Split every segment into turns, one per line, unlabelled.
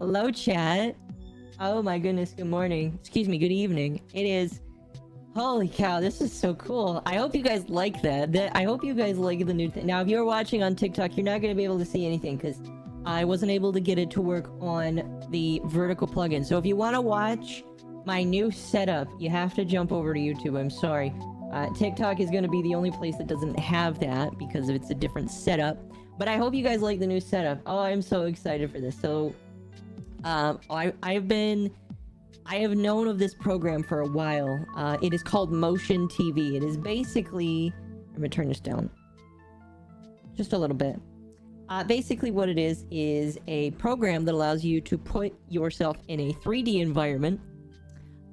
Hello, chat. Oh my goodness, good morning. Excuse me, good evening. It is... Holy cow, this is so cool. I hope you guys like that. I hope you guys like the new thing. Now, if you're watching on TikTok, you're not going to be able to see anything because I wasn't able to get it to work on the vertical plugin. So if you want to watch my new setup, you have to jump over to YouTube. I'm sorry. TikTok is going to be the only place that doesn't have that because it's a different setup. But I hope you guys like the new setup. Oh, I'm so excited for this. So, I have known of this program for a while. It is called Motion TV. It is basically... I'm gonna turn this down. Just a little bit. Basically what it is a program that allows you to put yourself in a 3D environment.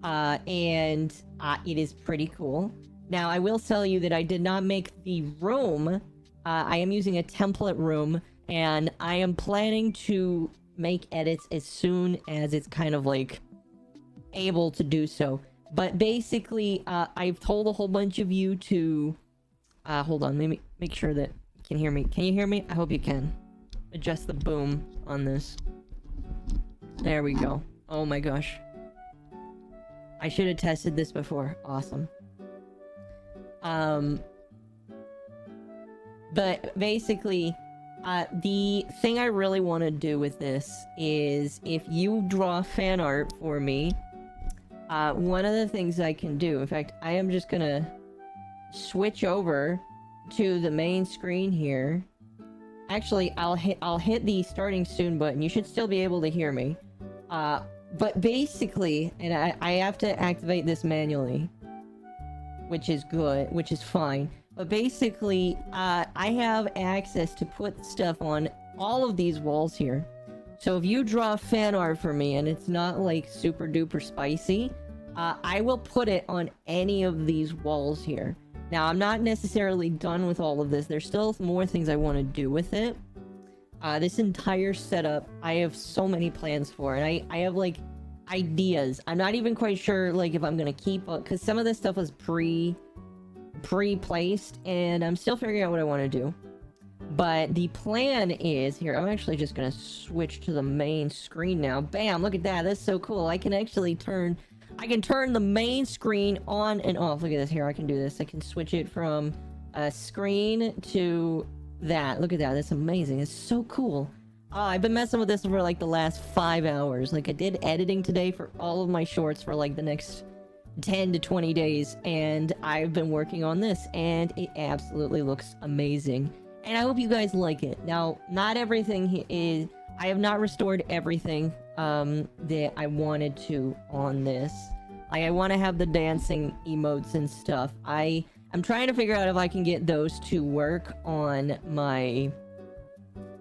And it is pretty cool. Now, I will tell you that I did not make the room. I am using a template room, and I am planning to make edits as soon as it's kind of like able to do so. But basically, I've told a whole bunch of you to hold on, let me make sure that you can hear me. Can you hear me? I hope you can. Adjust the boom on this. There we go. Oh my gosh, I should have tested this before. Awesome. But basically, the thing I really want to do with this is if you draw fan art for me, one of the things I can do, in fact, I am just gonna switch over to the main screen here. Actually, I'll hit the starting soon button. You should still be able to hear me. But basically, and I have to activate this manually, which is good, which is fine. But basically, I have access to put stuff on all of these walls here. So if you draw fan art for me and it's not like super duper spicy, I will put it on any of these walls here. Now, I'm not necessarily done with all of this. There's still more things I want to do with it. This entire setup, I have so many plans for, and I have like ideas. I'm not even quite sure like if I'm gonna keep up, because some of this stuff was pre-placed, and I'm still figuring out what I want to do. But the plan is here. I'm actually just gonna switch to the main screen now. Bam! Look at that. That's so cool. I can actually turn the main screen on and off. Look at this here. I can do this. I can switch it from a screen to that. Look at that. That's amazing. It's so cool. I've been messing with this for like the last 5 hours. Like, I did editing today for all of my shorts for like the next 10 to 20 days, and I've been working on this, and it absolutely looks amazing. And I hope you guys like it. Now, not everything is... I have not restored everything that I wanted to on this. Like, I want to have the dancing emotes and stuff. I'm trying to figure out if I can get those to work on my...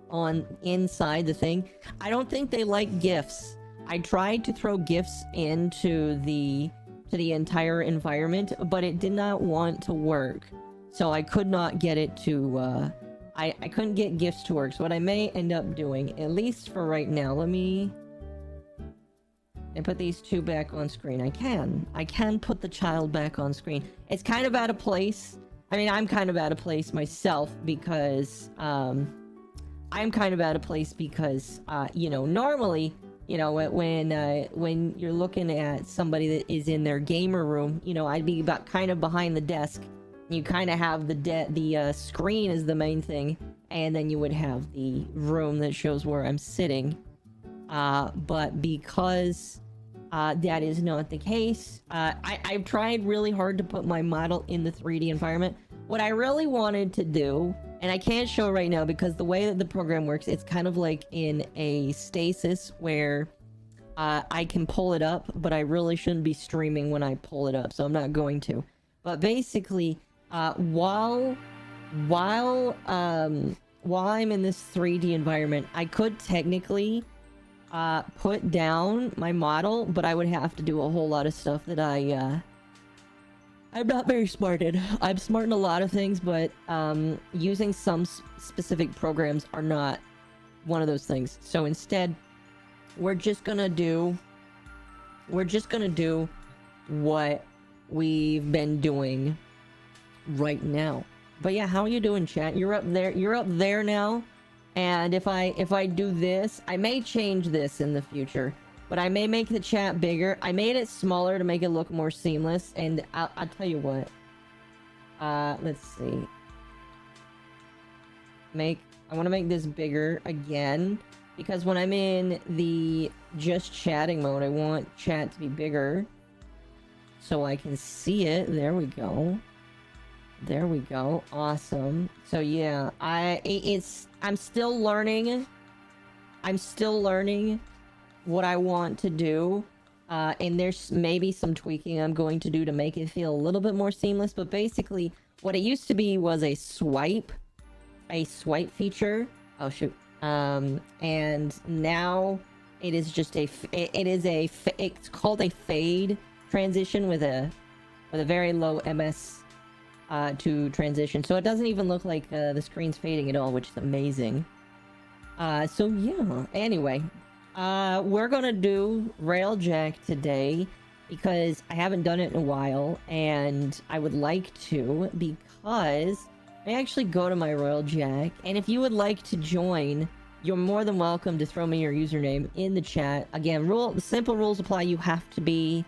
on inside the thing. I don't think they like GIFs. I tried to throw GIFs into the entire environment, but it did not want to work. So I could not get it to, I couldn't get GIFs to work. So what I may end up doing, at least for right now, let me... and put these two back on screen. I can put the child back on screen. It's kind of out of place. I mean, I'm kind of out of place myself because, I'm kind of out of place because, you know, normally, you know, when you're looking at somebody that is in their gamer room, you know, I'd be about kind of behind the desk. You kind of have the screen is the main thing, and then you would have the room that shows where I'm sitting. But because that is not the case, I've tried really hard to put my model in the 3D environment. What I really wanted to do, and I can't show right now because the way that the program works, it's kind of like in a stasis where I can pull it up, but I really shouldn't be streaming when I pull it up, so I'm not going to. But basically, while I'm in this 3D environment, I could technically put down my model, but I would have to do a whole lot of stuff that I'm not very smart in. I'm smart in a lot of things, but using some specific programs are not one of those things. So instead, we're just gonna do what we've been doing right now. But yeah, how are you doing, chat? You're up there now, And if I do this, I may change this in the future, but I may make the chat bigger. I made it smaller to make it look more seamless, and I'll tell you what. Let's see. I want to make this bigger again, because when I'm in the just chatting mode, I want chat to be bigger so I can see it. There we go. There we go. Awesome. So yeah, I'm still learning. I'm still learning what I want to do. And there's maybe some tweaking I'm going to do to make it feel a little bit more seamless. But basically, what it used to be was a swipe feature. Oh shoot. And now it is just it's called a fade transition with a very low MS to transition, so it doesn't even look like the screen's fading at all, which is amazing. So yeah, anyway, we're gonna do Railjack today because I haven't done it in a while, and I would like to, because I actually go to my Railjack, and if you would like to join, you're more than welcome to throw me your username in the chat. Again, simple rules apply. You have to be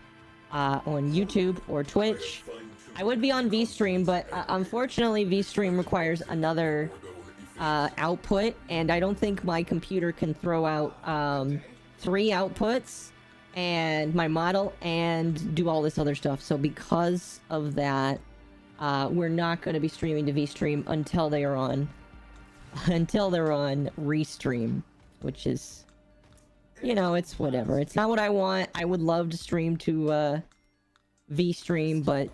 on YouTube or Twitch. I would be on VStream, but unfortunately VStream requires another output, and I don't think my computer can throw out 3 outputs and my model and do all this other stuff. So because of that, we're not going to be streaming to VStream until they're on Restream, which is, you know, it's whatever. It's not what I want. I would love to stream to VStream, but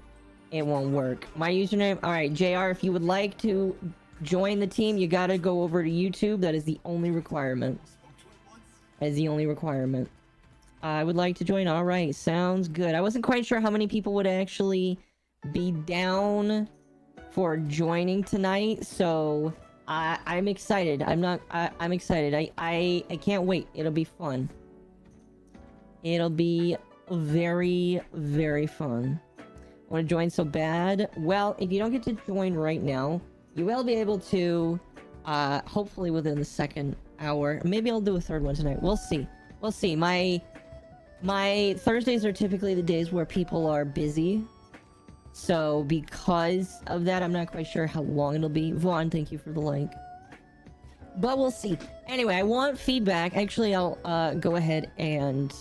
it won't work. My username, alright, JR, if you would like to join the team, you gotta go over to YouTube. That is the only requirement. That is the only requirement. I would like to join. Alright, sounds good. I wasn't quite sure how many people would actually be down for joining tonight, so I'm excited. I'm excited. I can't wait. It'll be fun. It'll be very, very fun. I want to join so bad. Well, if you don't get to join right now, you will be able to, hopefully within the second hour. Maybe I'll do a third one tonight. We'll see. We'll see. My Thursdays are typically the days where people are busy. So because of that, I'm not quite sure how long it'll be. Vaughn, thank you for the link. But we'll see. Anyway, I want feedback. Actually, I'll go ahead and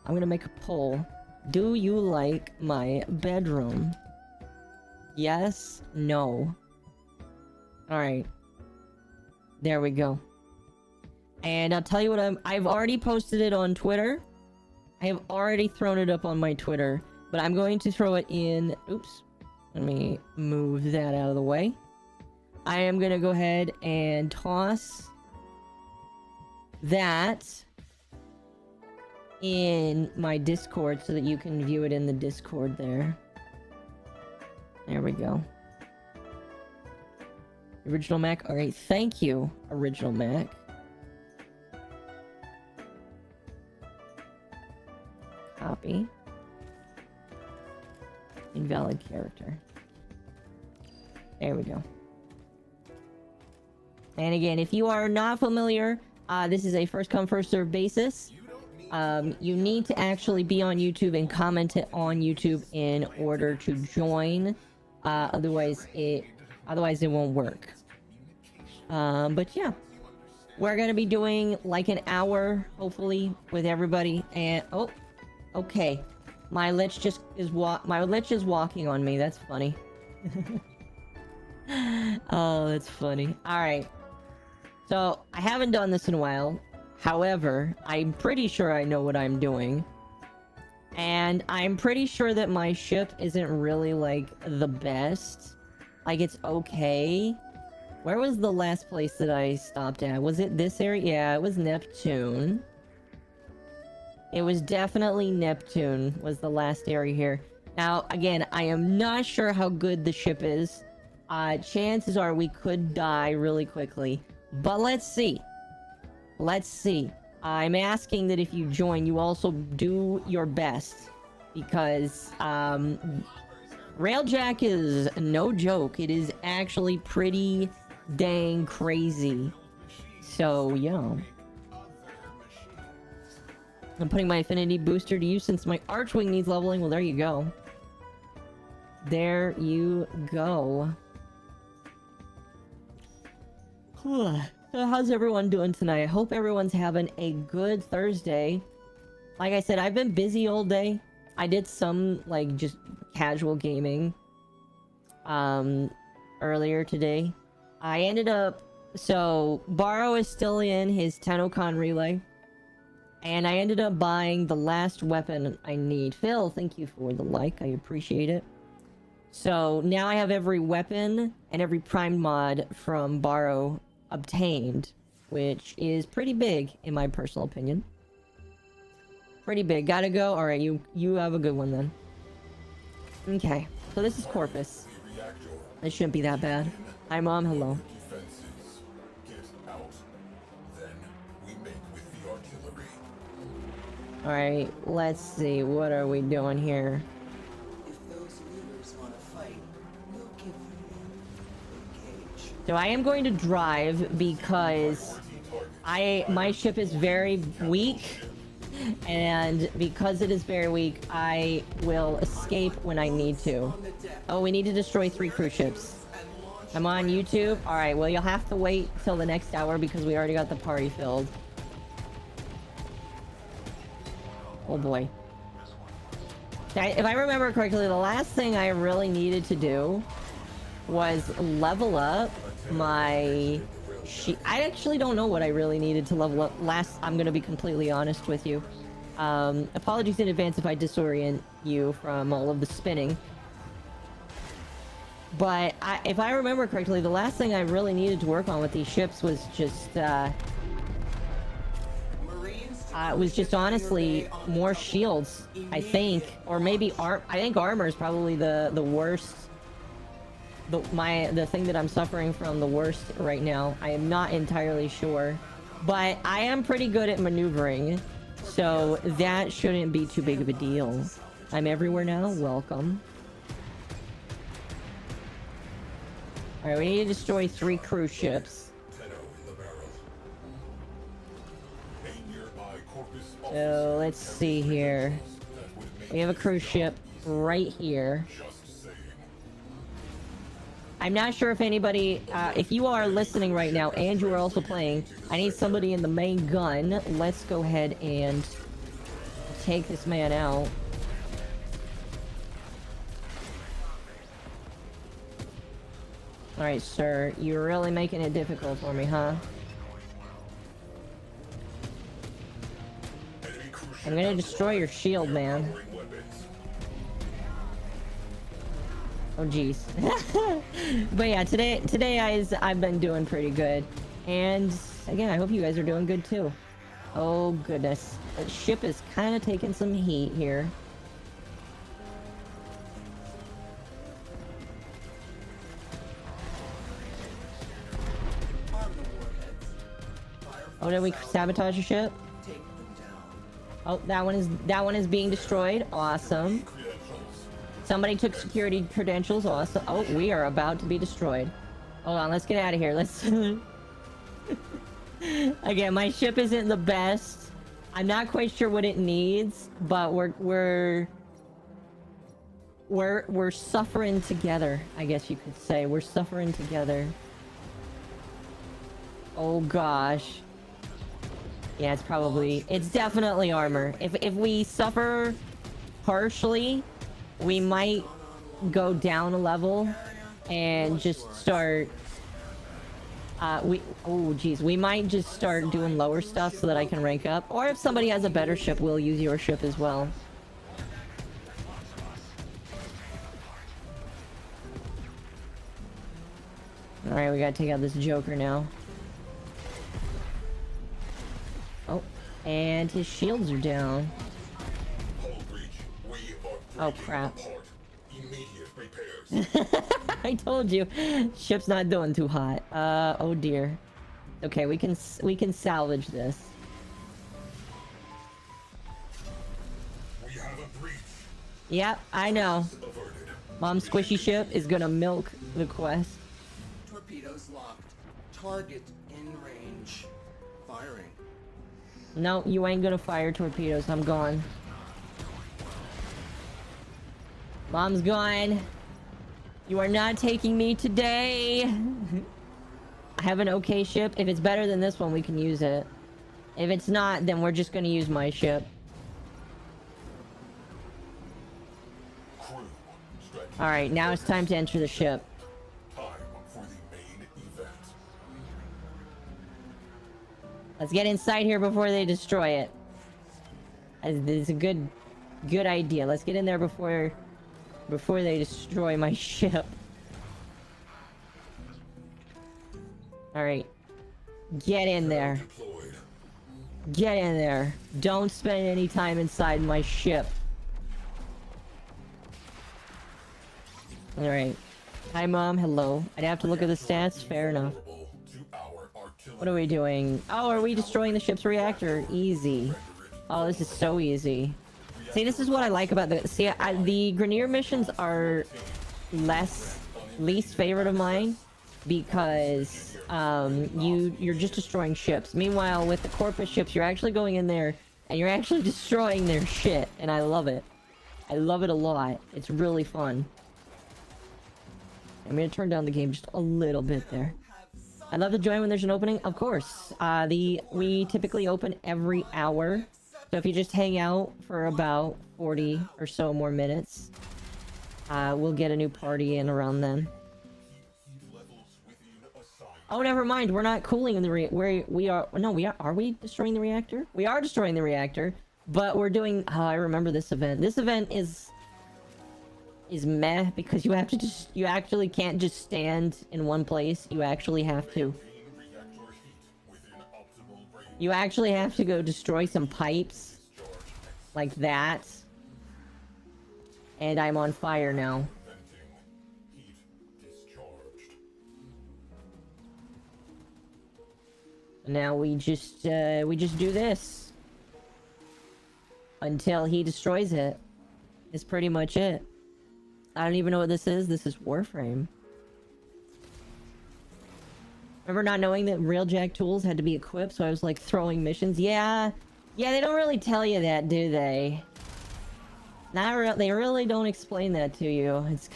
I'm gonna make a poll. Do you like my bedroom? Yes? No? Alright. There we go. And I'll tell you what, I've already posted it on Twitter. I have already thrown it up on my Twitter. But I'm going to throw it in... Oops. Let me move that out of the way. I am going to go ahead and toss that in my Discord so that you can view it in the Discord there. There we go. Original Mac. Alright, thank you, Original Mac. Copy. Invalid character. There we go. And again, if you are not familiar, this is a first come first serve basis. You need to actually be on YouTube and comment it on YouTube in order to join. Otherwise it won't work. But yeah, we're gonna be doing like an hour, hopefully, with everybody. And oh, okay. My lich is walking on me. That's funny. Oh, that's funny. Alright. So, I haven't done this in a while. However, I'm pretty sure I know what I'm doing. And I'm pretty sure that my ship isn't really, like, the best. Like, it's okay. Where was the last place that I stopped at? Was it this area? Yeah, it was Neptune. It was definitely Neptune was the last area here. Now, again, I am not sure how good the ship is. Chances are we could die really quickly. But let's see. Let's see. I'm asking that if you join, you also do your best. Because, Railjack is no joke. It is actually pretty dang crazy. So, yeah. I'm putting my affinity booster to use since my Archwing needs leveling. Well, there you go. There you go. So how's everyone doing tonight? I hope everyone's having a good Thursday. Like I said, I've been busy all day. I did some, like, just casual gaming earlier today. I ended up... So, Barrow is still in his Tennocon relay. And I ended up buying the last weapon I need. Phil, thank you for the like. I appreciate it. So, now I have every weapon and every prime mod from Barrow obtained. Which is pretty big, in my personal opinion. Pretty big. Gotta go? Alright, you have a good one then. Okay. So this is Corpus. It shouldn't be that bad. Hi, Mom. Hello. Alright, let's see. What are we doing here?
If those leaders want to fight, we'll give them a cage.
So I am going to drive because my ship is very weak. And because it is very weak, I will escape when I need to. Oh, we need to destroy 3 cruise ships. I'm on YouTube. Alright, well, you'll have to wait till the next hour because we already got the party filled. Oh boy. If I remember correctly, the last thing I really needed to do was level up my... I actually don't know what I really needed to level up last. I'm gonna be completely honest with you. Apologies in advance if I disorient you from all of the spinning. But if I remember correctly, the last thing I really needed to work on with these ships was just, honestly more shields, I think, or maybe I think armor is probably the worst. The thing that I'm suffering from the worst right now. I am not entirely sure, but I am pretty good at maneuvering, so that shouldn't be too big of a deal. I'm everywhere now. Welcome. All right, we need to destroy 3 cruise ships. So let's see here. We have a cruise ship right here. I'm not sure if anybody, if you are listening right now and you are also playing, I need somebody in the main gun. Let's go ahead and take this man out. Alright, sir. You're really making it difficult for me, huh? I'm gonna destroy your shield, man. Oh jeez. But yeah, today I've been doing pretty good. And again, I hope you guys are doing good too. Oh goodness. The ship is kind of taking some heat here. Oh, did we sabotage your ship? Oh, that one is being destroyed. Awesome. Somebody took security credentials. Awesome. Oh, we are about to be destroyed. Hold on, let's get out of here. Let's... Again, my ship isn't the best. I'm not quite sure what it needs, but we're suffering together, I guess you could say. We're suffering together. Oh gosh. Yeah, it's definitely armor. If we suffer partially, we might go down a level and just start we might just start doing lower stuff so that I can rank up. Or if somebody has a better ship, we'll use your ship as well. Alright, we gotta take out this Joker now. Oh, and his shields are down. Oh crap. I told you, ship's not doing too hot. Oh dear. Okay, we can salvage this. Yep, I know. Mom's squishy ship is gonna milk the quest.
Torpedoes locked. Target in range. firing.
No, you ain't gonna fire torpedoes. I'm gone. Mom's gone. You are not taking me today. I have an okay ship. If it's better than this one, we can use it. If it's not, then we're just gonna use my ship. Alright, now it's time to enter the ship.
Time for the main event.
Let's get inside here before they destroy it. It's a good idea. Let's get in there before they destroy my ship. Alright. Get in there. Get in there. Don't spend any time inside my ship. Alright. Hi, Mom. Hello. I'd have to look at the stats. Fair enough. What are we doing? Oh, are we destroying the ship's reactor? Easy. Oh, this is so easy. See, this is what I like about the... See, the Grenier missions are least favorite of mine. Because, you're just destroying ships. Meanwhile, with the Corpus ships, you're actually going in there and you're actually destroying their shit. And I love it. I love it a lot. It's really fun. I'm gonna turn down the game just a little bit there. I'd love to join when there's an opening. Of course. We typically open every hour. So if you just hang out for about 40 or so more minutes, we'll get a new party in around then. Oh, never mind. We're not cooling in the are we destroying the reactor? We are destroying the reactor, but we're doing... Oh, I remember this event. This event is meh because you have to you actually can't just stand in one place. You actually have to go destroy some pipes like that. And I'm on fire now. Now we just do this until he destroys it. It's pretty much it. I don't even know what this is. This is Warframe. Remember not knowing that Railjack tools had to be equipped, so I was like throwing missions? Yeah, they don't really tell you that, do they? They really don't explain that to you. It's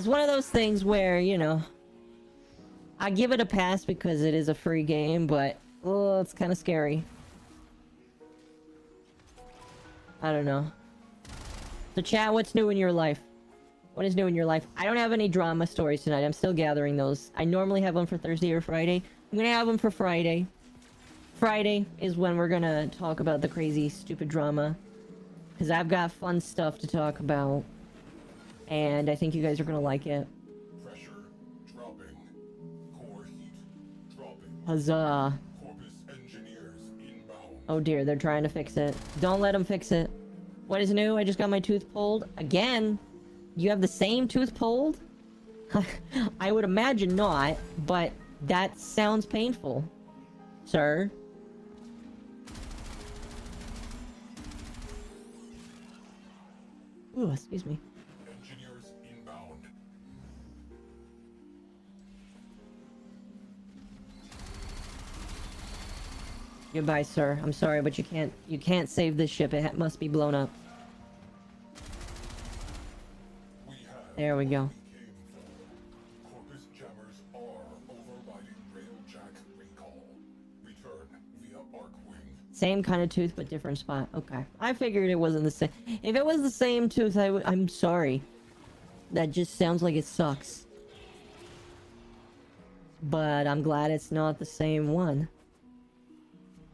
one of those things where, you know, I give it a pass because it is a free game, but oh, it's kind of scary. I don't know. So chat, what's new in your life? What is new in your life? I don't have any drama stories tonight. I'm still gathering those. I normally have one for Thursday or Friday. I'm gonna have them for Friday. Friday is when we're gonna talk about the crazy, stupid drama. Because I've got fun stuff to talk about. And I think you guys are gonna like it.
Pressure dropping. Core heat dropping.
Huzzah.
Corpus engineers inbound.
Oh dear, they're trying to fix it. Don't let them fix it. What is new? I just got my tooth pulled. Again? You have the same tooth pulled? I would imagine not, but that sounds painful, sir. Ooh, excuse me.
Engineers inbound.
Goodbye, sir. I'm sorry, but you can't save this ship. It must be blown up. There we go.
Corpus jammers are overriding Railjack recall. Return via arc wing.
Same kind of tooth, but different spot. Okay. I figured it wasn't the same. If it was the same tooth, I'm sorry. That just sounds like it sucks. But I'm glad it's not the same one.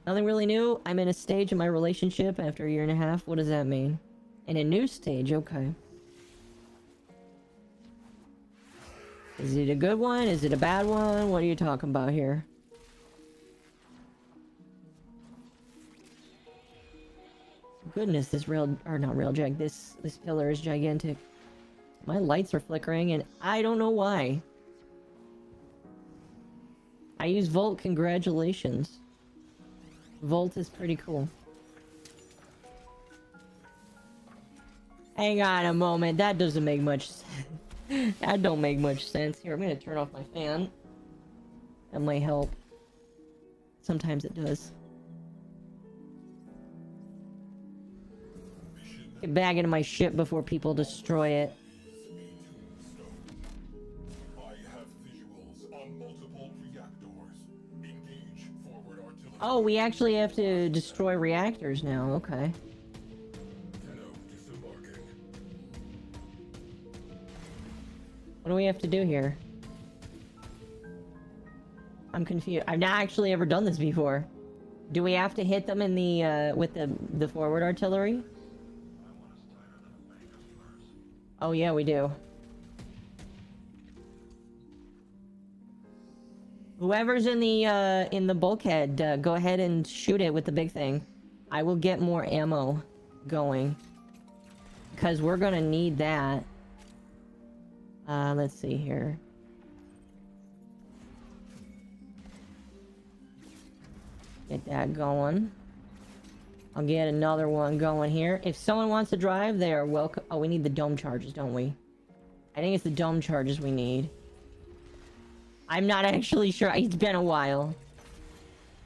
Nothing really new. I'm in a stage in my relationship after a year and a half. What does that mean? In a new stage, okay. Is it a good one? Is it a bad one? What are you talking about here? Goodness, this Railjack, this pillar is gigantic. My lights are flickering and I don't know why. I use Volt, congratulations. Volt is pretty cool. Hang on a moment, that doesn't make much sense. That don't make much sense. Here, I'm gonna turn off my fan. That might help. Sometimes it does. Get back into my ship before people destroy it.
I have visuals on multiple reactors. Engage forward artillery.
Oh, we actually have to destroy reactors now. Okay.
Tenno disembarking.
What do we have to do here? I'm confused. I've not actually ever done this before. Do we have to hit them in the with the forward artillery? Oh yeah, we do. Whoever's in the bulkhead, go ahead and shoot it with the big thing. I will get more ammo going. Because we're gonna need that. Let's see here. Get that going. I'll get another one going here. If someone wants to drive, they are welcome. Oh, we need the dome charges, don't we? I think it's the dome charges we need. I'm not actually sure. It's been a while.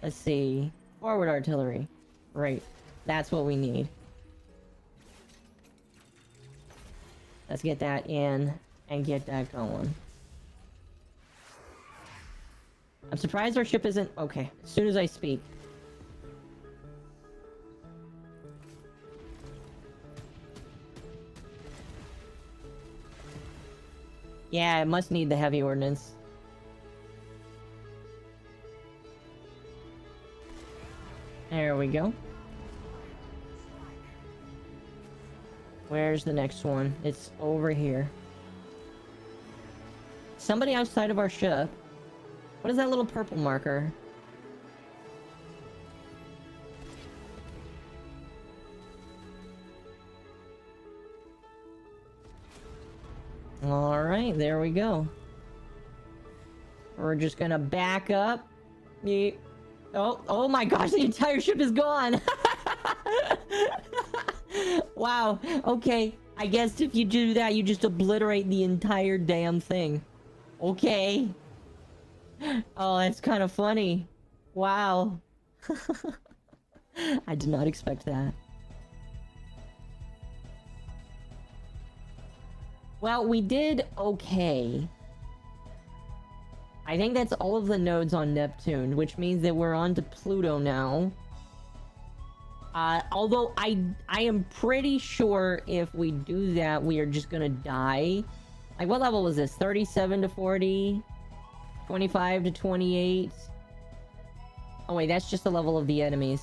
Let's see. Forward artillery. Right. That's what we need. Let's get that in and get that going. I'm surprised our ship isn't... Okay. As soon as I speak. Yeah, it must need the heavy ordnance. There we go. Where's the next one? It's over here. Somebody outside of our ship. What is that little purple marker? Alright, there we go. We're just gonna back up. Oh my gosh, the entire ship is gone! Wow, okay. I guess if you do that, you just obliterate the entire damn thing. Okay. Oh, that's kind of funny. Wow. I did not expect that. Well, we did okay. I think that's all of the nodes on Neptune, which means that we're on to Pluto now. Although I am pretty sure if we do that, we are just gonna die. Like, what level was this? 37 to 40? 25 to 28? Oh wait, that's just the level of the enemies.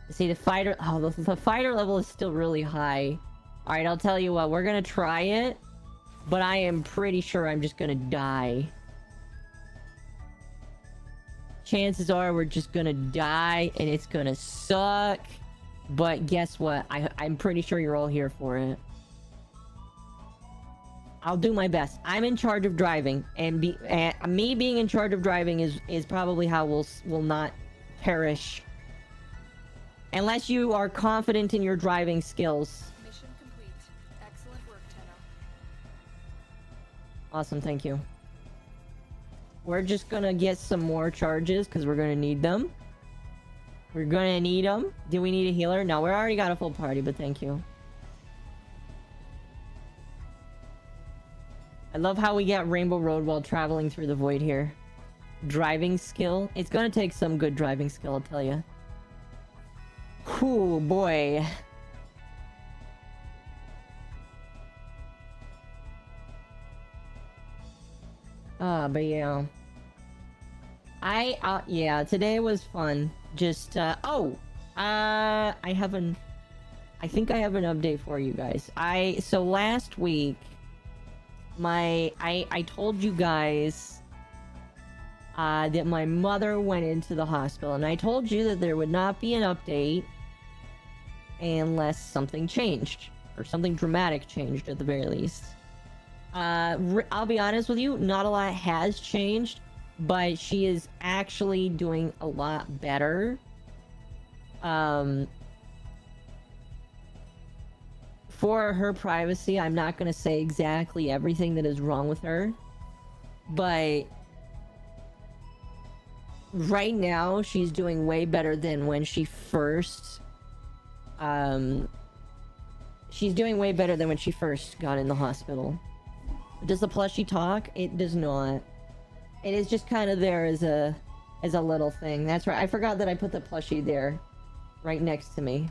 See, the fighter... Oh, the fighter level is still really high. Alright, I'll tell you what, we're gonna try it. But I am pretty sure I'm just gonna die. Chances are we're just gonna die, and it's gonna suck. But guess what? I'm pretty sure you're all here for it. I'll do my best. I'm in charge of driving, and me being in charge of driving is probably how we'll not perish. Unless you are confident in your driving skills.
Mission complete. Excellent work, Tenno.
Awesome, thank you. We're just gonna get some more charges, because we're gonna need them. We're gonna need them. Do we need a healer? No, we already got a full party, but thank you. I love how we get Rainbow Road while traveling through the void here. Driving skill. It's gonna take some good driving skill, I'll tell you. Whew, boy. But yeah. Yeah, today was fun. Just, I think I have an update for you guys. So last week, I told you guys, that my mother went into the hospital, and I told you that there would not be an update unless something changed, or something dramatic changed at the very least. I'll be honest with you, not a lot has changed, but she is actually doing a lot better. For her privacy, I'm not gonna say exactly everything that is wrong with her, but right now, she's doing way better than when she first... She's doing way better than when she first got in the hospital. Does the plushie talk? It does not. It is just kind of there as a little thing. That's right. I forgot that I put the plushie there, right next to me,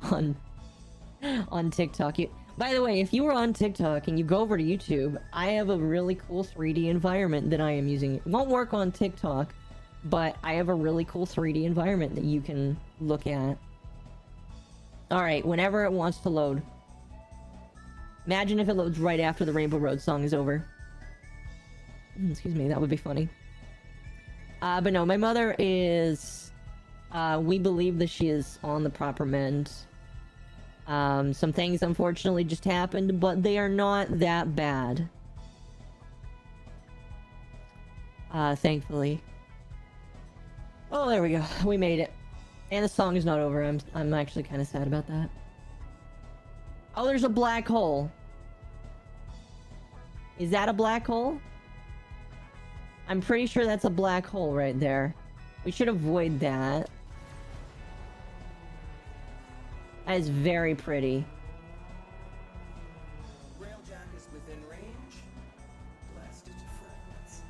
on TikTok. By the way, if you were on TikTok and you go over to YouTube, I have a really cool 3D environment that I am using. It won't work on TikTok, but I have a really cool 3D environment that you can look at. Alright, whenever it wants to load. Imagine if it loads right after the Rainbow Road song is over. Excuse me, that would be funny. But no, my mother is... we believe that she is on the proper mend. Some things unfortunately just happened, but they are not that bad. Thankfully. Oh, there we go. We made it. And the song is not over. I'm actually kind of sad about that. Oh, there's a black hole. Is that a black hole? I'm pretty sure that's a black hole right there. We should avoid that. That is very pretty.
Railjack is within range. Blast it to fragments.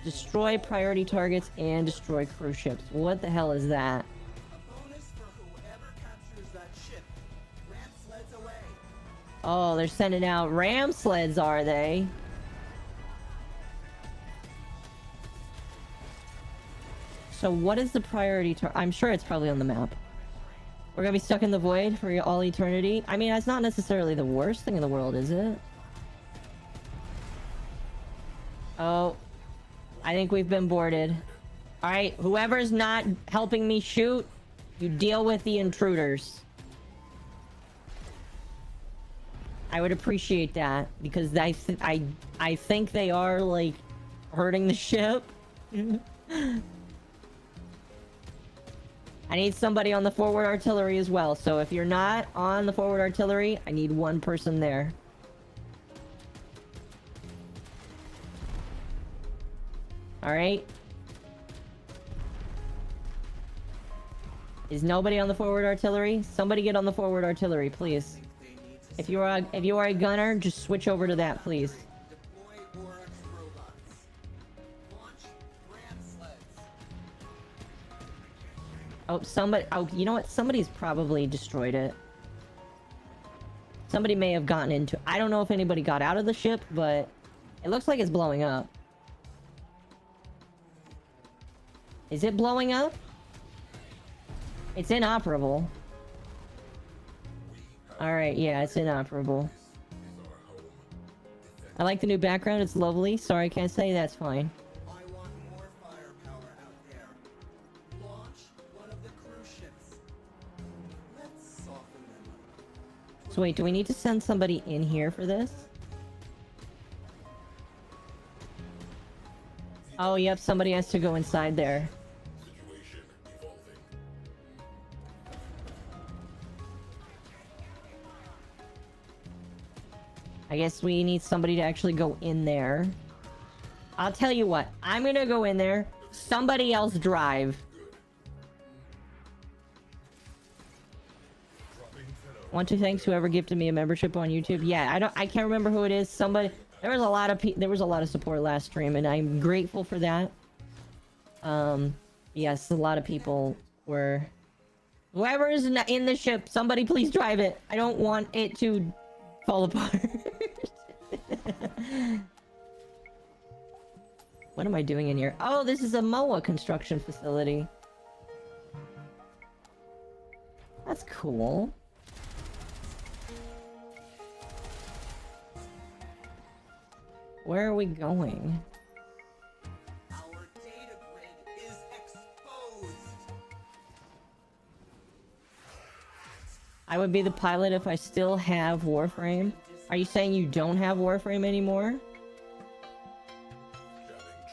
Destroy priority targets and destroy cruise ships. What the hell is that?
A bonus for whoever captures that ship. Ram sleds away.
Oh, they're sending out ram sleds, are they? So what is the priority target? I'm sure it's probably on the map. We're gonna be stuck in the void for all eternity. I mean, that's not necessarily the worst thing in the world, is it? Oh. I think we've been boarded. Alright, whoever's not helping me shoot, you deal with the intruders. I would appreciate that, because I think they are, like, hurting the ship. I need somebody on the forward artillery as well, so if you're not on the forward artillery, I need one person there. Alright. Is nobody on the forward artillery? Somebody get on the forward artillery, please. If you are a gunner, just switch over to that, please.
Deploy Oryx robots. Launch ram sleds.
Oh, somebody... Oh, you know what? Somebody's probably destroyed it. Somebody may have gotten into... I don't know if anybody got out of the ship, but... It looks like it's blowing up. Is it blowing up? It's inoperable. Alright, yeah, it's inoperable. I like the new background, it's lovely. Sorry, I can't say that's fine.
I want more firepower out there. Launch one of the cruise ships. Let's soften them up.
So wait, do we need to send somebody in here for this? Oh, yep, somebody has to go inside there.
Situation evolving.
I guess we need somebody to actually go in there. I'll tell you what, I'm gonna go in there. Somebody else drive. Want to thank whoever gifted me a membership on YouTube. Yeah, I can't remember who it is. Somebody, there was a lot of support last stream, and I'm grateful for that. Yes, a lot of people were. Whoever is in the ship, somebody please drive it. I don't want it to fall apart. What am I doing in here? Oh, this is a MOA construction facility. That's cool. Where are we going?
Our data grid is exposed.
I would be the pilot if I still have Warframe. Are you saying you don't have Warframe anymore?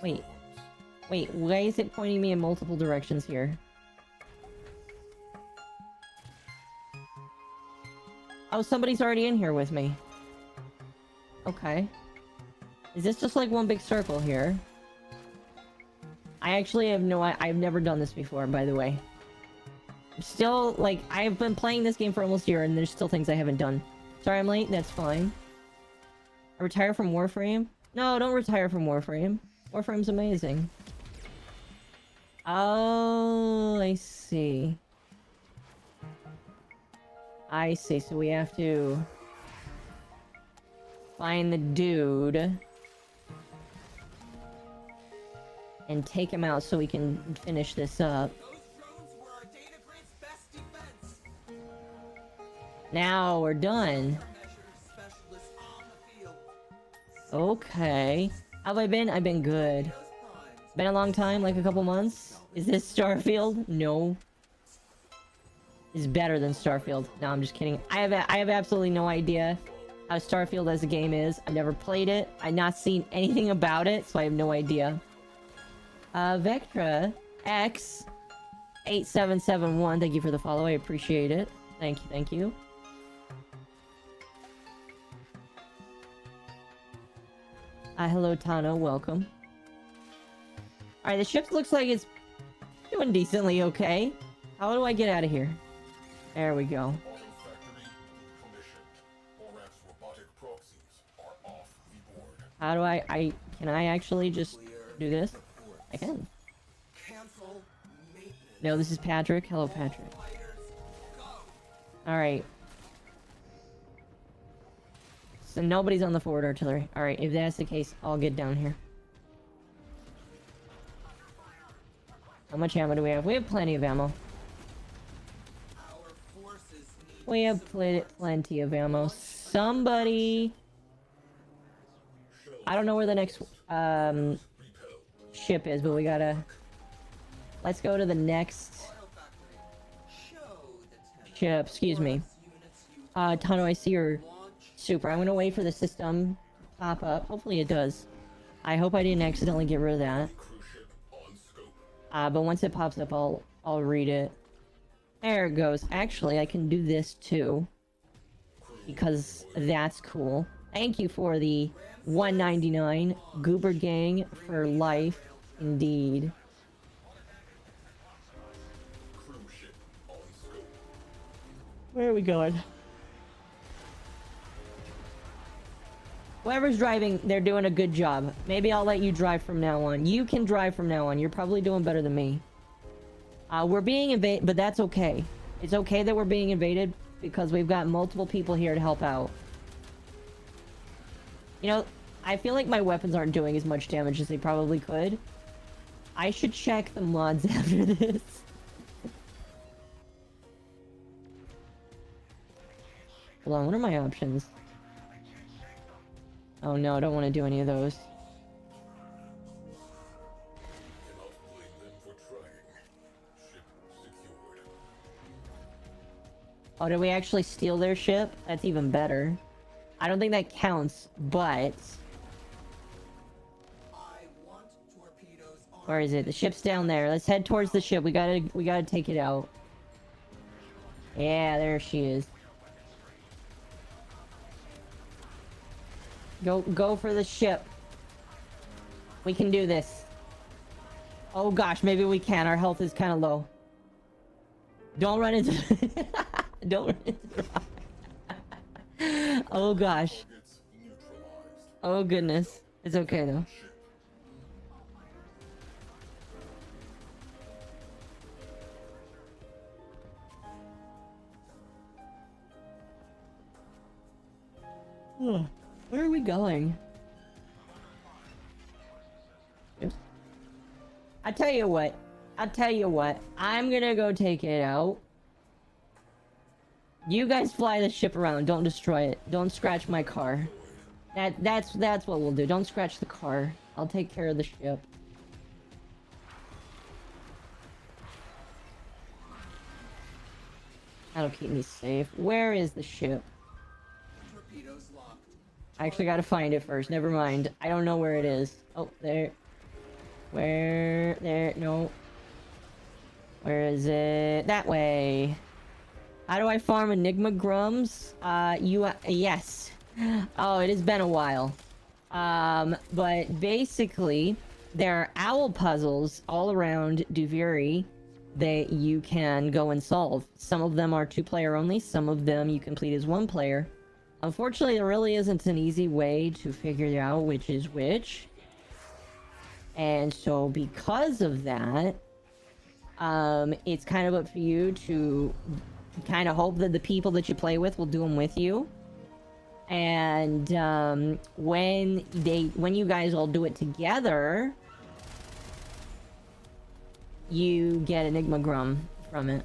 Wait. Wait, why is it pointing me in multiple directions here? Oh, somebody's already in here with me. Okay. Is this just like one big circle here? I actually have no... I've never done this before, by the way. Still, like, I've been playing this game for almost a year, and there's still things I haven't done. Sorry I'm late, that's fine. I retire from Warframe? No, don't retire from Warframe. Warframe's amazing. Oh, I see. I see, so we have to... find the dude... and take him out so we can finish this up.
Those drones were our data grid's best defense.
Now we're done.
Measures specialists on the field.
Okay. How have I been? I've been good.
Those primes.
Been a long time, like a couple months? Is this Starfield? No. It's better than Starfield. No, I'm just kidding. I have absolutely no idea how Starfield as a game is. I've never played it. I've not seen anything about it, so I have no idea. Vectra X 8771, thank you for the follow. I appreciate it. Thank you, thank you. Hello Tano, welcome. Alright, the ship looks like it's doing decently okay. How do I get out of here? There we go.
Auto factory decommissioned. ORAC's robotic proxies are off the board.
How do can I actually just do this? I can.
Cancel maintenance.
No, this is Patrick. Hello, Patrick.
Fighters, go.
Alright. So nobody's on the forward artillery. Alright, if that's the case, I'll get down here. How much ammo do we have? We have plenty of ammo.
Our forces need
We have plenty of ammo. Somebody... I don't know where the next ship is, but we gotta... Let's go to the next
auto factory. Show the Tennocon
ship. Excuse me.
units you
Tano, I see your
launch.
super. I'm gonna wait for the system to pop up. Hopefully it does. I hope I didn't accidentally get rid of that.
Cruise ship on scope.
But once it pops up, I'll read it. There it goes. Actually, I can do this too. Because that's cool. Thank you for the 199 Goober Gang for life. Indeed.
Cruise ship on scope.
Where are we going? Whoever's driving, they're doing a good job. Maybe I'll let you drive from now on. You can drive from now on. You're probably doing better than me. We're being invaded, but that's okay. It's okay that we're being invaded because we've got multiple people here to help out. You know, I feel like my weapons aren't doing as much damage as they probably could. I should check the mods after this. Hold on, what are my options? Oh no, I don't want to do any of those.
Cannot blame them for trying. Ship secured.
Oh, did we actually steal their ship? That's even better. I don't think that counts, but...
I want torpedoes on.
Where is it? The ship's down there. Let's head towards the ship. We gotta take it out. Yeah, there she is. Go for the ship. We can do this. Oh gosh, maybe we can. Our health is kind of low. Don't run into... Don't run into the rock. Oh gosh.
Targets neutralized.
Oh goodness. It's okay though. Ugh. Where are we going? Oops. I tell you what. I'm gonna go take it out. You guys fly the ship around. Don't destroy it. Don't scratch my car. That's what we'll do. Don't scratch the car. I'll take care of the ship. That'll keep me safe. Where is the ship?
Torpedoes locked.
I actually gotta find it first. Never mind. I don't know where it is. Oh, there. Where? There. No. Where is it? That way. How do I farm Enigma Grums? Yes. Oh, it has been a while. But basically, there are owl puzzles all around Duviri that you can go and solve. Some of them are 2-player only, some of them you complete as 1-player. Unfortunately, there really isn't an easy way to figure out which is which. And so because of that, it's kind of up to you to kind of hope that the people that you play with will do them with you. And when you guys all do it together, you get Enigma Grum from it.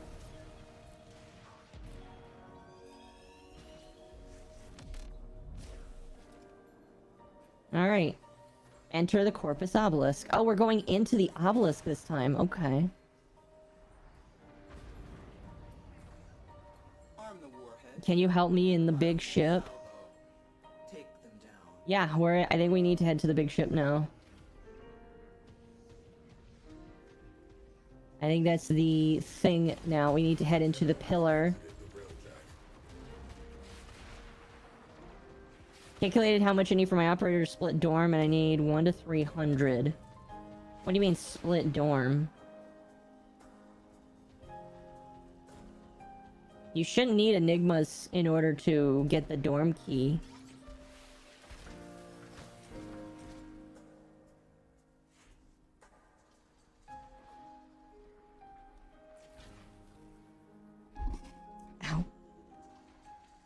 Alright. Enter the Corpus Obelisk. Oh, we're going into the obelisk this time. Okay.
Arm the warhead.
Can you help me in the big ship?
Take them down.
Yeah, I think we need to head to the big ship now. I think that's the thing now. We need to head into the pillar. Calculated how much I need for my operator to split dorm, and I need 1 to 300. What do you mean split dorm? You shouldn't need enigmas in order to get the dorm key. Ow.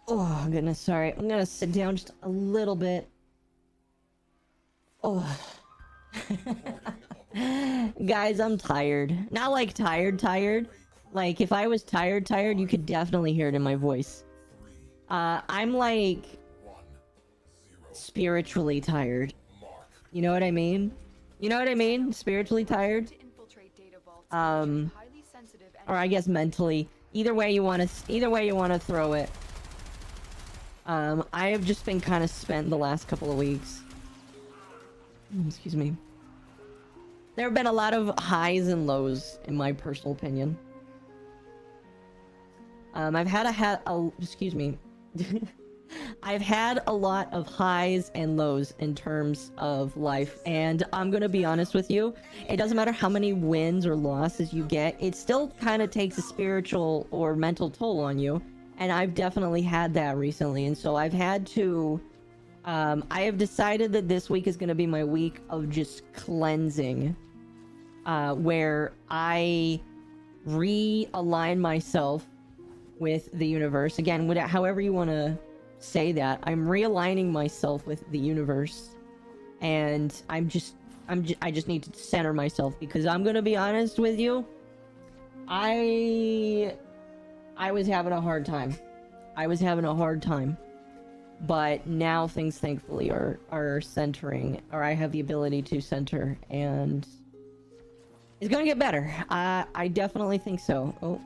Oh, goodness, sorry. I'm gonna sit down just a little bit. Oh. Guys, I'm tired. Not like tired. Like, if I was tired, you could definitely hear it in my voice. I'm like... spiritually tired. You know what I mean? You know what I mean? Spiritually tired? Or I guess mentally. Either way you want to throw it. I have just been kind of spent the last couple of weeks. Excuse me. There have been a lot of highs and lows, in my personal opinion. I've had excuse me. I've had a lot of highs and lows in terms of life, and I'm gonna be honest with you, it doesn't matter how many wins or losses you get, it still kind of takes a spiritual or mental toll on you, and I've definitely had that recently, and so I've had to, I have decided that this week is gonna be my week of just cleansing, where I realign myself with the universe. Again, however you want to say that, I'm realigning myself with the universe, and I just need to center myself, because I'm gonna be honest with you, I was having a hard time. But now things thankfully are centering, or I have the ability to center, and it's gonna get better. I definitely think so. Oh.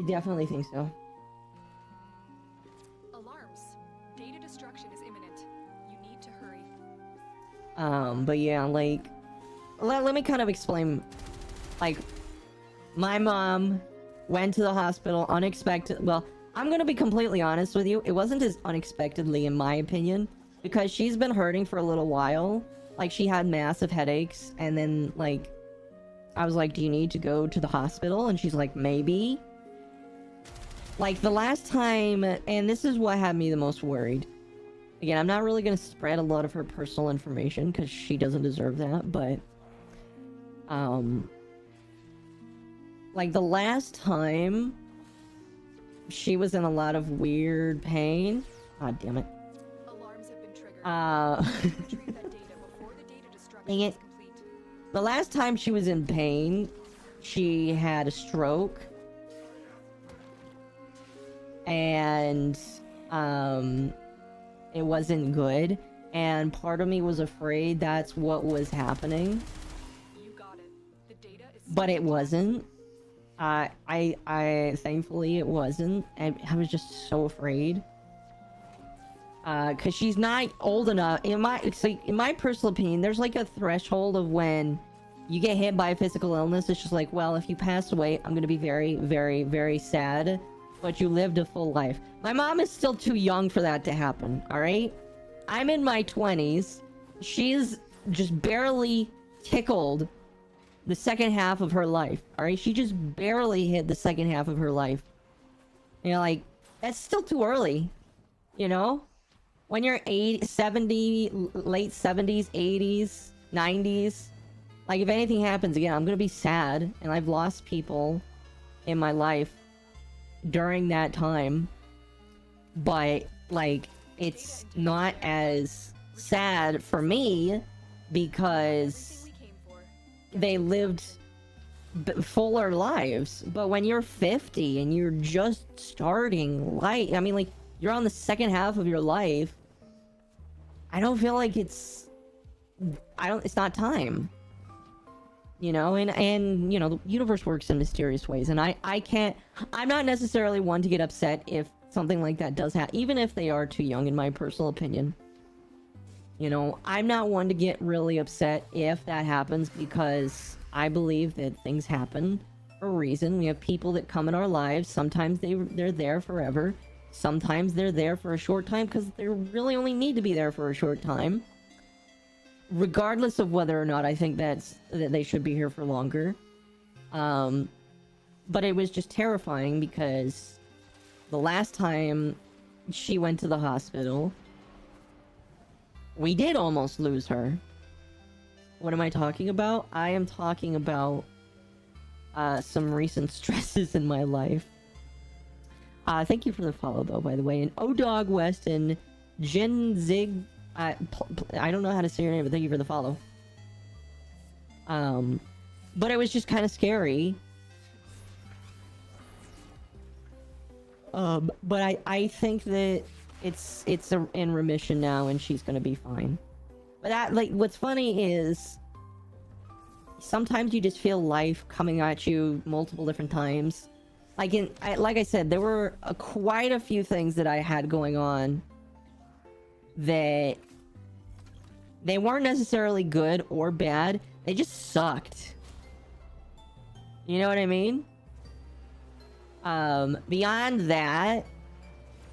I definitely think so.
Alarms. Data destruction is imminent. You need to hurry.
But yeah, like, let me kind of explain. Like, my mom went to the hospital unexpected. Well, I'm gonna be completely honest with you. It wasn't as unexpectedly, in my opinion, because she's been hurting for a little while. Like, she had massive headaches, and then, like, I was like, do you need to go to the hospital? And she's like, maybe. Like, the last time, and this is what had me the most worried. Again, I'm not really going to spread a lot of her personal information, because she doesn't deserve that, but... like, the last time, she was in a lot of weird pain. God damn it.
Alarms have been triggered. Retrieve that data before the data destruction
Dang it.
is complete.
The last time she was in pain, she had a stroke. And it wasn't good, and part of me was afraid that's what was happening,
You got it. The data is
but it wasn't. I thankfully it wasn't. I was just so afraid, because she's not old enough. In my personal opinion, there's like a threshold of when you get hit by a physical illness. It's just like, well, if you pass away, I'm gonna be very, very, very sad. But you lived a full life. My mom is still too young for that to happen, alright? I'm in my 20s. She's just barely tickled the second half of her life. Alright? She just barely hit the second half of her life. You know, like, that's still too early. You know? When you're 70, late 70s, 80s, 90s. Like, if anything happens again, I'm gonna be sad. And I've lost people in my life during that time. But, like, it's not as sad for me because
We came for.
they lived fuller lives. But when you're 50 and you're just starting life, I mean, like, you're on the second half of your life, I don't feel like it's not time. You know, and you know, the universe works in mysterious ways, and I'm not necessarily one to get upset if something like that does happen, even if they are too young, in my personal opinion. You know, I'm not one to get really upset if that happens, because I believe that things happen for a reason. We have people that come in our lives. Sometimes they're there forever. Sometimes they're there for a short time because they really only need to be there for a short time. Regardless of whether or not I think that they should be here for longer. But it was just terrifying because the last time she went to the hospital, we did almost lose her. What am I talking about? I am talking about some recent stresses in my life. Thank you for the follow, though, by the way. And O-Dog West and Jin Zig... I don't know how to say your name, but thank you for the follow. But it was just kind of scary. But I think that it's in remission now, and she's gonna be fine. But that, like, what's funny is sometimes you just feel life coming at you multiple different times. Like like I said, there were quite a few things that I had going on that they weren't necessarily good or bad. They just sucked. You know what I mean? Beyond that,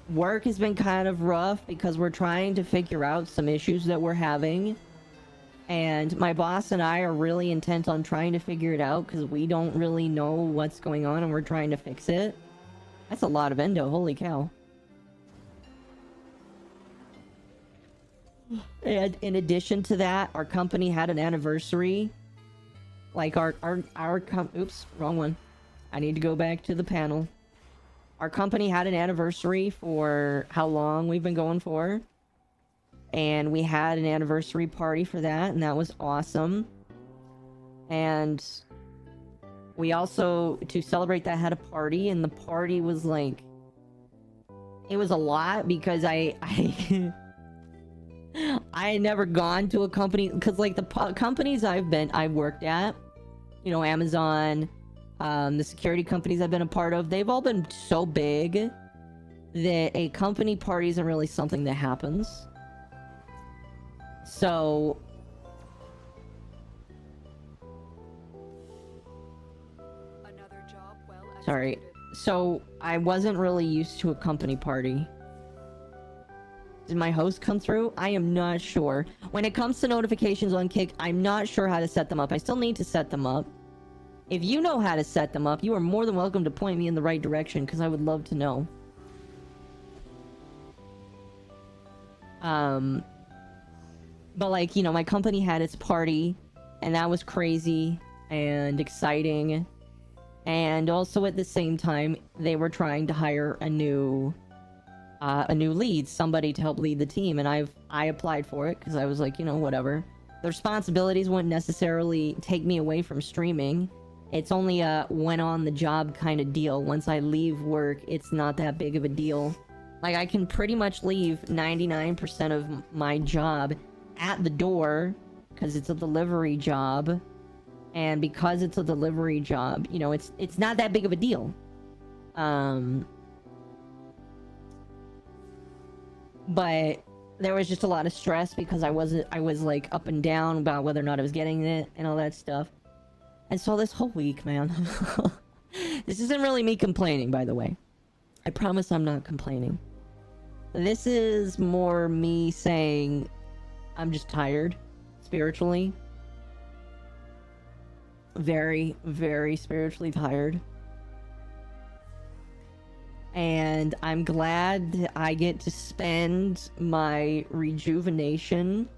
work has been kind of rough because we're trying to figure out some issues that we're having. And my boss and I are really intent on trying to figure it out because we don't really know what's going on and we're trying to fix it. That's a lot of endo, holy cow. And in addition to that, our company had an anniversary. Like oops, wrong one. I need to go back to the panel. Our company had an anniversary for how long we've been going for. And we had an anniversary party for that, and that was awesome. And we also, to celebrate that, had a party, and the party was like... It was a lot because I had never gone to a company, because like the companies I've worked at, you know, Amazon, the security companies I've been a part of, they've all been so big that a company party isn't really something that happens. So
Another job well
sorry.
executed.
So I wasn't really used to a company party. Did my host come through? I am not sure. When it comes to notifications on Kick, I'm not sure how to set them up. I still need to set them up. If you know how to set them up, you are more than welcome to point me in the right direction, because I would love to know. But like, you know, my company had its party, and that was crazy and exciting. And also at the same time, they were trying to hire a new lead, somebody to help lead the team, and I applied for it because I was like, you know, whatever. The responsibilities wouldn't necessarily take me away from streaming. It's only a when on the job kind of deal. Once I leave work, it's not that big of a deal. Like, I can pretty much leave 99% of my job at the door because it's a delivery job. And because it's a delivery job, you know, it's not that big of a deal. But there was just a lot of stress because I was like up and down about whether or not I was getting it and all that stuff. And so this whole week, man, this isn't really me complaining, by the way. I promise I'm not complaining. This is more me saying I'm just tired spiritually. Very, very spiritually tired. And I'm glad that I get to spend my rejuvenation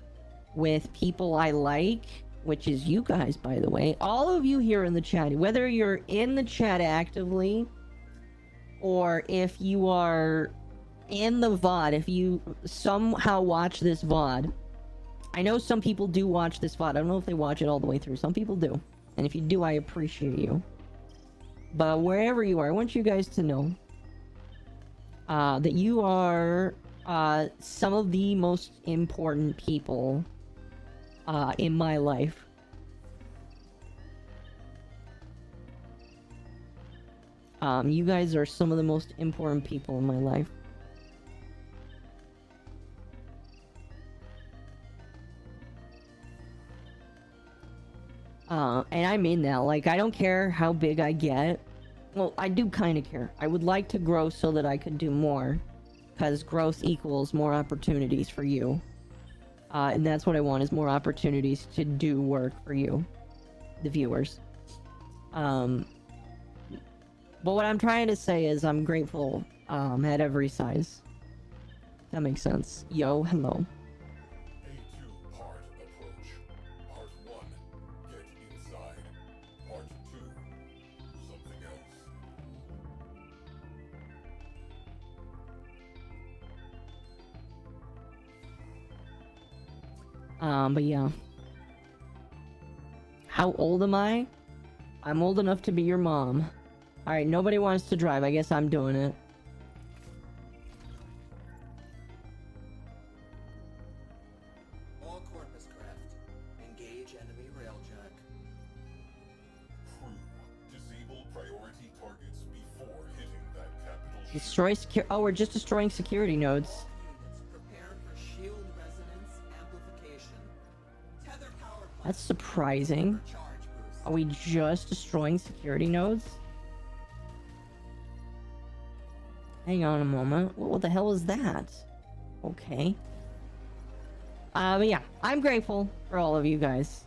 with people I like, which is you guys, by the way. All of you here in the chat, whether you're in the chat actively, or if you are in the VOD, if you somehow watch this VOD. I know some people do watch this VOD. I don't know if they watch it all the way through. Some people do. And if you do, I appreciate you. But wherever you are, I want you guys to know that you are some of the most important people in my life. You guys are some of the most important people in my life. And I mean that, like, I don't care how big I get. Well, I do kind of care. I would like to grow so that I could do more, because growth equals more opportunities for you. And that's what I want, is more opportunities to do work for you, the viewers. But what I'm trying to say is I'm grateful at every size. That makes sense. Yo, hello.
A two-part approach. Part 1, get inside. Part 2, something else.
But yeah. How old am I? I'm old enough to be your mom. Alright, nobody wants to drive. I guess I'm doing it.
All Corpus Craft. Engage enemy Railjack.
Crew, disable priority targets before hitting that capital ship.
Destroy secure. Oh, we're just destroying security nodes.
Units prepare for shield resonance amplification. Tether power plant
That's surprising.
for charge boost.
Are we just destroying security nodes? Hang on a moment. What the hell is that? Okay. But yeah, I'm grateful for all of you guys.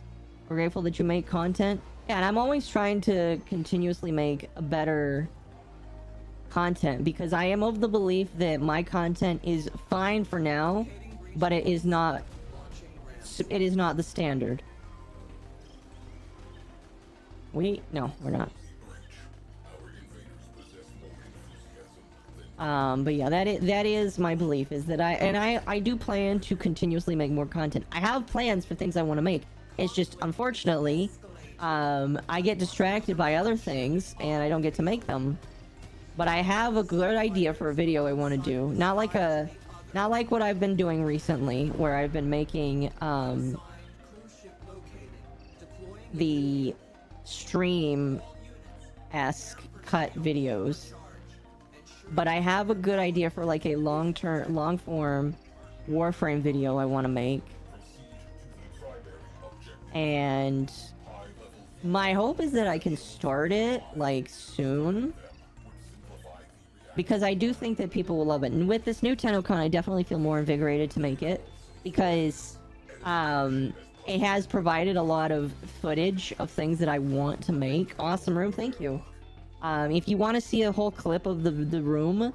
We're grateful that you make content. Yeah, and I'm always trying to continuously make a better content, because I am of the belief that my content is fine for now, but it is not the standard. No, we're not.
Our invaders possess more enthusiasm than
But yeah, that is my belief, is that I do plan to continuously make more content. I have plans for things I want to make. It's just, unfortunately, I get distracted by other things and I don't get to make them. But I have a good idea for a video I want to do. Not like what I've been doing recently, where I've been making
Cruise ship located. Deploying
the stream-esque cut videos. But I have a good idea for like a long-form Warframe video I want to make. And my hope is that I can start it like soon, because I do think that people will love it. And with this new Tennocon, I definitely feel more invigorated to make it, because it has provided a lot of footage of things that I want to make. Awesome room, thank you. If you want to see a whole clip of the room,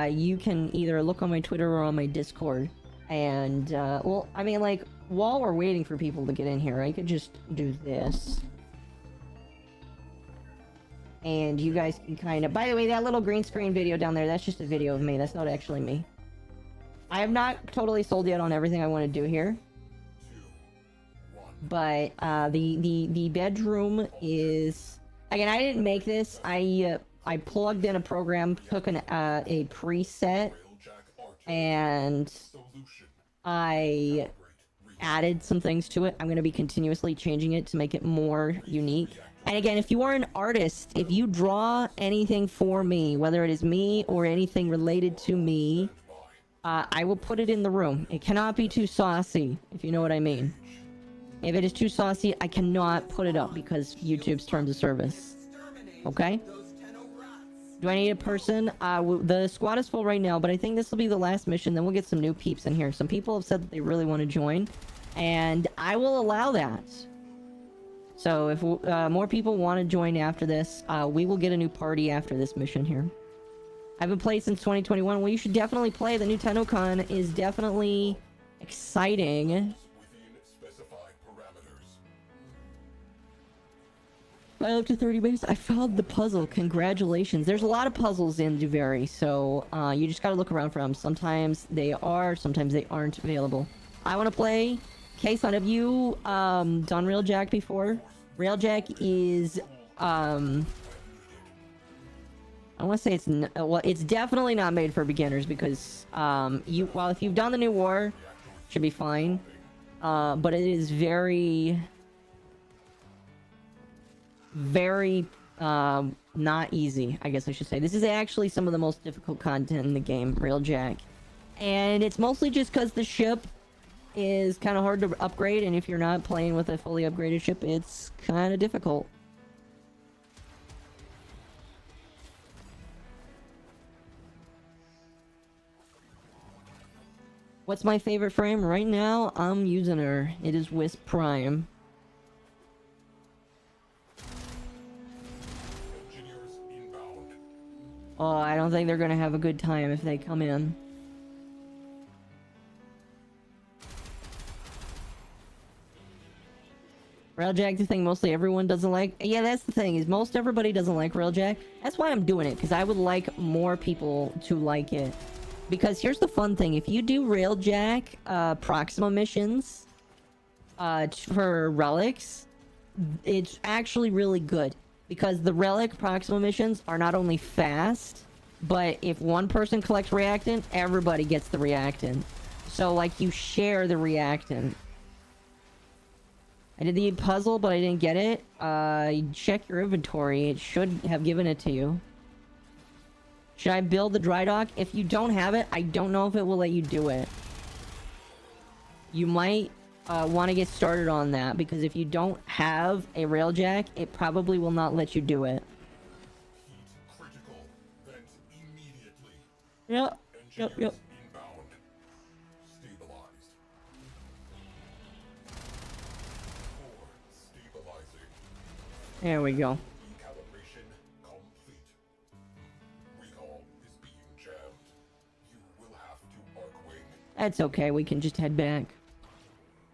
you can either look on my Twitter or on my Discord. And, well, I mean, like, while we're waiting for people to get in here, I could just do this. And you guys can kind of... By the way, that little green screen video down there, that's just a video of me. That's not actually me. I have not totally sold yet on everything I want to do here. But, the bedroom is... Again, I didn't make this. I plugged in a program, took a preset, and I added some things to it. I'm going to be continuously changing it to make it more unique. And again, if you are an artist, if you draw anything for me, whether it is me or anything related to me, I will put it in the room. It cannot be too saucy, if you know what I mean. If it is too saucy, I cannot put it up because YouTube's terms of service. Okay? Do I need a person? The squad is full right now, but I think this will be the last mission. Then we'll get some new peeps in here. Some people have said that they really want to join, and I will allow that. So if more people want to join after this, we will get a new party after this mission here. I haven't played since 2021. Well, you should definitely play. The new Tennocon is definitely exciting.
Within specified parameters.
Up to 30 minutes. I found the puzzle. Congratulations. There's a lot of puzzles in Duveri, so you just gotta look around for them. Sometimes they are, sometimes they aren't available. I want to play. K-Son, have you done Railjack before? Railjack is I want to say it's well, it's definitely not made for beginners because if you've done the new war, should be fine. But it is very not easy, I guess I should say. This is actually some of the most difficult content in the game, Railjack. And it's mostly just because the ship is kind of hard to upgrade, and if you're not playing with a fully upgraded ship, it's kind of difficult. What's my favorite frame? Right now, I'm using her. It is Wisp Prime.
Engineers inbound.
Oh, I don't think they're gonna have a good time if they come in. Railjack, the thing mostly everyone doesn't like. Yeah, that's the thing, is most everybody doesn't like Railjack. That's why I'm doing it, because I would like more people to like it. Because here's the fun thing, if you do Railjack proxima missions for relics, it's actually really good. Because the relic proxima missions are not only fast, but if one person collects reactant, everybody gets the reactant. So, like, you share the reactant. I did the puzzle, but I didn't get it. Check your inventory. It should have given it to you. Should I build the dry dock? If you don't have it, I don't know if it will let you do it. You might want to get started on that, because if you don't have a Railjack, it probably will not let you do it.
Heat critical. Vent immediately.
Yep. Yep.
Engineers inbound. Stabilized. Core stabilizing.
There we go.
Recalibration complete. Recall is being jammed. You will have to arc wing.
That's okay. We can just head back.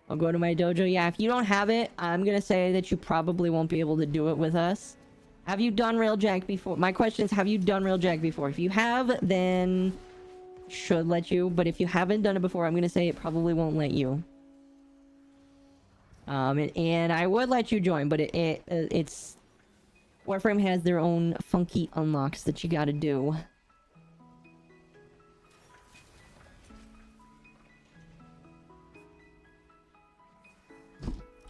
I'll go to my dojo. Yeah, if you don't have it, I'm gonna say that you probably won't be able to do it with us. Have you done Railjack before? My question is, have you done Railjack before? If you have, then should let you. But if you haven't done it before, I'm gonna say it probably won't let you. And I would let you join, but it's Warframe has their own funky unlocks that you gotta do.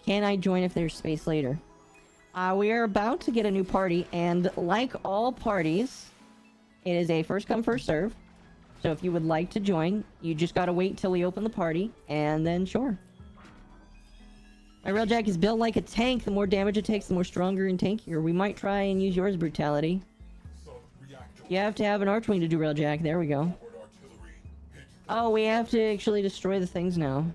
Can I join if there's space later? We are about to get a new party, and like all parties, it is a first come first serve. So if you would like to join, you just gotta wait till we open the party, and then sure. My Railjack is built like a tank. The more damage it takes, the more stronger and tankier. We might try and use yours brutality.
Sub-reactor.
You have to have an Archwing to do Railjack. There we go.
Forward artillery. Hit.
Oh, we have to actually destroy the things now.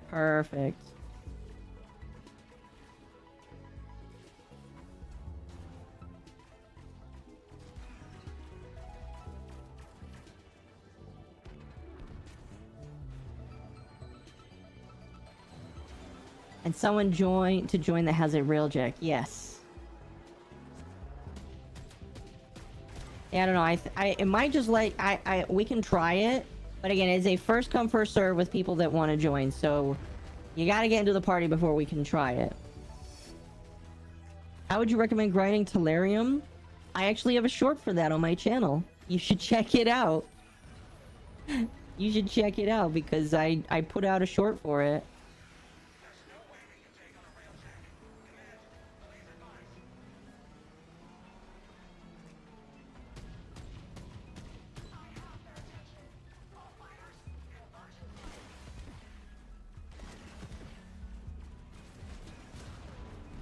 Perfect. And someone join that has a Railjack. Yes. Yeah, I don't know. It might just like we can try it, but again, it's a first come first serve with people that want to join. So you got to get into the party before we can try it. How would you recommend grinding Tellurium? I actually have a short for that on my channel. You should check it out. You should check it out because I put out a short for it.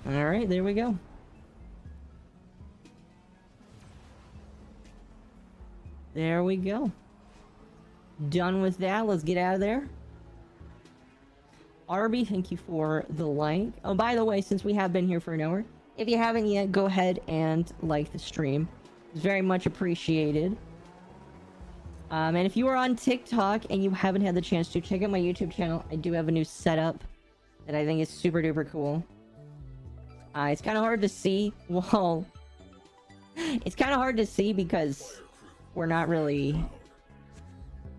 Alright, there we go. There we go. Done with that. Let's get out of there. Arby, thank you for the like. Oh, by the way, since we have been here for an hour, if you haven't yet, go ahead and like the stream. It's very much appreciated. And if you are on TikTok and you haven't had the chance to, check out my YouTube channel. I do have a new setup that I think is super duper cool. It's kind of hard to see. Well, it's kind of hard to see because we're not really...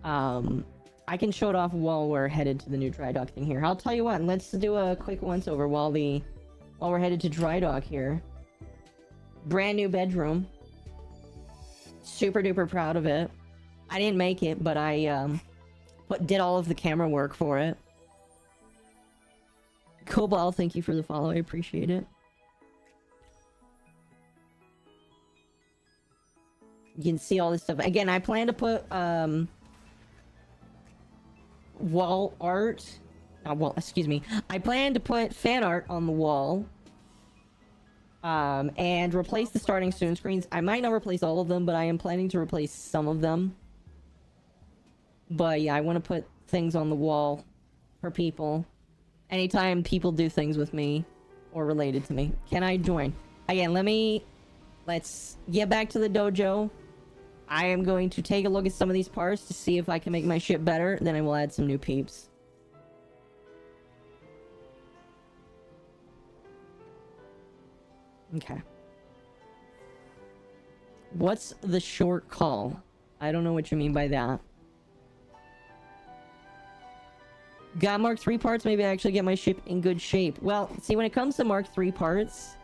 I can show it off while we're headed to the new dry dock thing here. I'll tell you what, let's do a quick once over while we're headed to dry dock here. Brand new bedroom. Super duper proud of it. I didn't make it, but I did all of the camera work for it. Cobalt, thank you for the follow. I appreciate it. You can see all this stuff. Again, I plan to put wall art. Excuse me. I plan to put fan art on the wall. And replace the starting soon screens. I might not replace all of them, but I am planning to replace some of them. But yeah, I want to put things on the wall for people. Anytime people do things with me or related to me. Can I join? Again, let's get back to the dojo. I am going to take a look at some of these parts to see if I can make my ship better. Then I will add some new peeps. Okay. What's the short call? I don't know what you mean by that. Got Mark 3 parts, maybe I actually get my ship in good shape. Well, see, when it comes to Mark 3 parts,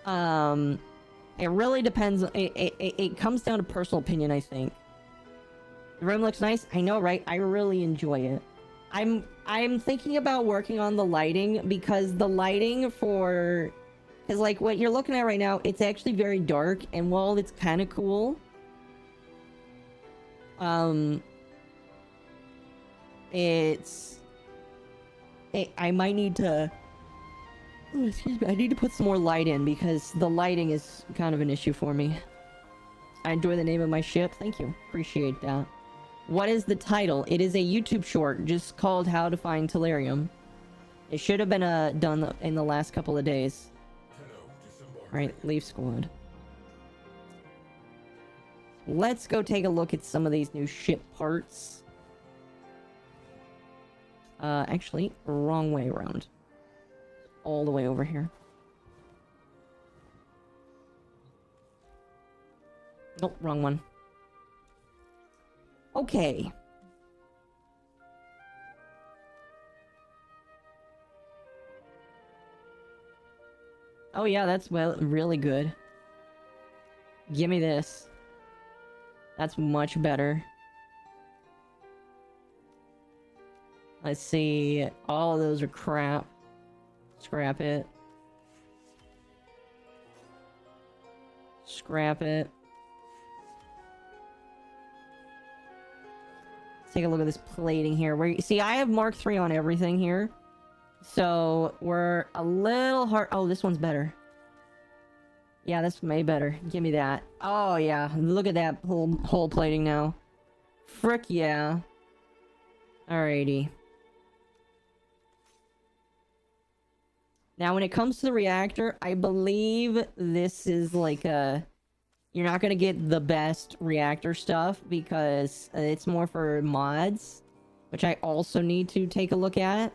it really depends. It comes down to personal opinion, I think. The room looks nice. I know, right? I really enjoy it. I'm thinking about working on the lighting because the lighting for... Because, like, what you're looking at right now, it's actually very dark. And while it's kind of cool... I might need to... Oh, excuse me. I need to put some more light in because the lighting is kind of an issue for me. I enjoy the name of my ship. Thank you. Appreciate that. What is the title? It is a YouTube short just called How to Find Tellurium. It should have been done in the last couple of days. Alright, leave squad. Let's go take a look at some of these new ship parts. Actually, wrong way around. All the way over here. Nope, wrong one. Okay. Oh yeah, that's really good. Give me this. That's much better. Let's see. All of those are crap. Scrap it. Scrap it. Let's take a look at this plating here. See, I have Mark 3 on everything here. So, we're a little hard... Oh, this one's better. Yeah, that's way better. Give me that. Oh, yeah. Look at that whole plating now. Frick yeah. Alrighty. Now, when it comes to the reactor, I believe this is like a... You're not gonna get the best reactor stuff because it's more for mods, which I also need to take a look at.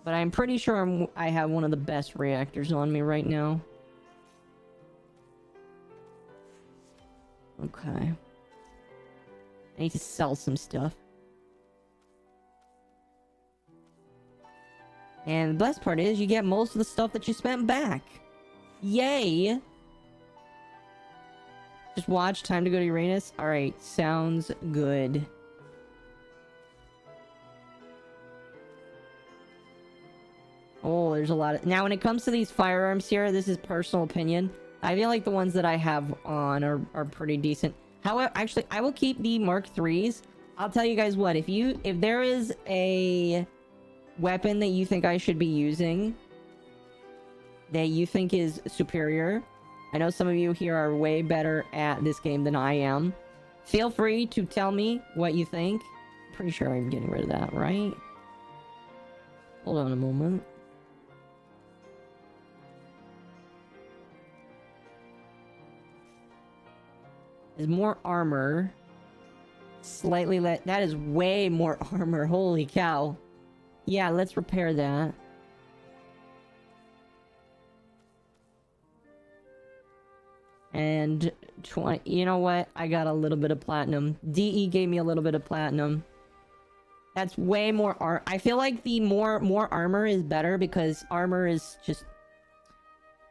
But I'm pretty sure I have one of the best reactors on me right now. Okay. I need to sell some stuff. And the best part is you get most of the stuff that you spent back. Yay! Just watch. Time to go to Uranus. Alright, sounds good. Oh, there's a lot of... Now, when it comes to these firearms here, this is personal opinion. I feel like the ones that I have on are pretty decent. However, actually, I will keep the Mark 3s. I'll tell you guys what, if there is a weapon that you think I should be using, that you think is superior. I know some of you here are way better at this game than I am. Feel free to tell me what you think. Pretty sure I'm getting rid of that, right? Hold on a moment. There's more armor. Slightly less. That is way more armor. Holy cow. Yeah, let's repair that. And 20. You know what? I got a little bit of platinum. DE gave me a little bit of platinum. That's way more I feel like the more armor is better because armor is just...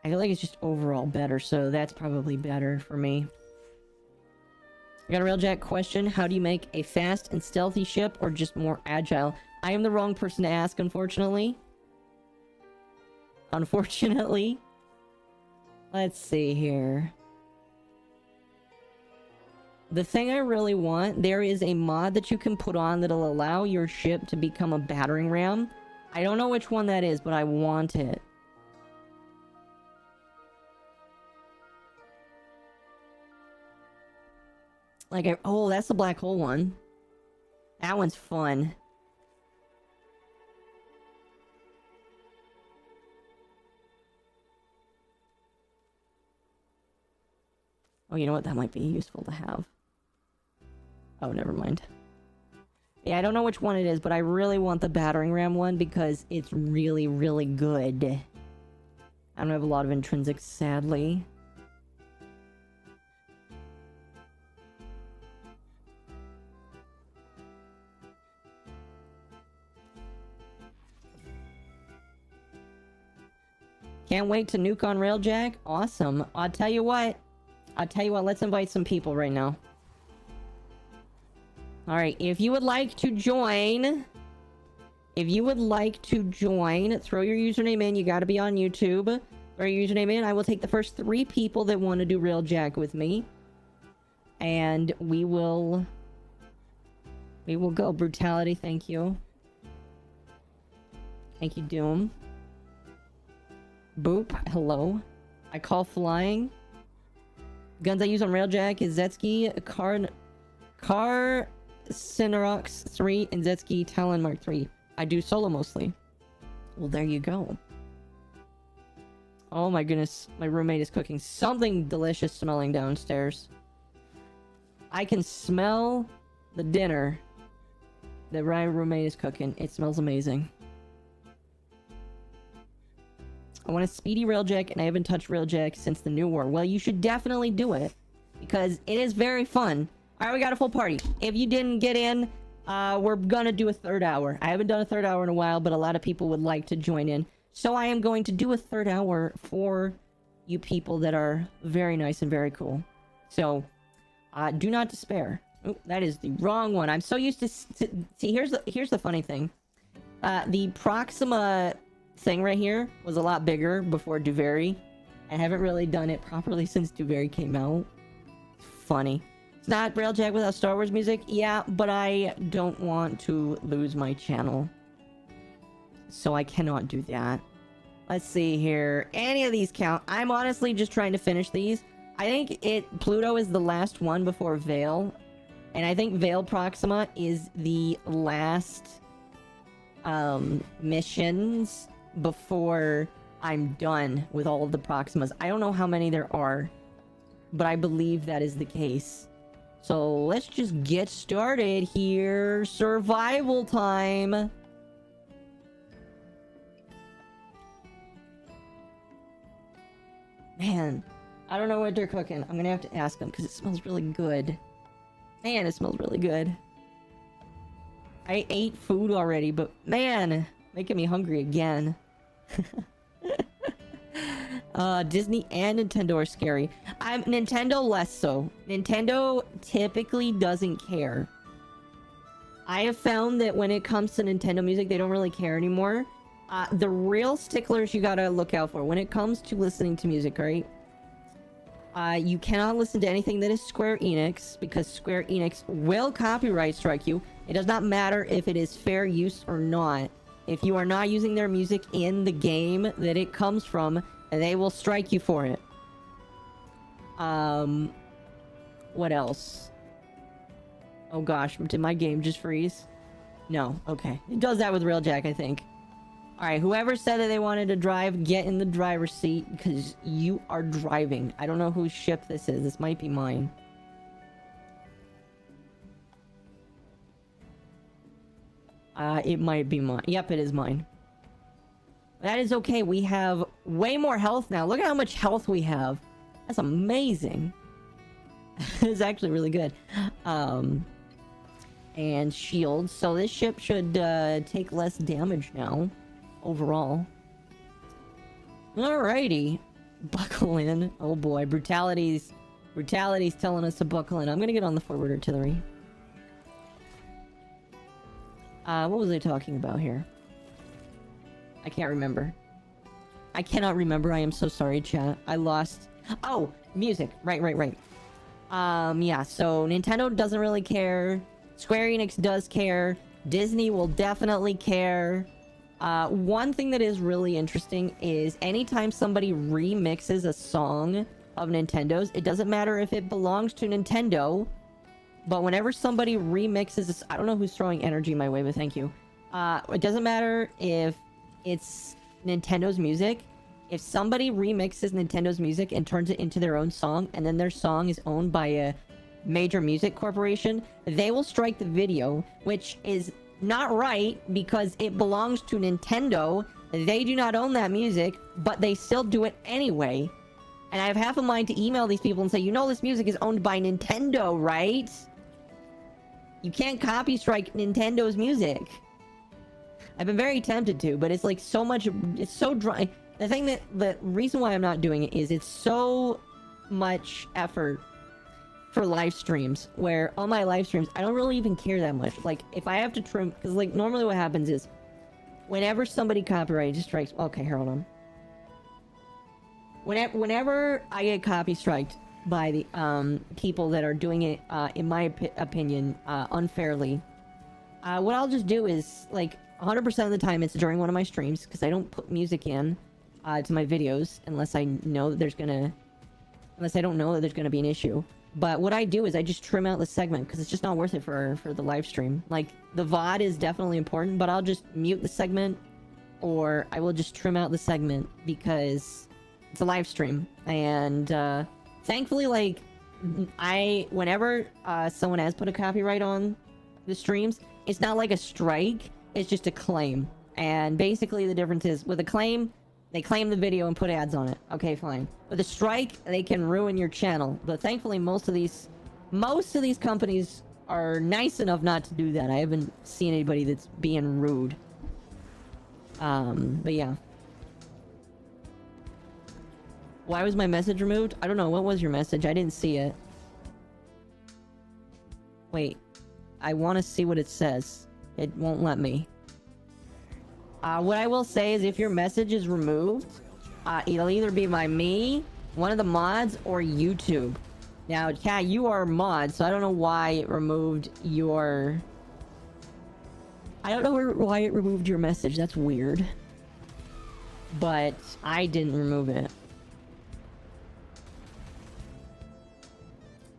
I feel like it's just overall better, so that's probably better for me. I got a Railjack question. How do you make a fast and stealthy ship or just more agile? I am the wrong person to ask, unfortunately. Unfortunately. Let's see here. The thing I really want, there is a mod that you can put on that'll allow your ship to become a battering ram. I don't know which one that is, but I want it. Like, oh, that's the black hole one. That one's fun. Oh, you know what? That might be useful to have. Oh, never mind. Yeah, I don't know which one it is, but I really want the battering ram one because it's really, really good. I don't have a lot of intrinsics, sadly. Can't wait to nuke on Railjack. Awesome. I'll tell you what, let's invite some people right now. Alright, if you would like to join, throw your username in. You gotta be on YouTube. Throw your username in. I will take the first 3 people that want to do Railjack with me. And we will go. Brutality, thank you. Thank you, Doom. Boop, hello. I call flying. Guns I use on Railjack is Zetsky, Car Cinerox 3, and Zetsky Talon Mark 3. I do solo mostly. Well, there you go. Oh my goodness, my roommate is cooking something delicious smelling downstairs. I can smell the dinner that my roommate is cooking. It smells amazing. I want a speedy Railjack, and I haven't touched Railjack since the New War. Well, you should definitely do it, because it is very fun. Alright, we got a full party. If you didn't get in, we're gonna do a 3rd hour. I haven't done a 3rd hour in a while, but a lot of people would like to join in. So I am going to do a 3rd hour for you people that are very nice and very cool. So, do not despair. Oh, that is the wrong one. I'm so used to... See, here's the funny thing. The Proxima thing right here was a lot bigger before Duveri. I haven't really done it properly since Duveri came out. It's funny. It's not Railjack without Star Wars music. Yeah, but I don't want to lose my channel. So I cannot do that. Let's see here. Any of these count. I'm honestly just trying to finish these. I think Pluto is the last one before Vale. And I think Vale Proxima is the last missions before I'm done with all of the Proximas. I don't know how many there are, but I believe that is the case. So let's just get started here. Survival time. Man, I don't know what they're cooking. I'm gonna have to ask them because it smells really good. Man, it smells really good. I ate food already, but man, making me hungry again. Disney and Nintendo are scary. Nintendo less so. Nintendo typically doesn't care. I have found that when it comes to Nintendo music, they don't really care anymore. The real sticklers you gotta look out for when it comes to listening to music, right? You cannot listen to anything that is Square Enix, because Square Enix will copyright strike you. It does not matter if it is fair use or not. if you are not using their music in the game that it comes from, they will strike you for it. What else? Oh gosh, did my game just freeze? No, okay. It does that with Railjack, I think. Alright, whoever said that they wanted to drive, get in the driver's seat, because you are driving. I don't know whose ship this is. This might be mine. It might be mine. Yep, it is mine. That is okay. We have way more health now. Look at how much health we have. That's amazing. It's actually really good. And shields. So this ship should take less damage now. Overall. Alrighty. Buckle in. Oh boy. Brutality's telling us to buckle in. I'm gonna get on the forward artillery. What was I talking about here? I can't remember. I cannot remember. I am so sorry, chat. I lost... Oh! Music. Right. Yeah, so Nintendo doesn't really care. Square Enix does care. Disney will definitely care. One thing that is really interesting is anytime somebody remixes a song of Nintendo's, it doesn't matter if it belongs to Nintendo, but whenever somebody remixes this, I don't know who's throwing energy my way, but thank you. It doesn't matter if it's Nintendo's music. If somebody remixes Nintendo's music and turns it into their own song, and then their song is owned by a major music corporation, they will strike the video, which is not right because it belongs to Nintendo. They do not own that music, but they still do it anyway. And I have half a mind to email these people and say, you know this music is owned by Nintendo, right? You can't copy strike Nintendo's music. I've been very tempted to, but it's like so much... It's so dry. The thing that... The reason why I'm not doing it is it's so much effort for live streams, where on my live streams, I don't really even care that much. Like, if I have to trim... Because, like, normally what happens is, whenever somebody copyright strikes... Okay, here, hold on. Whenever I get copy striked by the people that are doing it, in my opinion, unfairly, what I'll just do is, like, 100% of the time it's during one of my streams, because I don't put music in to my videos unless I know that there's gonna... Unless I don't know that there's gonna be an issue. But what I do is I just trim out the segment, because it's just not worth it for the live stream. Like, the VOD is definitely important, but I'll just mute the segment, or I will just trim out the segment, because it's a live stream. And, thankfully, like, whenever someone has put a copyright on the streams, it's not like a strike, it's just a claim. And basically the difference is, with a claim, they claim the video and put ads on it. Okay, fine. With a strike, they can ruin your channel. But thankfully, most of these companies are nice enough not to do that. I haven't seen anybody that's being rude. But yeah. Why was my message removed? I don't know. What was your message? I didn't see it. Wait. I want to see what it says. It won't let me. What I will say is if your message is removed, it'll either be by me, one of the mods, or YouTube. Now, Kat, you are a mod, so I don't know why it removed your... I don't know why it removed your message. That's weird. But I didn't remove it.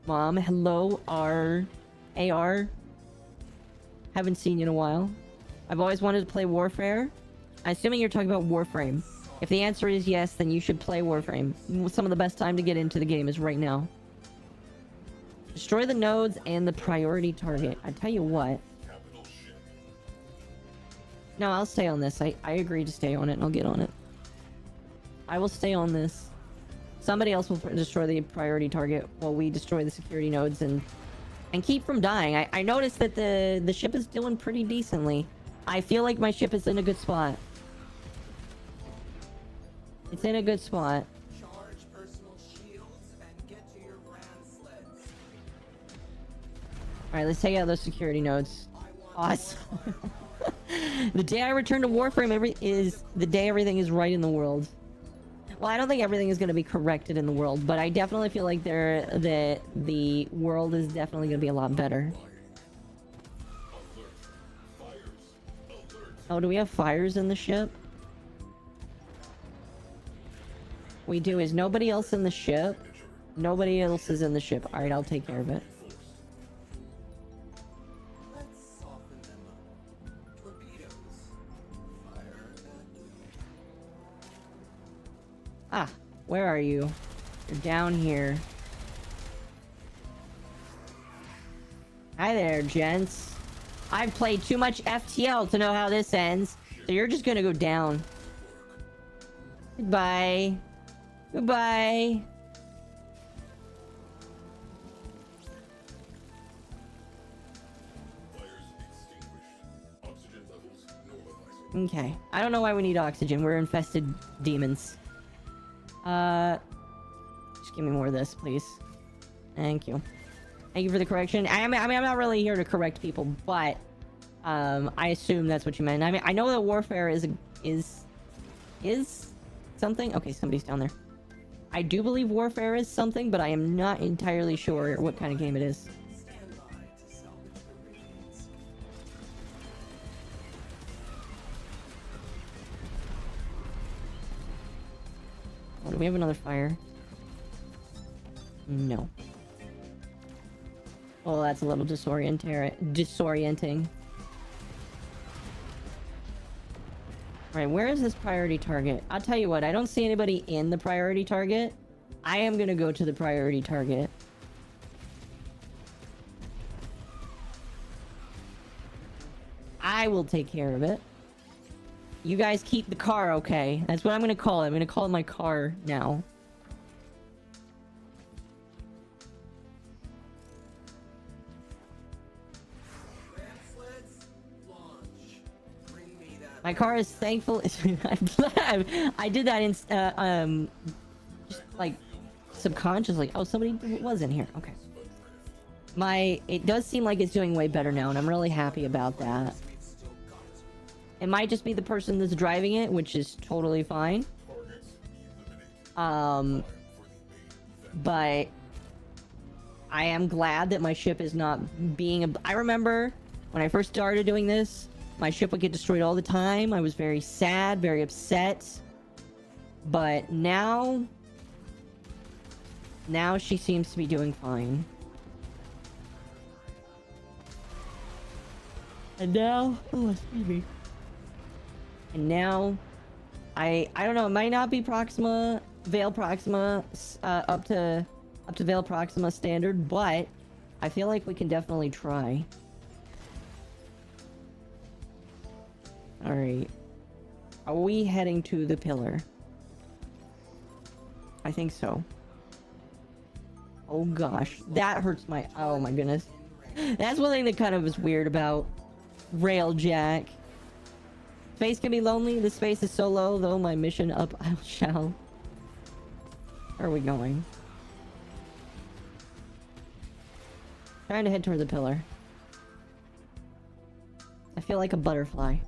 Mom, hello, AR. Haven't seen you in a while. I've always wanted to play Warfare. I'm assuming you're talking about Warframe. If the answer is yes, then you should play Warframe. Some of the best time to get into the game is right now. Destroy the nodes and the priority target. I tell you what. No, I'll stay on this. I agree to stay on it, and I'll get on it. I will stay on this. Somebody else will destroy the priority target while we destroy the security nodes and keep from dying. I noticed that the ship is doing pretty decently. I feel like my ship is in a good spot. It's in a good spot.
Charge personal shields and get to your grand sleds.
Alright, let's take out those security nodes. Awesome. The day I return to Warframe is the day everything is right in the world. Well, I don't think everything is going to be corrected in the world, but I definitely feel like the world is definitely going to be a lot better. Oh, do we have fires in the ship? We do. Is nobody else in the ship? Nobody else is in the ship. Alright, I'll take care of it.
Let's soften them up. Torpedoes. Fire at
Ah, where are you? You're down here. Hi there, gents. I've played too much FTL to know how this ends, so you're just gonna go down. Goodbye. Goodbye.
Fires extinguished. Oxygen levels normalizing.
Okay. I don't know why we need oxygen. We're infested demons. Just give me more of this, please. Thank you. Thank you for the correction. I mean, I'm not really here to correct people, but I assume that's what you meant. I mean, I know that warfare is something. Okay, somebody's down there. I do believe warfare is something, but I am not entirely sure what kind of game it is.
stand by to salvage the radiance.
Oh, do we have another fire? No. Oh, that's a little disorienting. Alright, where is this priority target? I'll tell you what, I don't see anybody in the priority target. I am gonna go to the priority target. I will take care of it. You guys keep the car, okay? That's what I'm gonna call it. I'm gonna call it my car now.
Ramp sleds, launch. Bring me that.
My car is thankful. I did that in just like subconsciously. Oh, somebody was in here. Okay. It does seem like it's doing way better now, and I'm really happy about that.
We've still got it.
It might just be the person that's driving it, which is totally fine.
Targets eliminated.
But I am glad that my ship is not being. I remember when I first started doing this, my ship would get destroyed all the time. I was very sad, very upset. But now she seems to be doing fine. And now, oh, excuse me. And now, I don't know. It might not be Proxima, Veil Proxima, up to Veil Proxima standard, but I feel like we can definitely try. All right. Are we heading to the pillar? I think so. Oh gosh, that hurts my. Oh my goodness. That's one thing that kind of is weird about Railjack. Space can be lonely. The space is so low, though. My mission up I shall. Where are we going? Trying to head toward the pillar. I feel like a butterfly.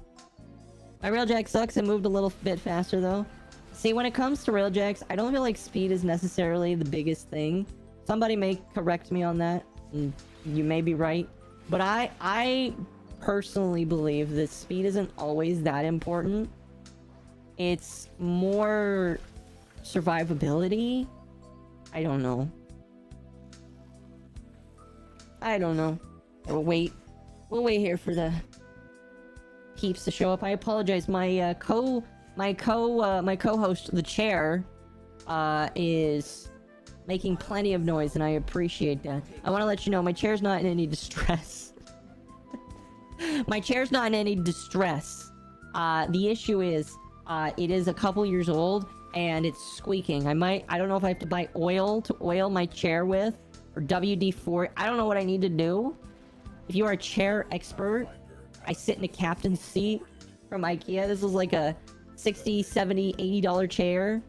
My Railjack sucks. It moved a little bit faster, though. See, when it comes to Railjacks, I don't feel like speed is necessarily the biggest thing. Somebody may correct me on that, and you may be right. But I personally believe that speed isn't always that important. It's more survivability. I don't know. We'll wait here for the peeps to show up. I apologize. My co-host, the chair, is making plenty of noise, and I appreciate that. I want to let you know my chair's not in any distress. My chair's not in any distress. The issue is, it is a couple years old, and it's squeaking. I don't know if I have to buy oil to oil my chair with, or WD-40. I don't know what I need to do. If you are a chair expert, I sit in a captain's seat from IKEA. This is like a $60, $70, $80 chair.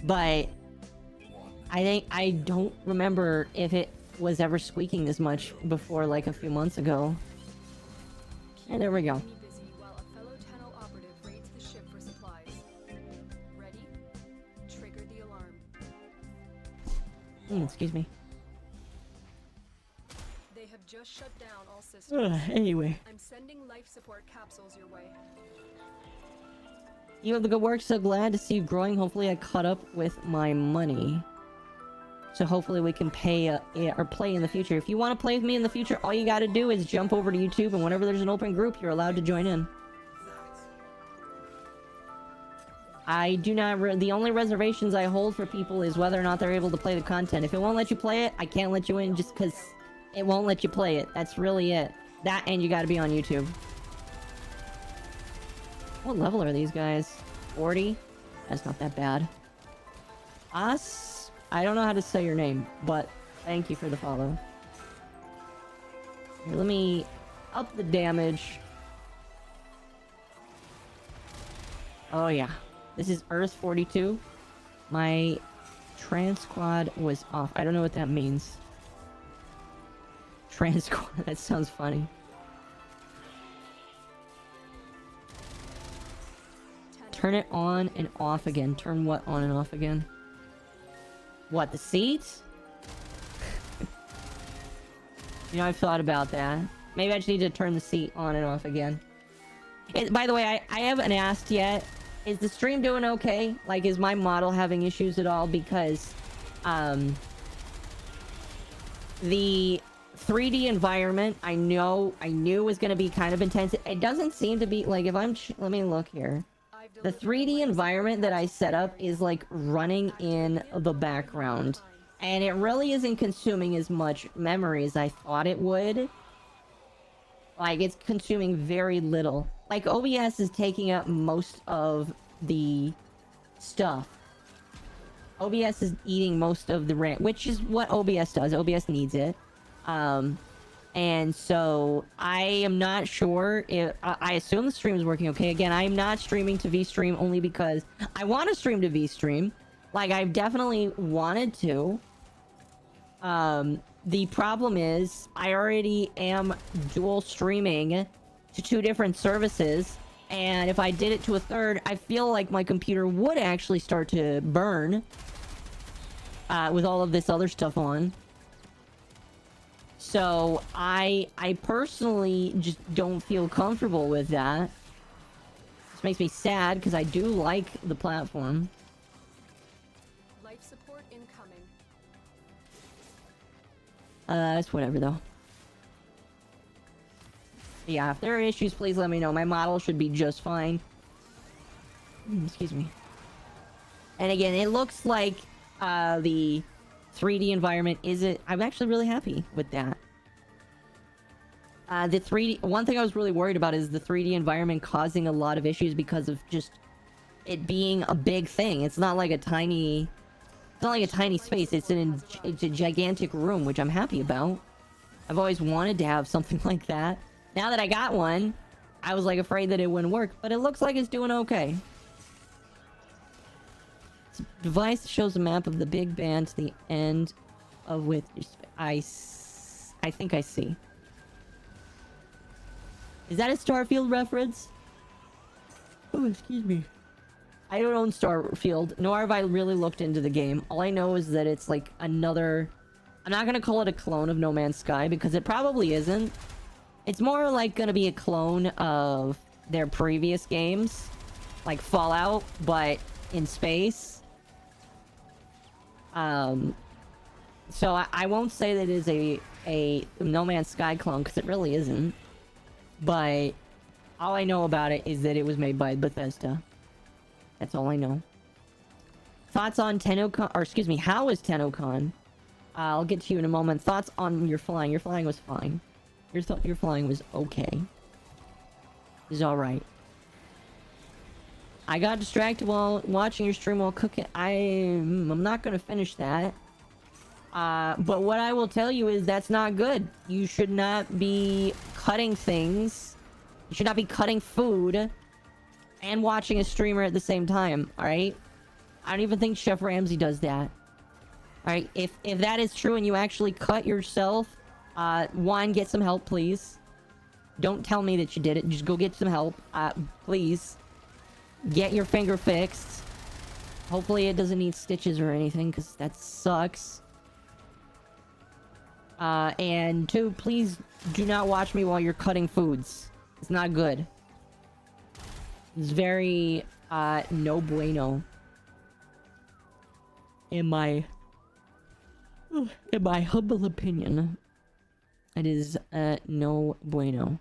But I don't remember if it was ever squeaking this much before, like a few months ago. And there we go.
Busy while a fellow Tenno operative raids the ship for supplies. Ready? Trigger the alarm.
Excuse me.
They have just shut down all systems.
Anyway.
I'm sending life support capsules your way.
You have the good work. So glad to see you growing. Hopefully I caught up with my money. So hopefully we can pay or play in the future. If you want to play with me in the future, all you gotta do is jump over to YouTube, and whenever there's an open group, you're allowed to join in. I do not... the only reservations I hold for people is whether or not they're able to play the content. If it won't let you play it, I can't let you in just because it won't let you play it. That's really it. That, and you gotta be on YouTube. What level are these guys? 40? That's not that bad. Us? I don't know how to say your name, but thank you for the follow. Here, let me up the damage. Oh yeah. This is Earth 42. My trans squad was off. I don't know what that means. Trans squad, that sounds funny. Turn it on and off again. Turn what on and off again? What, the seats? You know, I've thought about that. Maybe I just need to turn the seat on and off again. By the way, I haven't asked yet. Is the stream doing okay? Like, is my model having issues at all? Because, the 3D environment, I knew was going to be kind of intense. It doesn't seem to be, like, if I'm... let me look here. The 3D environment that I set up is like running in the background, and it really isn't consuming as much memory as I thought it would. Like, it's consuming very little. Like, OBS is taking up most of the stuff. OBS is eating most of the RAM, which is what OBS does. OBS needs it. And so I am not sure if... I assume the stream is working okay. Again, I am not streaming to VStream only because I want to stream to VStream. Like, I've definitely wanted to. The problem is I already am dual streaming to 2 different services. And if I did it to a third, I feel like my computer would actually start to burn. With all of this other stuff on. So, I personally just don't feel comfortable with that. This makes me sad, because I do like the platform.
Life support incoming.
It's whatever, though. Yeah, if there are issues, please let me know. My model should be just fine. Excuse me. And again, it looks like, the 3D environment isn't... I'm actually really happy with that. The 3D... One thing I was really worried about is the 3D environment causing a lot of issues because of just it being a big thing. It's not like a tiny... It's not like a tiny space. It's a gigantic room, which I'm happy about. I've always wanted to have something like that. Now that I got one, I was like afraid that it wouldn't work, but it looks like it's doing okay. It's a device that shows a map of the Big Band to the end of which I think I see. Is that a Starfield reference? Oh, excuse me. I don't own Starfield, nor have I really looked into the game. All I know is that it's like another... I'm not gonna call it a clone of No Man's Sky, because it probably isn't. It's more like gonna be a clone of their previous games. Like Fallout, but in space. So I won't say that it is a No Man's Sky clone, because it really isn't. But all I know about it is that it was made by Bethesda. That's all I know. Thoughts on Tennocon, or excuse me, how is Tennocon? I'll get to you in a moment. Thoughts on your flying? Your flying was fine. Your flying was okay. It was alright. I got distracted while watching your stream while cooking. I'm not gonna finish that. But what I will tell you is that's not good. You should not be cutting things. You should not be cutting food and watching a streamer at the same time, alright? I don't even think Chef Ramsay does that. Alright, if that is true and you actually cut yourself, one, get some help, please. Don't tell me that you did it. Just go get some help, please. Get your finger fixed. Hopefully it doesn't need stitches or anything, because that sucks. And 2, please do not watch me while you're cutting foods. It's not good. It's very, no bueno. In my humble opinion, it is, no bueno.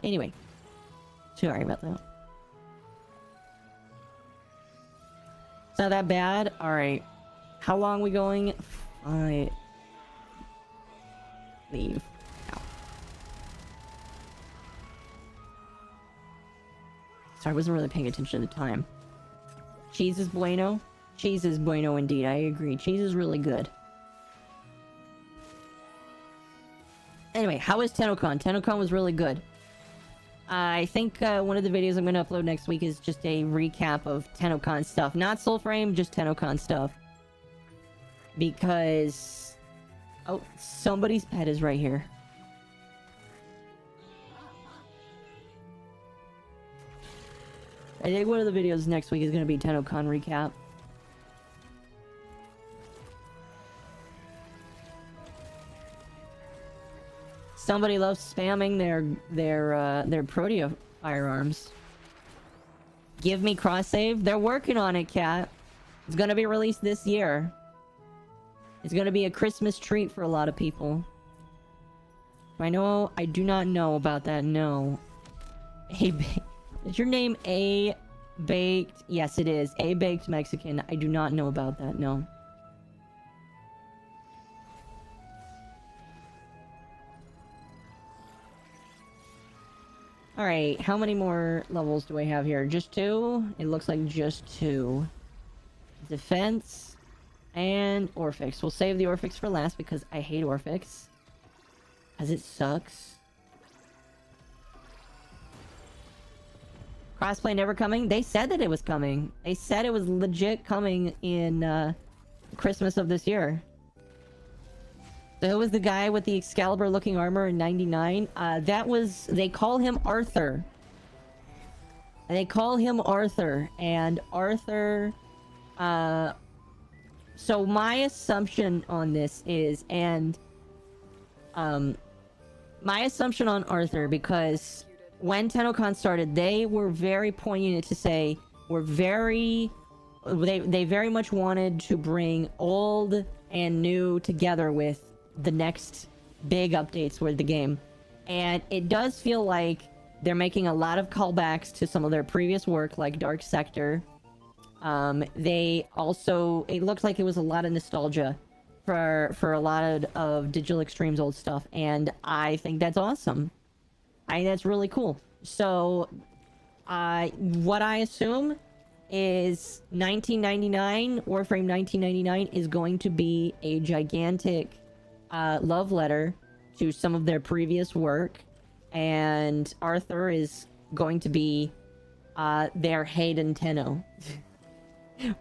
Anyway. Sorry about that. It's not that bad? Alright. How long are we going? I... Leave. Ow. Sorry, I wasn't really paying attention at the time. Cheese is bueno? Cheese is bueno indeed, I agree. Cheese is really good. Anyway, how was Tennocon? Tennocon was really good. I think one of the videos I'm going to upload next week is just a recap of Tennocon stuff. Not Soulframe, just Tennocon stuff. Because... Oh, somebody's pet is right here. I think one of the videos next week is going to be Tennocon recap. Somebody loves spamming their Protea firearms. Give me cross save. They're working on it, cat. It's gonna be released this year. It's gonna be a Christmas treat for a lot of people. I know. I do not know about that. No. Is your name A Baked? Yes, it is. A Baked Mexican. I do not know about that. No. Alright, how many more levels do I have here? Just 2? It looks like just 2. Defense and Orphix. We'll save the Orphix for last because I hate Orphix. As it sucks. Crossplay never coming? They said that it was coming. They said it was legit coming in Christmas of this year. So who was the guy with the Excalibur looking armor in 99? That was... They call him Arthur. They call him Arthur. And Arthur... So my assumption on this is... And... My assumption on Arthur, because... When Tennocon started, they were very poignant to say... We're very... They very much wanted to bring old and new together with... the next big updates with the game, and it does feel like they're making a lot of callbacks to some of their previous work, like Dark Sector. They also, it looks like it was a lot of nostalgia for a lot of Digital Extreme's old stuff, and I think that's awesome. I think that's really cool. So what I assume is 1999, Warframe 1999 is going to be a gigantic love letter to some of their previous work, and Arthur is going to be their Hayden Tenno.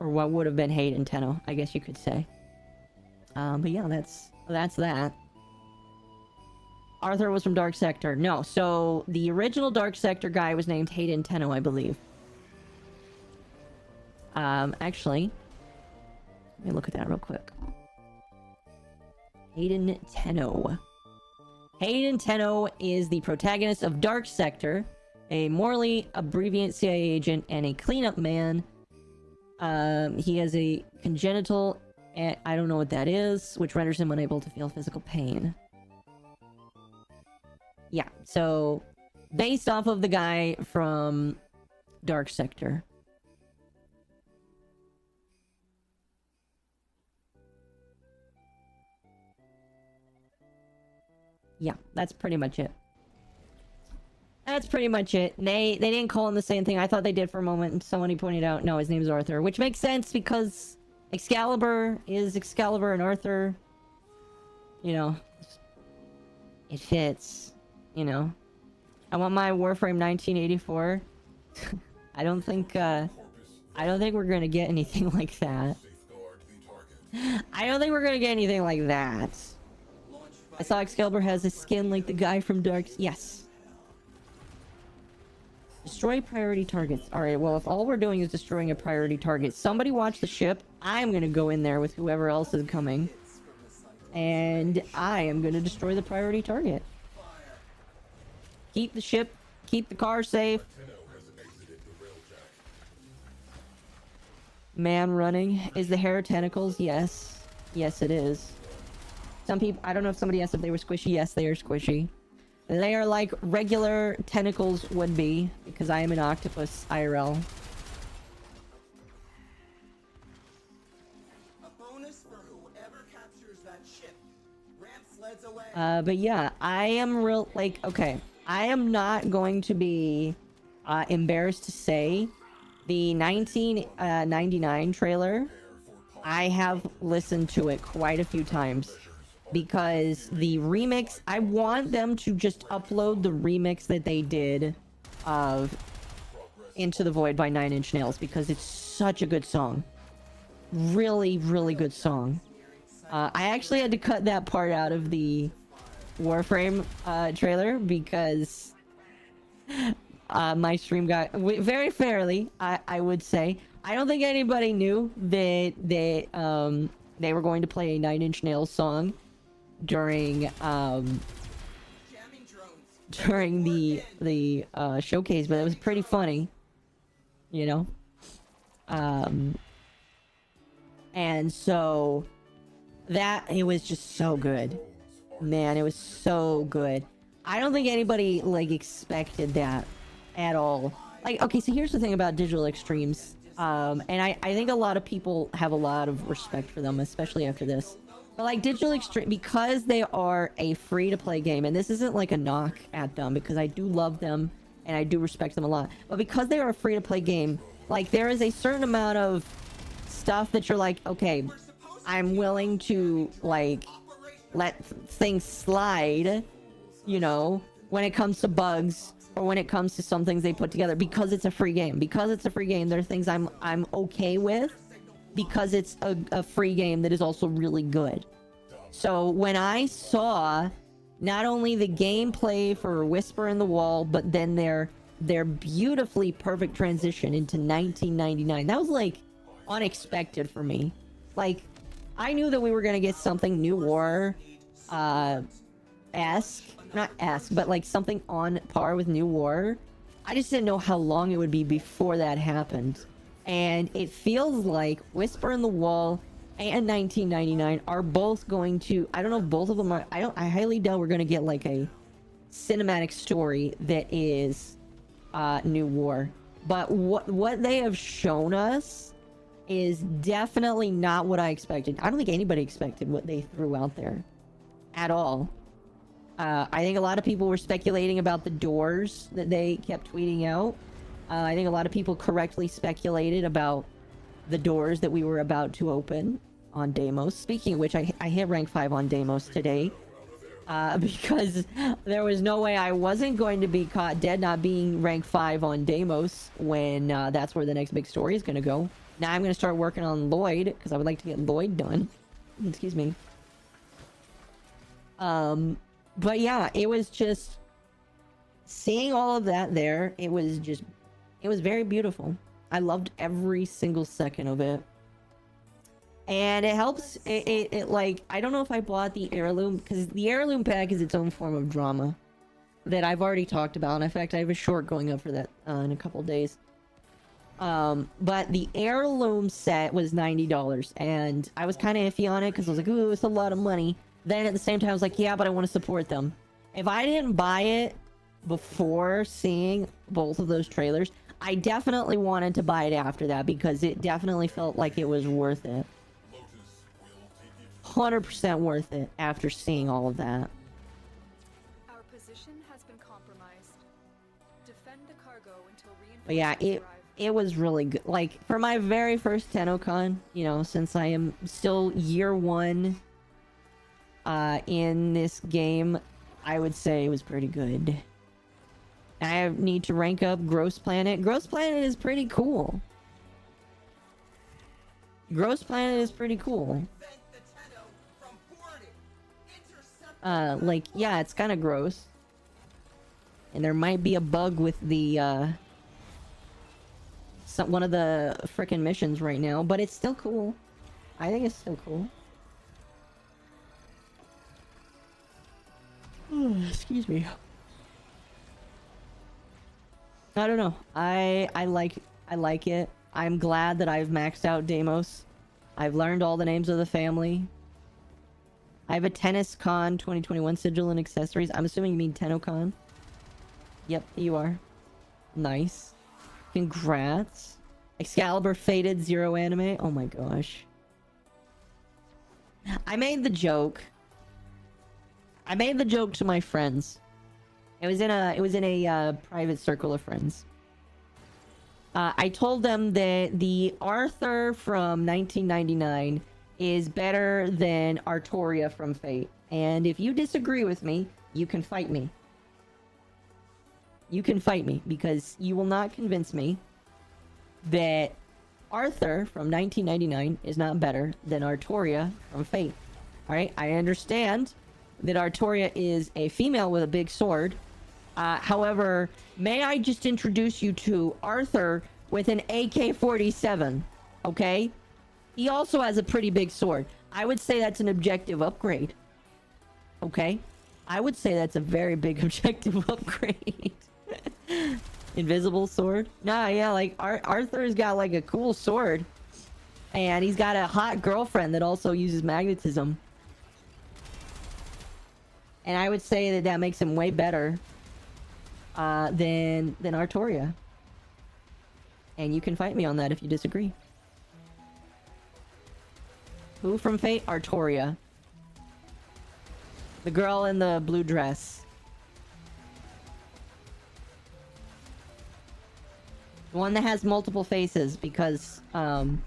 Or what would have been Hayden Tenno, I guess you could say. But yeah, that's that. Arthur was from Dark Sector. No, so the original Dark Sector guy was named Hayden Tenno, I believe. Actually, let me look at that real quick. Hayden Tenno. Hayden Tenno is the protagonist of Dark Sector, a morally abbreviant CIA agent and a cleanup man. He has a congenital, I don't know what that is, which renders him unable to feel physical pain. Yeah, so based off of the guy from Dark Sector. Yeah, that's pretty much it. That's pretty much it. They didn't call him the same thing. I thought they did for a moment, and somebody pointed out, no, his name's Arthur. Which makes sense, because Excalibur is Excalibur, and Arthur, you know, it fits, you know. I want my Warframe 1984. I don't think we're gonna get anything like that. I don't think we're gonna get anything like that. I saw Excalibur has a skin like the guy from Dark... Yes. Destroy priority targets. Alright, well, if all we're doing is destroying a priority target, somebody watch the ship. I'm gonna go in there with whoever else is coming. And I am gonna destroy the priority target. Keep the ship, keep the car safe.
Tenno has exited the Railjack.
Man running. Is the hair tentacles? Yes. Yes, it is. Some people, I don't know if somebody asked if they were squishy. Yes, they are squishy. They are like regular tentacles would be, because I am an octopus IRL.
A bonus for whoever captures that ship. Ramp sleds away.
But yeah, I am real, like, okay. I am not going to be embarrassed to say the 1999 trailer, I have listened to it quite a few times. Because the remix, I want them to just upload the remix that they did of Into the Void by 9 Inch Nails, because it's such a good song. Really, really good song. I actually had to cut that part out of the Warframe trailer because my stream got very fairly, I would say. I don't think anybody knew that they were going to play a 9 Inch Nails song during the showcase, but it was pretty funny, you know. And so that, it was just so good, man. It was so good. I don't think anybody like expected that at all. Like, okay, so here's the thing about Digital Extremes, and I think a lot of people have a lot of respect for them, especially after this. But like Digital Extreme, because they are a free-to-play game, and this isn't like a knock at them, because I do love them and I do respect them a lot, but because they are a free-to-play game, like there is a certain amount of stuff that you're like, okay, I'm willing to like let things slide, you know, when it comes to bugs or when it comes to some things they put together, because it's a free game. Because it's a free game, there are things I'm okay with, because it's a free game that is also really good. So when I saw not only the gameplay for Whisper in the Wall, but then their beautifully perfect transition into 1999, that was like unexpected for me. Like, I knew that we were gonna get something New War esque, not esque, but like something on par with New War. I just didn't know how long it would be before that happened. And it feels like Whisper in the Wall and 1999 are both going to, I don't know if both of them are, I highly doubt we're going to get like a cinematic story that is New War. But what they have shown us is definitely not what I expected. I don't think anybody expected what they threw out there at all. I think a lot of people were speculating about the doors that they kept tweeting out. I think a lot of people correctly speculated about the doors that we were about to open on Deimos. Speaking of which, I hit rank 5 on Deimos today. Because there was no way I wasn't going to be caught dead not being rank 5 on Deimos when that's where the next big story is going to go. Now I'm going to start working on Lloyd, because I would like to get Lloyd done. Excuse me. But yeah, it was just... seeing all of that there, it was very beautiful. I loved every single second of it. And it helps, it like, I don't know if I bought the heirloom, because the heirloom pack is its own form of drama that I've already talked about. And in fact, I have a short going up for that in a couple days. But the heirloom set was $90, and I was kind of iffy on it, because I was like, ooh, it's a lot of money. Then at the same time, I was like, yeah, but I want to support them. If I didn't buy it before seeing both of those trailers, I definitely wanted to buy it after that, because it definitely felt like it was worth it. 100% worth it after seeing all of that.
Our position has been compromised. Defend the cargo until reinforcements
But yeah,
arrive.
it was really good. Like, for my very first Tennocon, you know, since I am still year 1 in this game, I would say it was pretty good. I need to rank up Gross Planet. Gross Planet is pretty cool. Gross Planet is pretty cool. Like, yeah, it's kind of gross. And there might be a bug with the one of the frickin' missions right now, but it's still cool. I think it's still cool. Excuse me. I don't know. I like it. I'm glad that I've maxed out Deimos. I've learned all the names of the family. I have a Tennocon 2021 sigil and accessories. I'm assuming you mean Tennocon. Yep, you are. Nice. Congrats. Excalibur Faded Zero Anime. Oh my gosh. I made the joke to my friends. It was in a private circle of friends. I told them that the Arthur from 1999 is better than Artoria from Fate. And if you disagree with me, you can fight me. You can fight me, because you will not convince me that Arthur from 1999 is not better than Artoria from Fate. Alright, I understand that Artoria is a female with a big sword. However, may I just introduce you to Arthur with an AK-47, okay? He also has a pretty big sword. I would say that's an objective upgrade. Okay? I would say that's a very big objective upgrade. Invisible sword? Nah, yeah, like, Arthur's got, like, a cool sword. And he's got a hot girlfriend that also uses magnetism. And I would say that that makes him way better than Artoria. And you can fight me on that if you disagree. Who from Fate? Artoria. The girl in the blue dress. The one that has multiple faces, because the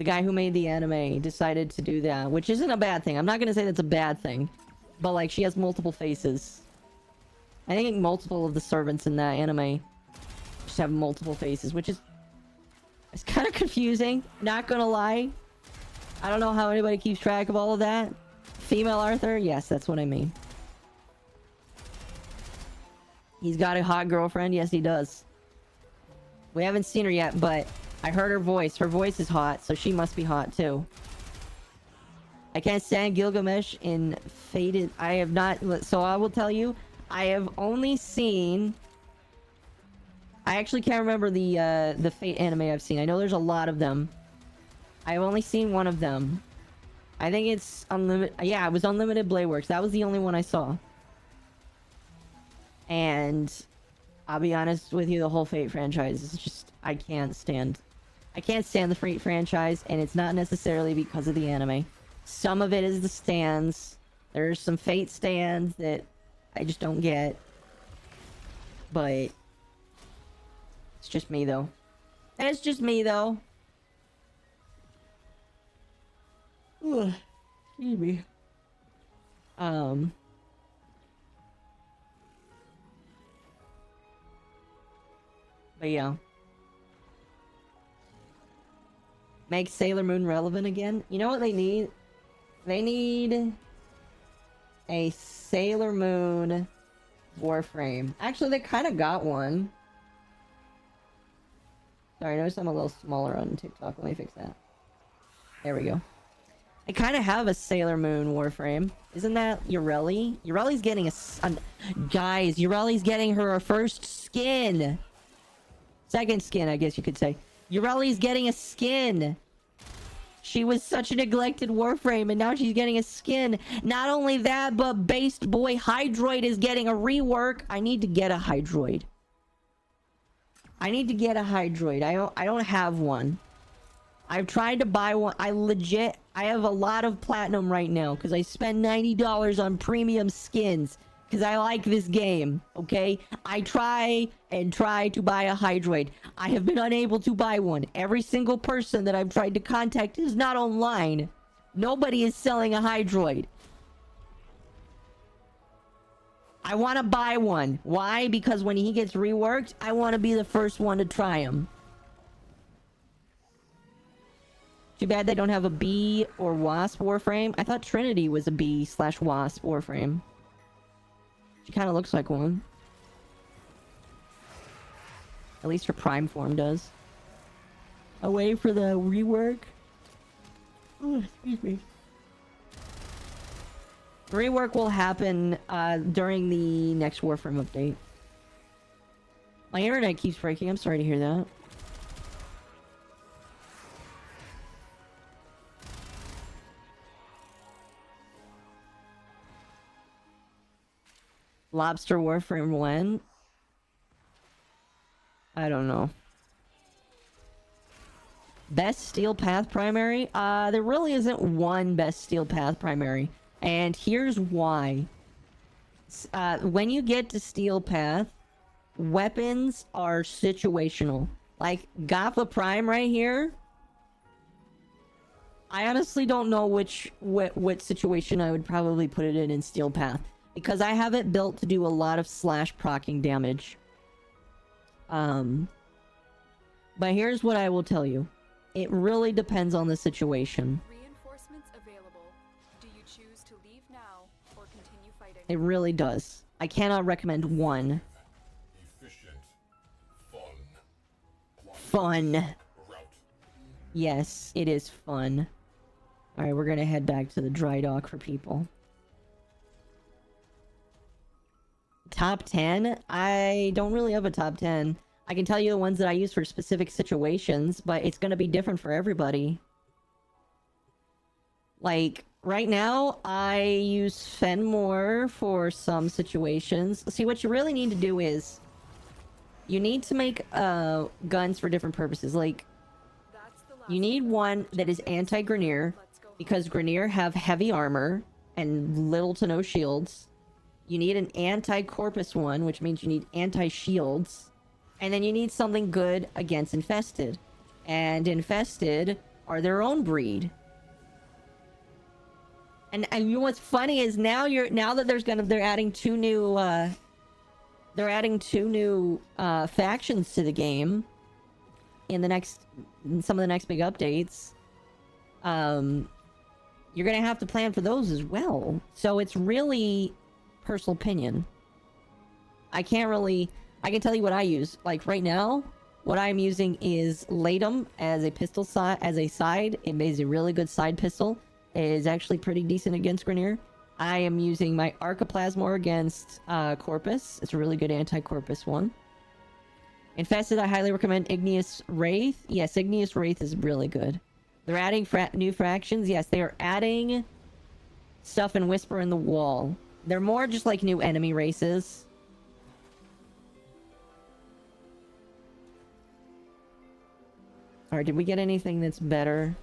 guy who made the anime decided to do that, which isn't a bad thing. I'm not gonna say that's a bad thing, but like, she has multiple faces. I think multiple of the servants in that anime just have multiple faces, which is... it's kind of confusing, not gonna lie. I don't know how anybody keeps track of all of that. Female Arthur? Yes, that's what I mean. He's got a hot girlfriend? Yes, he does. We haven't seen her yet, but I heard her voice. Her voice is hot, so she must be hot too. I can't stand Gilgamesh in Fated. I have not... so I will tell you, I have only seen... I actually can't remember the Fate anime I've seen. I know there's a lot of them. I've only seen one of them. I think it's Unlimited... yeah, it was Unlimited Blade Works. That was the only one I saw. And... I'll be honest with you, the whole Fate franchise is just... I can't stand the Fate franchise, and it's not necessarily because of the anime. Some of it is the stands. There's some Fate stands that I just don't get. But... it's just me, though. And it's just me, though. Ugh. Excuse me. But yeah. Make Sailor Moon relevant again? You know what they need? They need... a Sailor Moon Warframe. Actually, they kind of got one. Sorry, I noticed I'm a little smaller on TikTok. Let me fix that. There we go. I kind of have a Sailor Moon Warframe. Isn't that Ureli? Ureli's getting guys, Ureli's getting her first skin! Second skin, I guess you could say. Ureli's getting a skin! She was such a neglected Warframe, and now she's getting a skin. Not only that, but Based Boy Hydroid is getting a rework. I need to get a Hydroid. I need to get a Hydroid. I don't have one. I've tried to buy one. I have a lot of platinum right now because I spend $90 on premium skins because I like this game, okay? I try to buy a Hydroid. I have been unable to buy one. Every single person that I've tried to contact is not online. Nobody is selling a Hydroid. I want to buy one. Why? Because when he gets reworked, I want to be the first one to try him. Too bad they don't have a bee or wasp Warframe. I thought Trinity was a bee/wasp Warframe. She kind of looks like one. At least her prime form does. away for the rework. Oh, excuse me. Rework will happen during the next Warframe update. My internet keeps breaking. I'm sorry to hear that. Lobster Warframe when? I don't know. Best Steel Path primary? There really isn't one best Steel Path primary. And here's why. When you get to Steel Path, weapons are situational. Like, Gotha Prime right here. I honestly don't know what situation I would probably put it in Steel Path. Because I have it built to do a lot of slash proccing damage. But here's what I will tell you. It really depends on the situation.
Reinforcements available. Do you choose to leave now or continue fighting?
It really does. I cannot recommend one.
Efficient. Fun.
Fun.
Route.
Yes, it is fun. Alright, we're gonna head back to the dry dock for people. Top 10? I don't really have a top 10. I can tell you the ones that I use for specific situations, but it's gonna be different for everybody. Like, right now, I use Fenmore for some situations. See, what you really need to do is... you need to make guns for different purposes. Like,
That's the last
you need
of
one
the
that is anti-Grenier,
Let's go.
because Grenier have heavy armor and little to no shields. You need an anti-Corpus one, which means you need anti-shields. And then you need something good against Infested. And Infested are their own breed. And you know what's funny is now that they're adding two new factions to the game in some of the next big updates. You're gonna have to plan for those as well. So it's really personal opinion. I can tell you what I use. Like right now, what I'm using is Latum as a pistol side. It is a really good side pistol. It is actually pretty decent against Grenier. I am using my Archiplasmor against Corpus. It's a really good anti-Corpus one. Infested, I highly recommend Igneous Wraith. Yes, Igneous Wraith is really good. They're adding new fractions. Yes, they are adding stuff in Whisper in the Wall. They're more just like new enemy races. Alright, did we get anything that's better?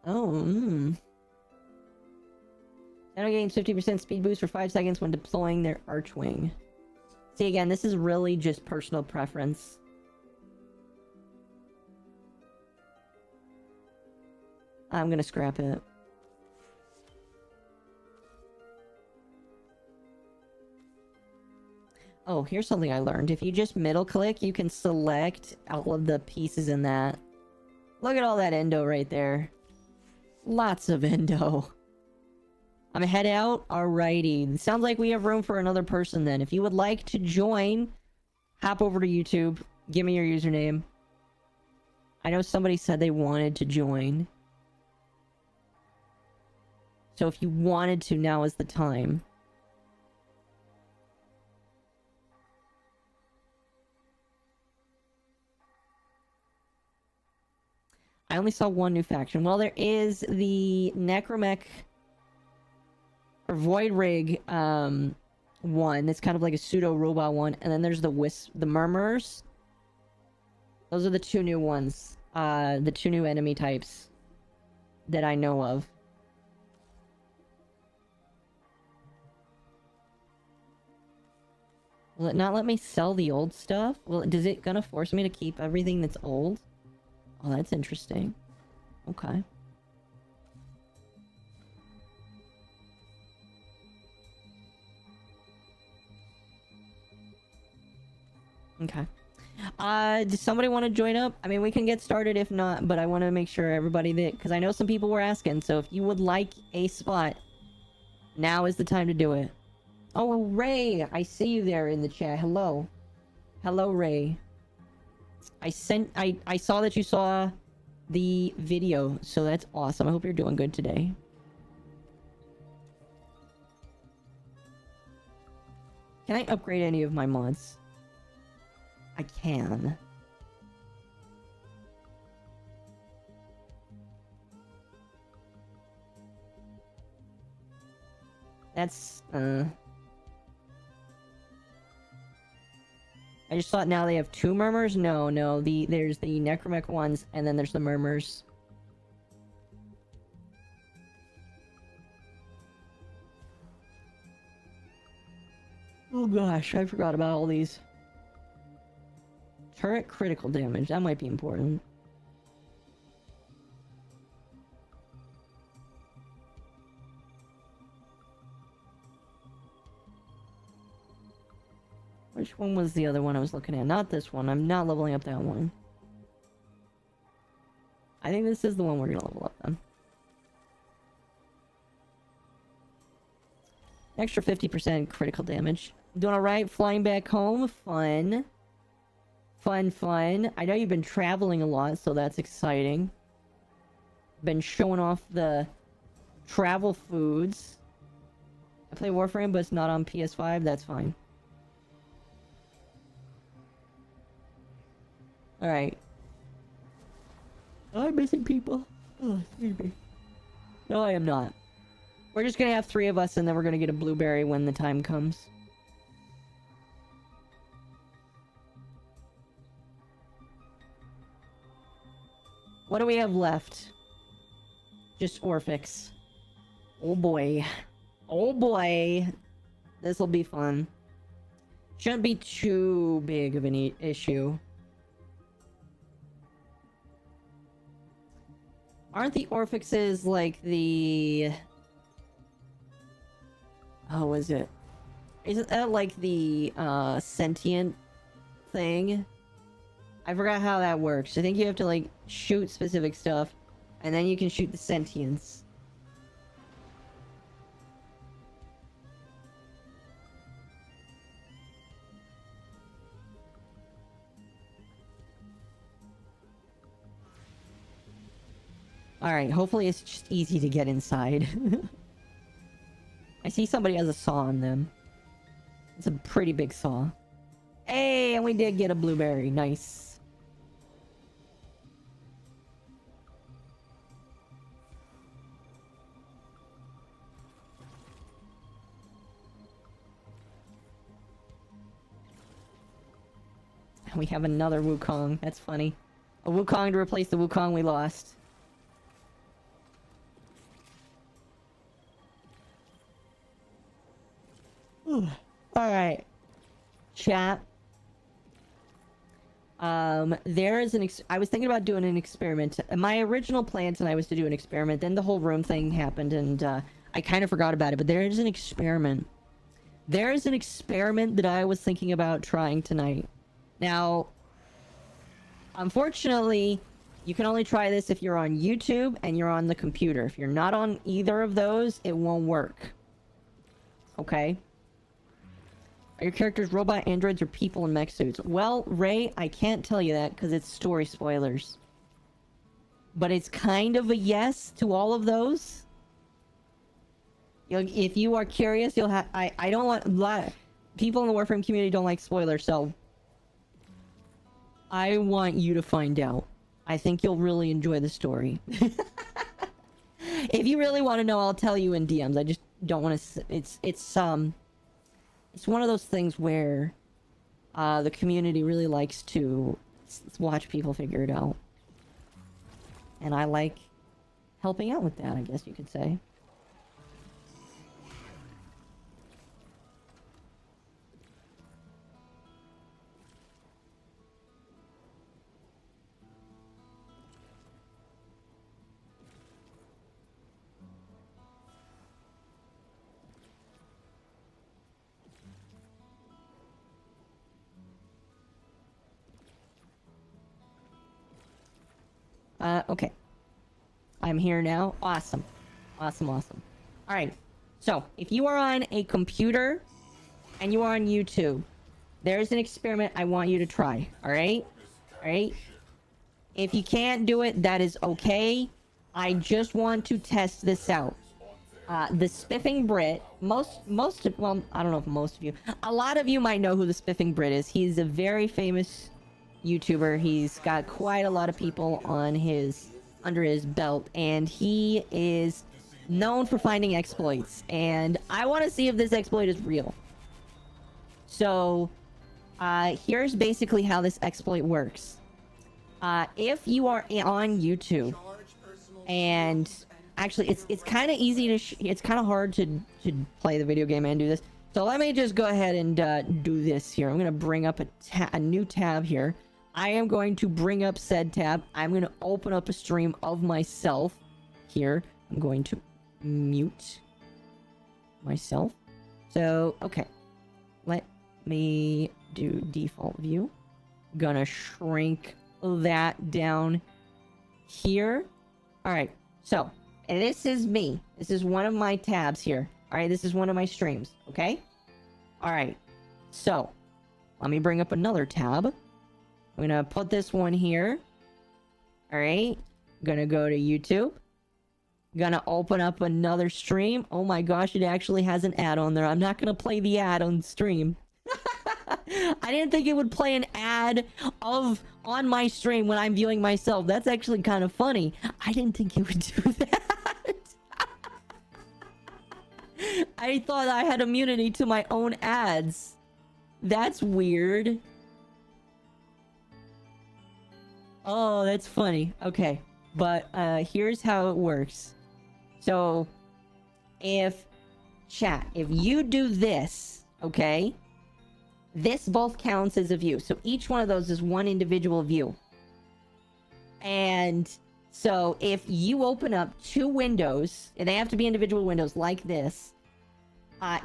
Oh, Tennocon gains 50% speed boost for 5 seconds when deploying their Archwing. See, again, this is really just personal preference. I'm gonna scrap it. Oh, here's something I learned. If you just middle click, you can select all of the pieces in that. Look at all that endo right there. Lots of endo. I'm gonna head out. Alrighty. Sounds like we have room for another person then. If you would like to join, hop over to YouTube. Give me your username. I know somebody said they wanted to join. So if you wanted to, now is the time. I only saw one new faction. Well, there is the Necromech or Void Rig one. It's kind of like a pseudo robot one, and then there's the Murmurers. Those are the two new ones. The two new enemy types that I know of. Will it not let me sell the old stuff? Well, is it gonna force me to keep everything that's old? Oh, that's interesting. Okay. Okay. Does somebody want to join up? I mean, we can get started if not, but I want to make sure everybody that... because I know some people were asking, so if you would like a spot Now is the time to do it. Oh, Ray! I see you there in the chat. Hello. Hello, Ray. I saw that you saw the video, so that's awesome. I hope you're doing good today. Can I upgrade any of my mods? I can. That's, I just thought now they have 2 murmurs? No, there's the necromech ones, and then there's the murmurs. Oh gosh, I forgot about all these. Turret critical damage, that might be important. Which one was the other one I was looking at? Not this one. I'm not leveling up that one. I think this is the one we're gonna level up then. Extra 50% critical damage. Doing alright, flying back home. Fun. Fun. I know you've been traveling a lot, so that's exciting. Been showing off the travel foods. I play Warframe, but it's not on PS5. That's fine. Alright. I'm missing people. Oh, excuse me. No, I am not. We're just gonna have 3 of us, and then we're gonna get a blueberry when the time comes. What do we have left? Just Orphix. Oh boy. Oh boy. This'll be fun. Shouldn't be too big of an issue. Aren't the Orphixes like the... Oh, is it? Isn't that like the, sentient thing? I forgot how that works. I think you have to, like, shoot specific stuff, and then you can shoot the sentience. Alright, hopefully it's just easy to get inside. I see somebody has a saw on them. It's a pretty big saw. Hey, and we did get a blueberry. Nice. We have another Wukong. That's funny. A Wukong to replace the Wukong we lost. Alright. Chat. There is I was thinking about doing an experiment. My original plan tonight was to do an experiment. Then the whole room thing happened, and I kind of forgot about it. But there is an experiment. There is an experiment that I was thinking about trying tonight. Now, unfortunately, you can only try this if you're on YouTube and you're on the computer. If you're not on either of those, it won't work. Okay? Are your characters robot, androids, or people in mech suits? Well, Ray, I can't tell you that because it's story spoilers. But it's kind of a yes to all of those. If you are curious, you'll have... I don't want... People in the Warframe community don't like spoilers, so... I want you to find out. I think you'll really enjoy the story. If you really want to know, I'll tell you in DMs. I just don't want to... It's one of those things where the community really likes to watch people figure it out. And I like helping out with that, I guess you could say. Okay. I'm here now. Awesome. Awesome. Alright. So, if you are on a computer and you are on YouTube, there's an experiment I want you to try. Alright? Alright? If you can't do it, that is okay. I just want to test this out. The Spiffing Brit, well, I don't know if most of you, a lot of you might know who the Spiffing Brit is. He's a very famous YouTuber. He's got quite a lot of people on under his belt, and he is known for finding exploits. And I want to see if this exploit is real. So, here's basically how this exploit works. If you are on YouTube, and actually, it's kind of easy to it's kind of hard to play the video game and do this. So let me just go ahead and do this here. I'm gonna bring up a new tab here. I am going to bring up said tab. I'm gonna open up a stream of myself here. I'm going to mute myself. So okay, let me do default view. Gonna shrink that down here. All right, so. And this is me. This is one of my tabs here. Alright, this is one of my streams. Okay? Alright. So, let me bring up another tab. I'm gonna put this one here. Alright. Gonna go to YouTube. Gonna open up another stream. Oh my gosh, it actually has an ad on there. I'm not gonna play the ad on stream. I didn't think it would play an ad on my stream when I'm viewing myself. That's actually kind of funny. I didn't think it would do that. I thought I had immunity to my own ads. That's weird. Oh, that's funny. Okay. But here's how it works. So if you do this, okay? This both counts as a view. So each one of those is one individual view. And so if you open up two windows, and they have to be individual windows like this,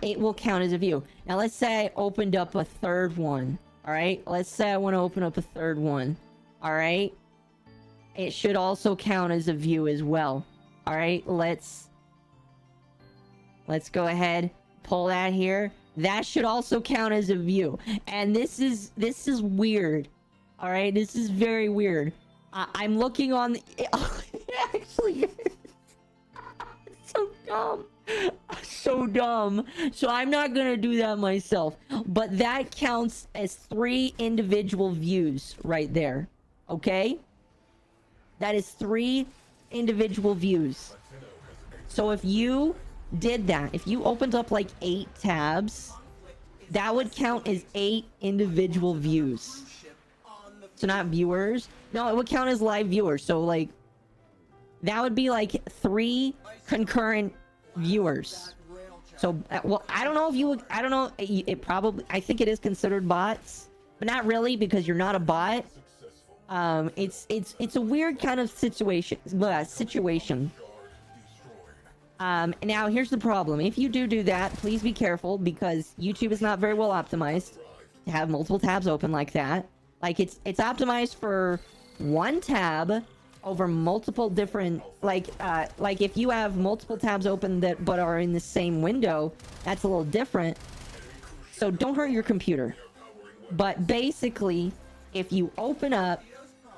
it will count as a view. Now let's say I opened up a third one. Alright? Let's say I want to open up a third one. Alright? It should also count as a view as well. Alright? Let's go ahead. Pull that here. That should also count as a view. And this is weird. Alright? This is very weird. I'm looking on the... It actually is. So dumb. So dumb. So I'm not gonna do that myself. But that counts as 3 individual views right there. Okay? That is 3 individual views. So if you did that, if you opened up like 8 tabs, that would count as 8 individual views. So not viewers. No, it would count as live viewers. So like, that would be like 3 concurrent viewers. So, well, I don't know if you would, I don't know, it probably, I think it is considered bots, but not really, because you're not a bot. It's a weird kind of situation. Now here's the problem. If you do that, please be careful, because YouTube is not very well optimized to have multiple tabs open like that. Like it's optimized for one tab over multiple different, like if you have multiple tabs open that but are in the same window, that's a little different. So don't hurt your computer. But basically, if you open up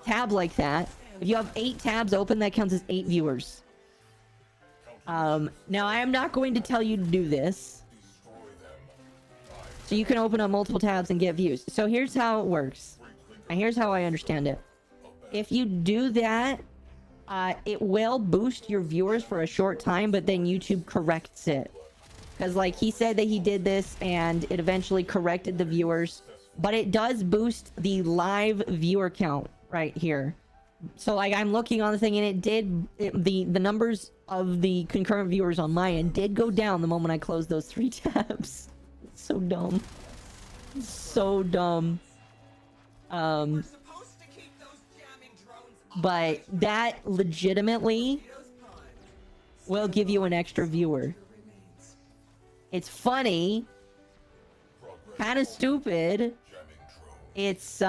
tab like that, if you have 8 tabs open, that counts as 8 viewers. Now I am not going to tell you to do this. So you can open up multiple tabs and get views. So here's how it works. And here's how I understand it. If you do that, it will boost your viewers for a short time, but then YouTube corrects it. Because like he said that he did this and it eventually corrected the viewers. But it does boost the live viewer count right here. So like I'm looking on the thing and the numbers of the concurrent viewers on my end did go down the moment I closed those 3 tabs. It's so dumb. So dumb. But that legitimately will give you an extra viewer. It's funny. Kind of stupid. It's,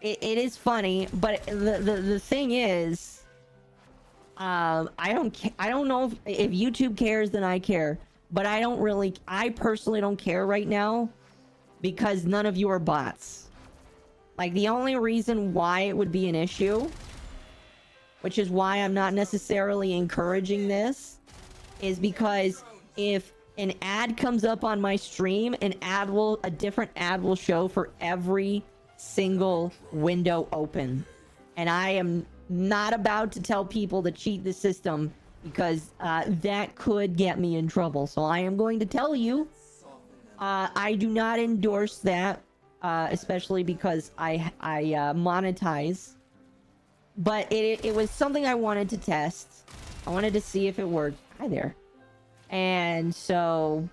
it is funny, but the thing is, I don't know if YouTube cares, then I care. But I personally don't care right now because none of you are bots. Like, the only reason why it would be an issue, which is why I'm not necessarily encouraging this, is because if an ad comes up on my stream, a different ad will show for every single window open. And I am not about to tell people to cheat the system because that could get me in trouble. So I am going to tell you, I do not endorse that, especially because I monetize. But it was something I wanted to test. I wanted to see if it worked. Hi there. And so,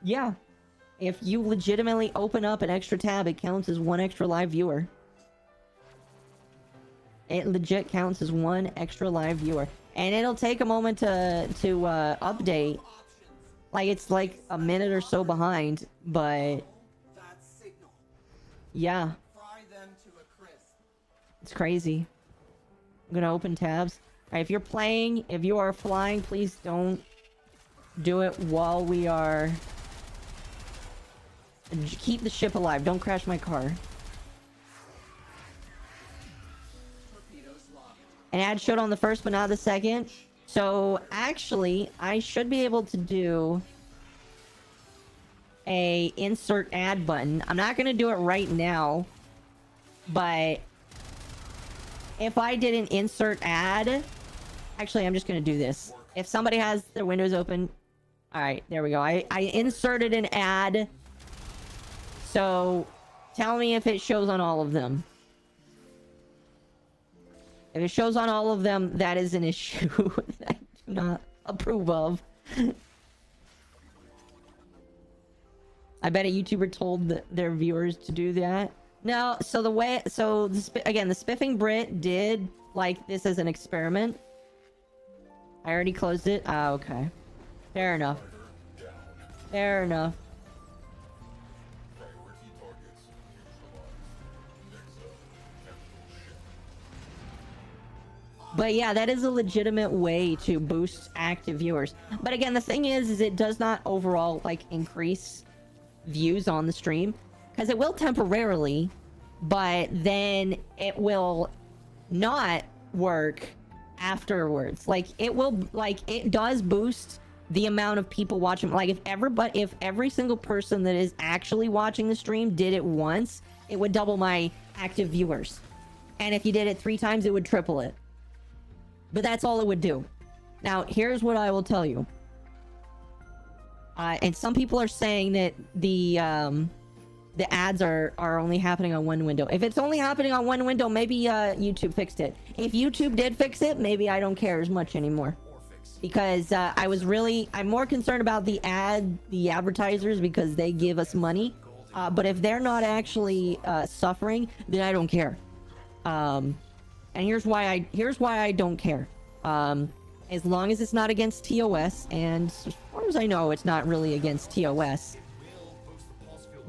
yeah. If you legitimately open up an extra tab, it counts as one extra live viewer. It legit counts as one extra live viewer. And it'll take a moment to update. Like, it's like a minute or so behind, but yeah. It's crazy. I'm gonna open tabs. Alright, if you're playing, if you are flying, please don't do it while we are... Keep the ship alive. Don't crash my car. An ad showed on the first, but not the second. So, actually, I should be able to do a insert ad button. I'm not gonna do it right now, but if I did an insert ad... Actually, I'm just gonna do this. If somebody has their windows open... Alright, there we go. I inserted an ad. So, tell me if it shows on all of them. If it shows on all of them, that is an issue that I do not approve of. I bet a YouTuber told their viewers to do that. No, so again, the Spiffing Brit did like this as an experiment. I already closed it. Ah, okay. Fair enough. Fair enough. But yeah, that is a legitimate way to boost active viewers. But again, the thing is it does not overall, like, increase views on the stream. Because it will temporarily, but then it will not work afterwards. Like, it will, like, it does boost the amount of people watching. Like, if every single person that is actually watching the stream did it once, it would double my active viewers. And if you did it 3 times, it would triple it. But that's all it would do. Now, here's what I will tell you. And some people are saying that the ads are only happening on one window. If it's only happening on one window, maybe YouTube fixed it. If YouTube did fix it, maybe I don't care as much anymore. Because I'm more concerned about the advertisers because they give us money. But if they're not actually suffering, then I don't care. And here's why I don't care. As long as it's not against TOS, and as far as I know, it's not really against TOS.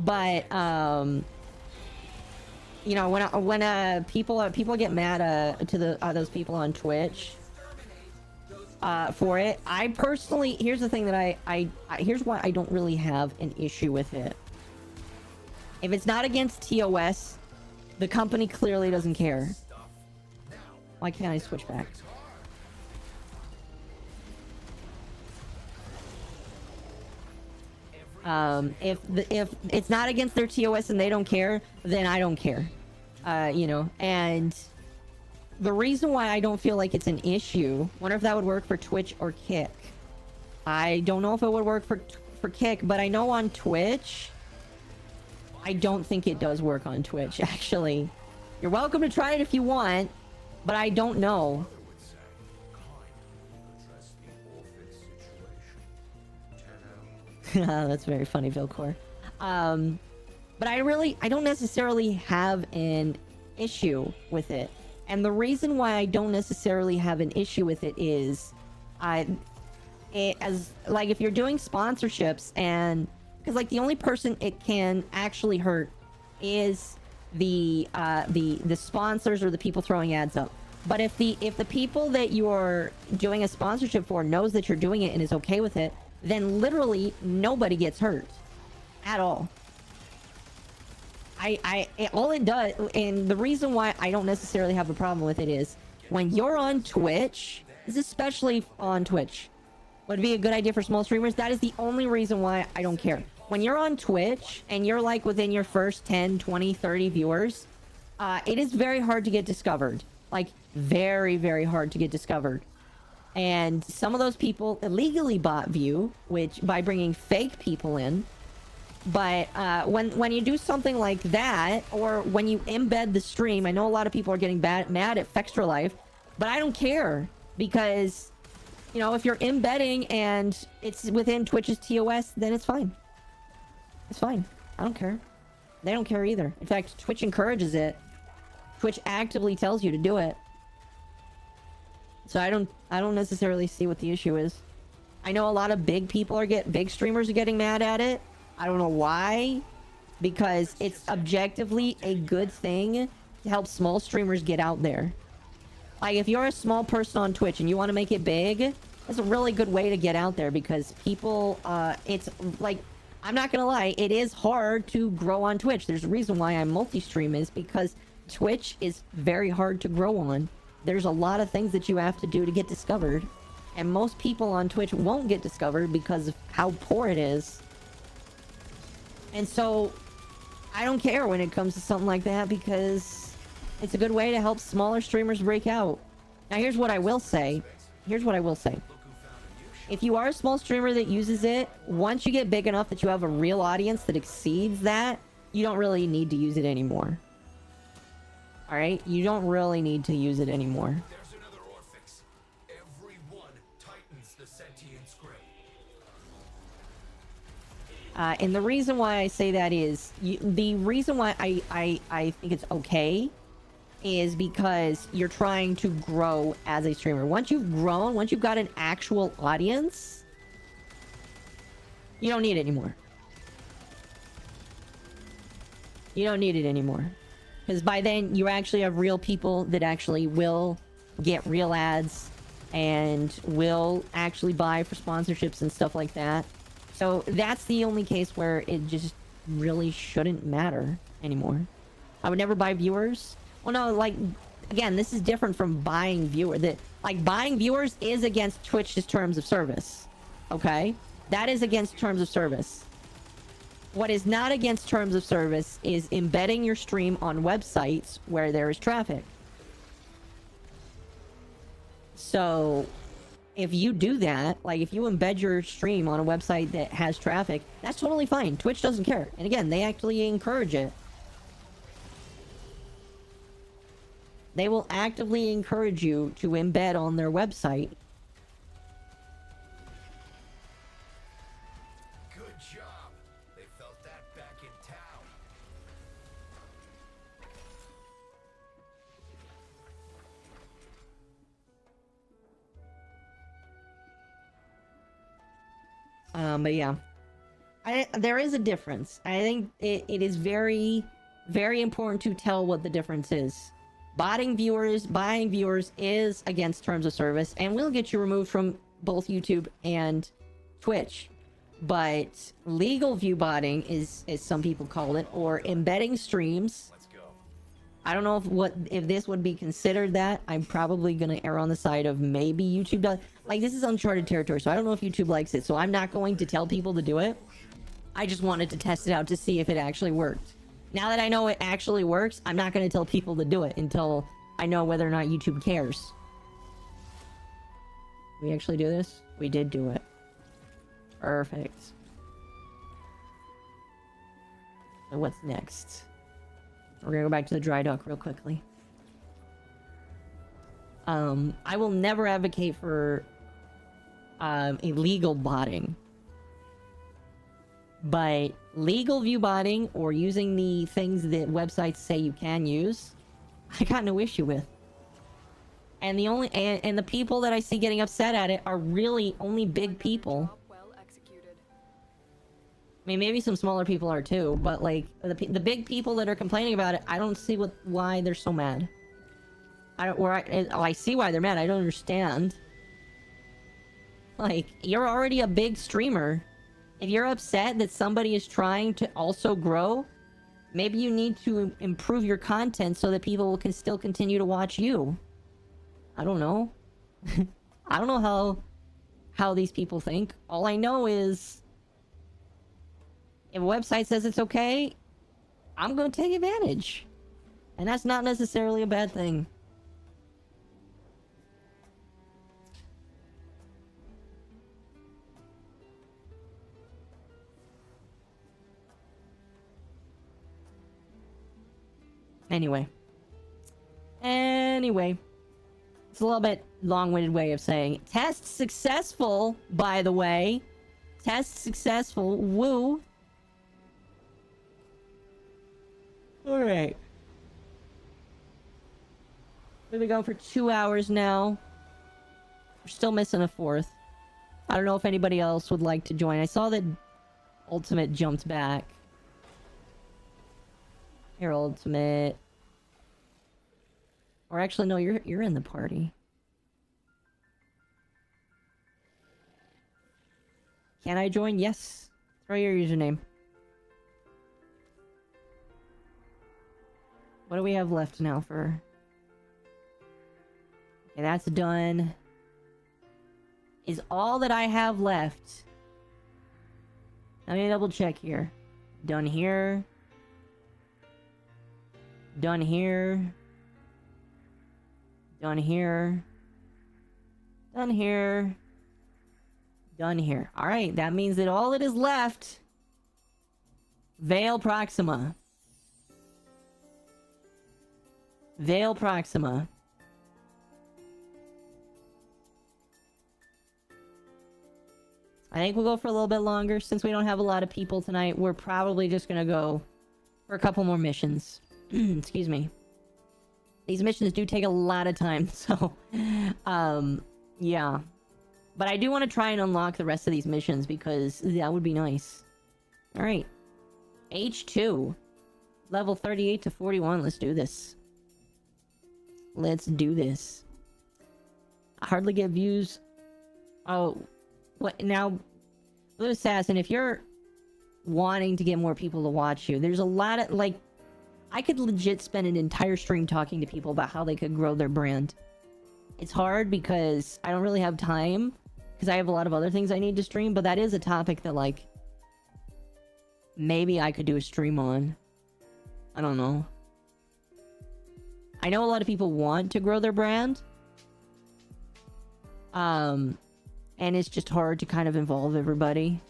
But you know, when people get mad to those people on Twitch for it, I personally, here's the thing that here's why I don't really have an issue with it. If it's not against TOS, the company clearly doesn't care. Why can't I switch back? If it's not against their TOS and they don't care, then I don't care. You know, and the reason why I don't feel like it's an issue, wonder if that would work for Twitch or Kick. I don't know if it would work for Kick, but I know on Twitch, I don't think it does work on Twitch, actually. You're welcome to try it if you want, but I don't know. That's very funny, Vilcor. But I don't necessarily have an issue with it. And the reason why I don't necessarily have an issue with it is, if you're doing sponsorships, and because like the only person it can actually hurt is the sponsors or the people throwing ads up. But if the people that you're doing a sponsorship for knows that you're doing it and is okay with it, then literally nobody gets hurt at all. All it does, and the reason why I don't necessarily have a problem with it is when you're on Twitch, this is especially on Twitch, would be a good idea for small streamers. That is the only reason why I don't care. When you're on Twitch and you're like within your first 10, 20, 30 viewers, it is very hard to get discovered. Like very, very hard to get discovered. And some of those people illegally bot view, which by bringing fake people in. But when you do something like that, or when you embed the stream, I know a lot of people are getting mad at Fextra Life, but I don't care because, you know, if you're embedding and it's within Twitch's TOS, then it's fine. It's fine. I don't care. They don't care either. In fact, Twitch encourages it. Twitch actively tells you to do it. So I don't necessarily see what the issue is. I know a lot of big streamers are getting mad at it. I don't know why, because it's objectively a good thing to help small streamers get out there. Like, if you're a small person on Twitch and you want to make it big, that's a really good way to get out there because people, it's like, I'm not gonna lie, it is hard to grow on Twitch. There's a reason why I multi-stream is because Twitch is very hard to grow on. There's a lot of things that you have to do to get discovered. And most people on Twitch won't get discovered because of how poor it is. And so, I don't care when it comes to something like that because it's a good way to help smaller streamers break out. Now here's what I will say. If you are a small streamer that uses it, once you get big enough that you have a real audience that exceeds that, you don't really need to use it anymore. Alright? You don't really need to use it anymore.
There's another Orphix. Everyone tightens the sentience grip.
And the reason why I say that is, the reason why I think it's okay is because you're trying to grow as a streamer. Once you've grown, once you've got an actual audience, you don't need it anymore. You don't need it anymore. Because by then, you actually have real people that actually will get real ads and will actually buy for sponsorships and stuff like that. So that's the only case where it just really shouldn't matter anymore. I would never buy viewers. Well, no, like, again, this is different from buying viewers. Like, buying viewers is against Twitch's terms of service. Okay? That is against terms of service. What is not against terms of service is embedding your stream on websites where there is traffic. So, if you do that, like if you embed your stream on a website that has traffic, that's totally fine. Twitch doesn't care. And again, they actually encourage it. They will actively encourage you to embed on their website.
Good job. They felt that back in town.
But yeah. There is a difference. I think it is very, very important to tell what the difference is. Buying viewers is against terms of service and will get you removed from both YouTube and Twitch. But legal view botting is, as some people call it, or embedding streams.
Let's go.
I don't know if this would be considered that. I'm probably gonna err on the side of maybe YouTube does. Like, this is uncharted territory, so I don't know if YouTube likes it. So I'm not going to tell people to do it. I just wanted to test it out to see if it actually worked. Now that I know it actually works, I'm not going to tell people to do it until I know whether or not YouTube cares. We actually do this? We did do it. Perfect. So what's next? We're going to go back to the dry dock real quickly. I will never advocate for illegal botting. But legal view botting or using the things that websites say you can use, I got no issue with. And the only and the people that I see getting upset at it are really only big people.
Well executed.
I mean, maybe some smaller people are too, but like the big people that are complaining about it, I don't see why they're so mad. I see why they're mad. I don't understand. Like, you're already a big streamer. If you're upset that somebody is trying to also grow, maybe you need to improve your content so that people can still continue to watch you. I don't know. I don't know how these people think. All I know is if a website says it's okay, I'm going to take advantage. And that's not necessarily a bad thing. Anyway. It's a little bit long-winded way of saying test successful, by the way. Test successful. Woo. Alright. We've been going for 2 hours now. We're still missing a fourth. I don't know if anybody else would like to join. I saw that Ultimate jumped back. Here, Ultimate. Or actually, no, you're in the party. Can I join? Yes. Throw your username. What do we have left now for... Okay, that's done. Is all that I have left. Let me double check here. Done here. Done here. Done here. Done here. Done here. Alright, that means that all that is left... Veil Proxima. Veil Proxima. I think we'll go for a little bit longer. Since we don't have a lot of people tonight, we're probably just gonna go for a couple more missions. Excuse me. These missions do take a lot of time, so... yeah. But I do want to try and unlock the rest of these missions, because that would be nice. Alright. H2. Level 38 to 41. Let's do this. Let's do this. I hardly get views. Oh... What now, Blue Assassin, if you're wanting to get more people to watch you, there's a lot of, like, I could legit spend an entire stream talking to people about how they could grow their brand. It's hard because I don't really have time, because I have a lot of other things I need to stream, but that is a topic that, like, maybe I could do a stream on. I don't know. I know a lot of people want to grow their brand. And it's just hard to kind of involve everybody.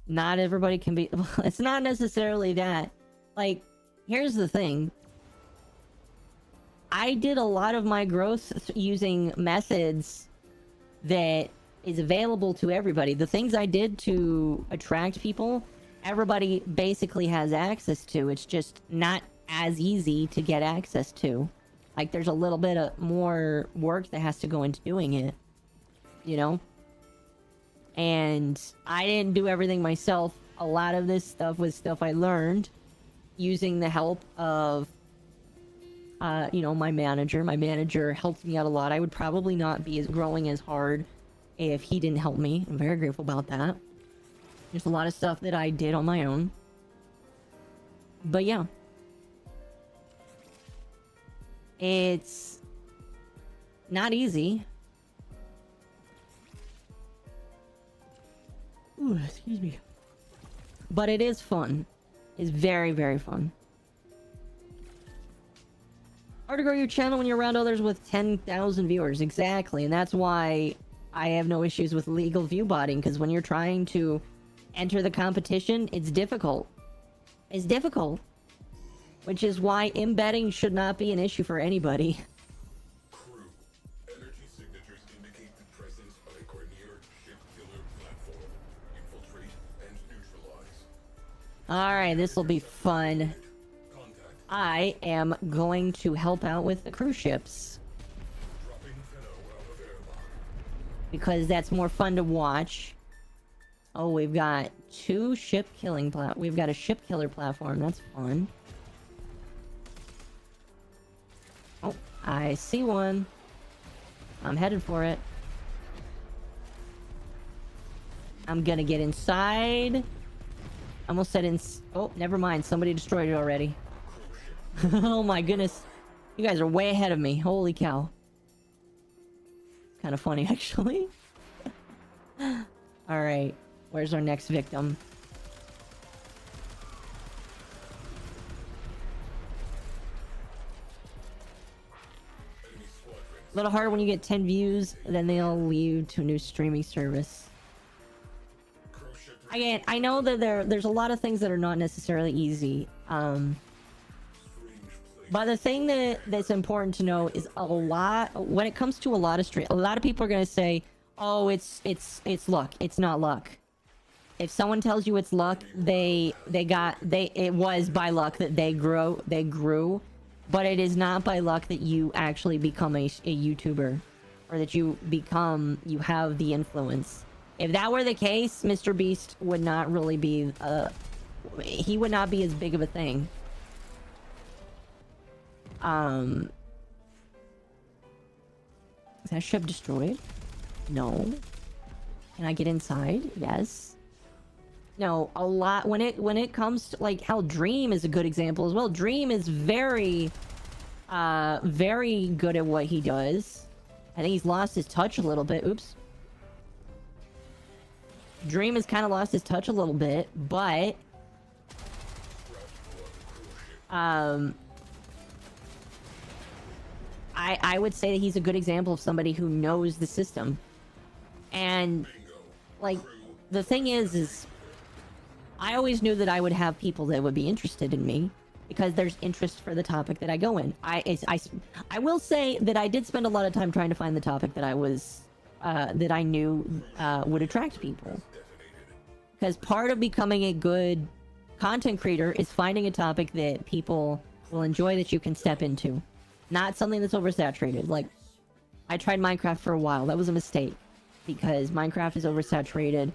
Not everybody can be... It's not necessarily that. Like, here's the thing. I did a lot of my growth using methods that... is available to everybody. The things I did to attract people, everybody basically has access to. It's just not as easy to get access to. Like, there's a little bit of more work that has to go into doing it. You know? And I didn't do everything myself. A lot of this stuff was stuff I learned using the help of, you know, my manager. My manager helped me out a lot. I would probably not be growing as hard if he didn't help me. I'm very grateful about that. There's a lot of stuff that I did on my own. But yeah. It's not easy. Ooh, excuse me. But it is fun. It's very, very fun. Hard to grow your channel when you're around others with 10,000 viewers. Exactly. And that's why I have no issues with legal view botting, because when you're trying to enter the competition, it's difficult. It's difficult. Which is why embedding should not be an issue for anybody.
Crew, energy signatures indicate the presence of a Cornier ship killer platform. Infiltrate and neutralize.
Alright, this will be fun.
Contact.
I am going to help out with the cruise ships.
Dropping Tenno out of airlock.
because that's more fun to watch. Oh, we've got we've got a ship killer platform. That's fun. Oh, I see one. I'm headed for it. I'm gonna get inside. Almost said oh, never mind. Somebody destroyed it already. Oh my goodness. You guys are way ahead of me. Holy cow. Kind of funny, actually. Alright. Where's our next victim? A little harder when you get 10 views, then they'll lead to a new streaming service. Again, I know that there's a lot of things that are not necessarily easy. But the thing that's important to know is when it comes to a lot of a lot of people are gonna say, "Oh, it's luck." It's not luck. If someone tells you it's luck, it was by luck that they grew, but it is not by luck that you actually become a YouTuber, or that you have the influence. If that were the case, Mr. Beast would not really be he would not be as big of a thing. Is that ship destroyed? No. Can I get inside? Yes. No, a lot when it comes to, like, how Dream is a good example as well. Dream is very good at what he does. I think he's lost his touch a little bit. Oops. Dream has kind of lost his touch a little bit, but I would say that he's a good example of somebody who knows the system. And like, the thing is I always knew that I would have people that would be interested in me because there's interest for the topic that I go in. I will say that I did spend a lot of time trying to find the topic that I knew would attract people. Because part of becoming a good content creator is finding a topic that people will enjoy, that you can step into. Not something that's oversaturated. Like, I tried Minecraft for a while. That was a mistake. Because Minecraft is oversaturated.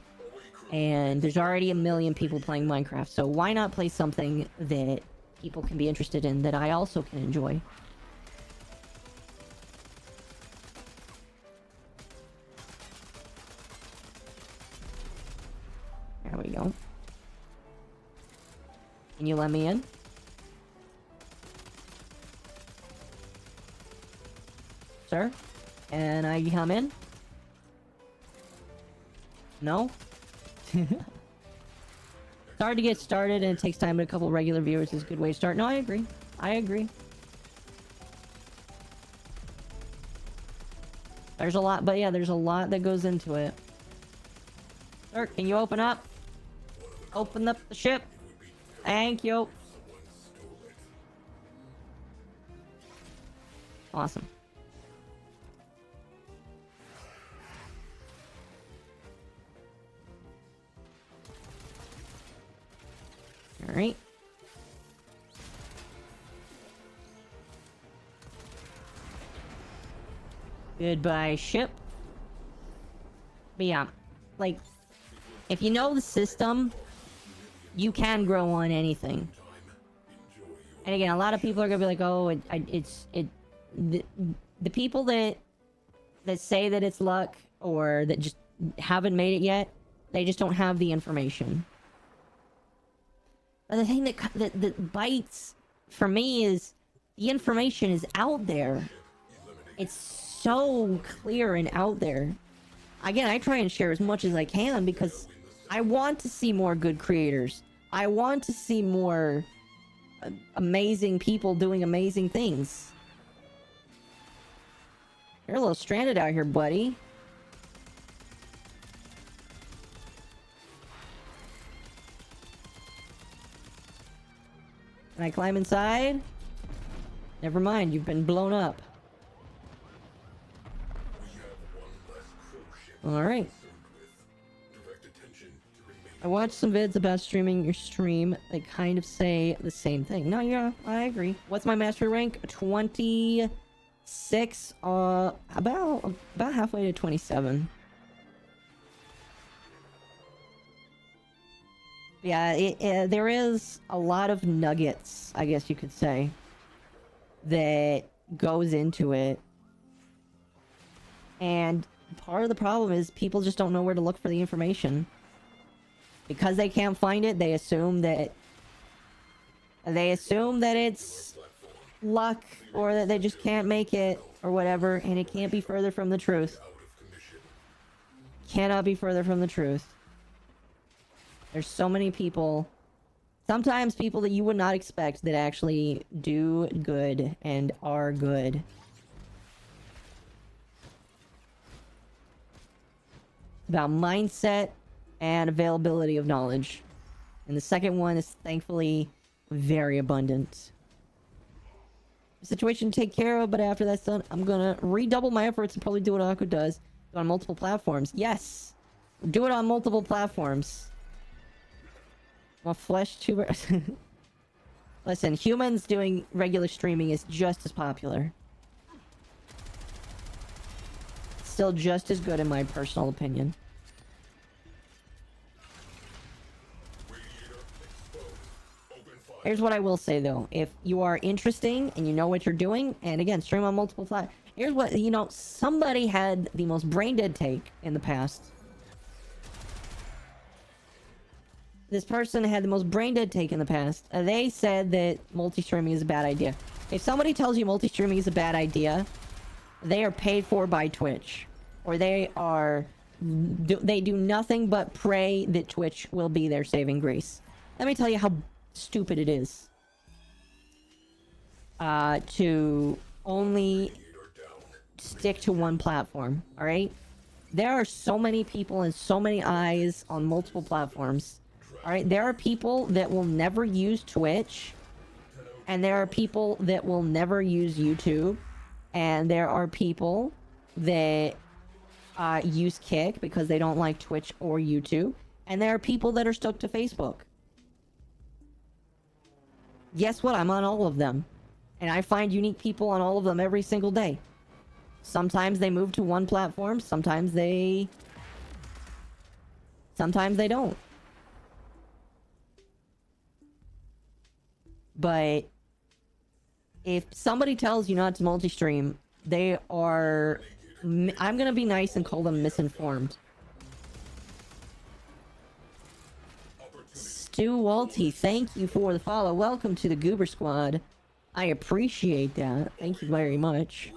And there's already a million people playing Minecraft. So why not play something that people can be interested in, that I also can enjoy? There we go. Can you let me in? Sir? Can I come in? No? It's hard to get started and it takes time, but a couple regular viewers is a good way to start. No, I agree. I agree. There's a lot, but yeah, there's a lot that goes into it. Sir, can you open up? Open up the ship. Thank you. Awesome. Alright. Goodbye, ship. But yeah, like, if you know the system, you can grow on anything. And again, a lot of people are gonna be like, "Oh, the people that say that it's luck, or that just haven't made it yet, they just don't have the information." But the thing that bites for me is the information is out there. It's so clear and out there. Again, I try and share as much as I can because I want to see more good creators. I want to see more amazing people doing amazing things. You're a little stranded out here, buddy. Can I climb inside? Never mind, you've been blown up. Alright. I watched some vids about streaming your stream. They kind of say the same thing. No, yeah, I agree. What's my mastery rank? 26. About halfway to 27. Yeah, there is a lot of nuggets, I guess you could say, that goes into it. And part of the problem is people just don't know where to look for the information. Because they can't find it, they assume that it's luck, or that they just can't make it, or whatever, and it can't be further from the truth. Cannot be further from the truth. There's so many people, sometimes people that you would not expect, that actually do good and are good. About mindset and availability of knowledge. And the second one is thankfully very abundant. Situation to take care of, but after that's done, I'm gonna redouble my efforts and probably do what Akko does. Do it on multiple platforms. Yes! Do it on multiple platforms. I'm a flesh tuber. Listen, humans doing regular streaming is just as popular. Still just as good in my personal opinion. Here's what I will say though. If you are interesting and you know what you're doing, and again, stream on multiple platforms. Here's what, you know, somebody had the most brain dead take in the past. This person had the most brain dead take in the past. They said that multi-streaming is a bad idea. If somebody tells you multi-streaming is a bad idea, they are paid for by Twitch. Or they do nothing but pray that Twitch will be their saving grace. Let me tell you how stupid it is. To only stick to one platform, alright? There are so many people and so many eyes on multiple platforms. Alright, there are people that will never use Twitch, and there are people that will never use YouTube, and there are people that use Kick because they don't like Twitch or YouTube, and there are people that are stuck to Facebook. Guess what? I'm on all of them, and I find unique people on all of them every single day. Sometimes they move to one platform, sometimes they don't. But if somebody tells you not to multi-stream, they are... I'm gonna be nice and call them misinformed. Stu Walty, thank you for the follow. Welcome to the Goober Squad. I appreciate that. Thank you very much.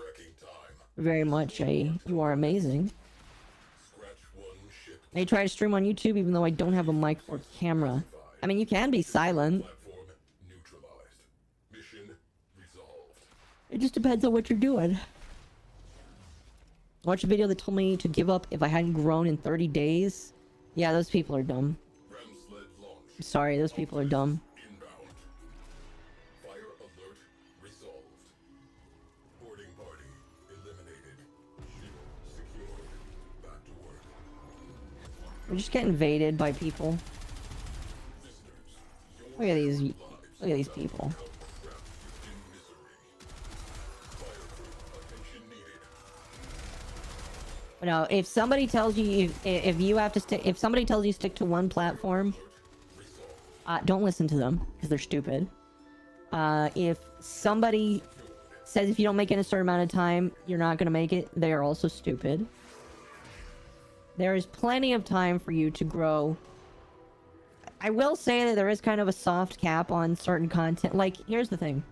Very much. You are amazing. I try to stream on YouTube even though I don't have a mic or camera. I mean, you can be silent. It just depends on what you're doing. Watch a video that told me to give up if I hadn't grown in 30 days. Yeah, those people are dumb. Sorry, those people are dumb. We just get invaded by people. Look at these people. No, if somebody tells you if somebody tells you stick to one platform, don't listen to them because they're stupid. If somebody says if you don't make it in a certain amount of time, you're not gonna make it, they are also stupid. There is plenty of time for you to grow. I will say that there is kind of a soft cap on certain content. Like, here's the thing.